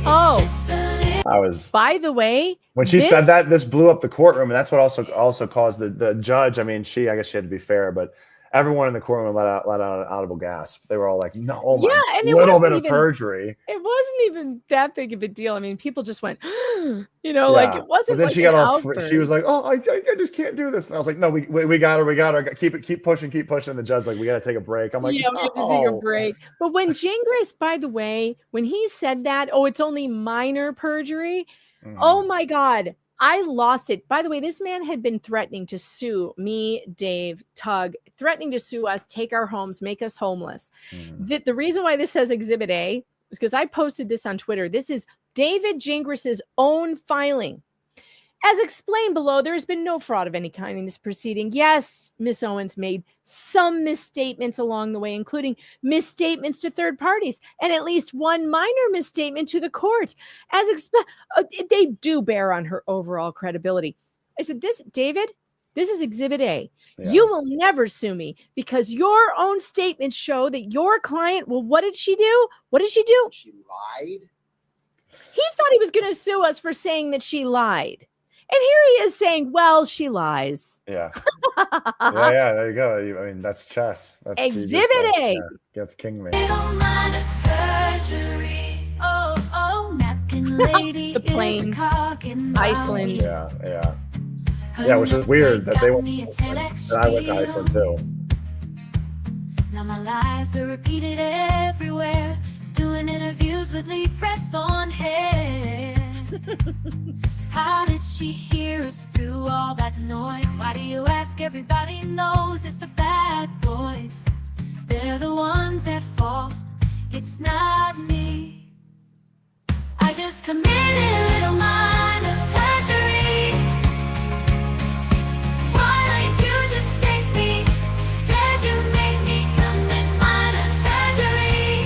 Oh. It's just a little I was By the way, when she said that, this blew up the courtroom, and that's what also caused the judge. I mean, I guess she had to be fair, but everyone in the courtroom let out an audible gasp. They were all like, "No, oh my, Yeah, and it little bit wasn't of even- perjury." it wasn't even that big of a deal. I mean, people just went, like Yeah. it wasn't. But then like she an got all outburst. she was like, "Oh, I just can't do this." And I was like, "No, we got her. Keep pushing." The judge like, "We got to take a break." I'm like, yeah, we have to take a "No." break. But when Gingras, by the way, when he said that, oh, it's only minor perjury. Mhm. Oh my God, I lost it. By the way, this man had been threatening to sue me, Dave, Tug, threatening to sue us, take our homes, make us homeless. Mhm. The reason why this says Exhibit A is because I posted this on Twitter. This is David Gingras's own filing. As explained below, there has been no fraud of any kind in this proceeding. Yes, Miss Owens made some misstatements along the way, including misstatements to third parties and at least one minor misstatement to the court. They do bear on her overall credibility. I said, David, this is Exhibit A. Yeah. You will never sue me because your own statements show that your client, well, what did she do? What did she do? She lied. He thought he was going to sue us for saying that she lied. And here he is saying, well, she lies. Yeah. yeah. There you go. I mean, that's chess. That's Exhibit A. Gets king me. Little minor perjury. Oh, napkin lady. The plane, is a cock in my Iceland. wheel. Yeah. Her Yeah, which is weird that they got went. me a TEDx And I went to spiel. Iceland too. Now my lies are repeated everywhere. Doing interviews with lead press on head. How did she hear us through all that noise? Why do you ask? Everybody knows it's the bad boys. They're the ones at fault. It's not me. I just committed a little minor perjury. Why don't you just take me? Instead you made me commit minor perjury.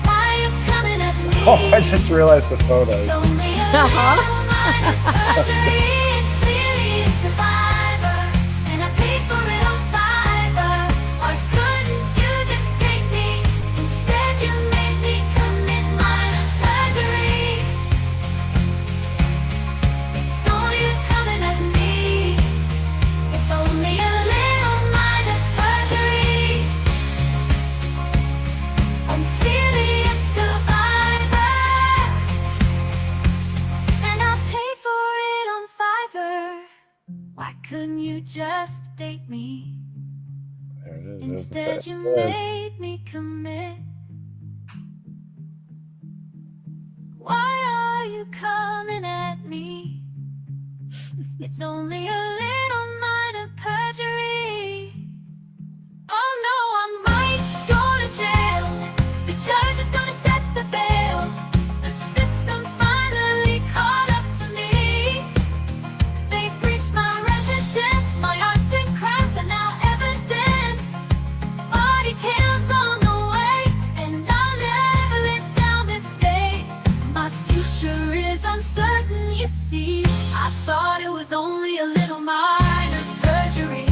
Why are you coming at me? Oh, I just realized the photos. It's only a little minor perjury. Clearly a survivor, and I paid for it on Fiverr. Why couldn't you just take me? Instead you made me commit minor perjury. It's only you coming at me. It's only a little minor perjury. I'm clearly a survivor, and I paid for it on Fiverr. Why couldn't you just date me? There it is. Instead you There it is. made me commit. Why are you coming at me? It's only a little minor perjury. Oh no, I might go to jail. The judge is gonna set the bail. The system finally caught up to me. They breached my residence. My arts and crafts are now evidence. Body cams on the way, and I'll never live down this day. My future is uncertain, you see. I thought it was only a little minor perjury.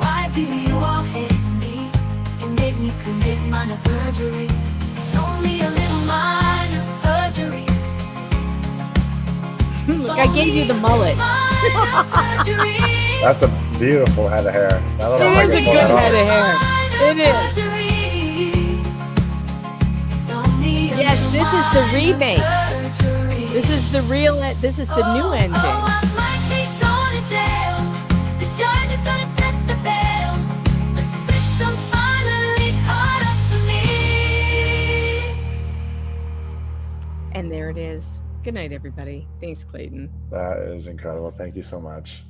Why do you all hate me and make me commit minor perjury? It's only a little minor perjury. Look, I gave you the mullet. That's a beautiful head of hair. I don't know if I It is can a pull good that off. head of hair. It is. Yes, this is the remake. This is the real. This is the new ending. Oh, I might be going to jail. The judge is is gonna set the bail. The system finally caught up to me. And there it is. Good night, everybody. Thanks, Clayton. That is incredible. Thank you so much.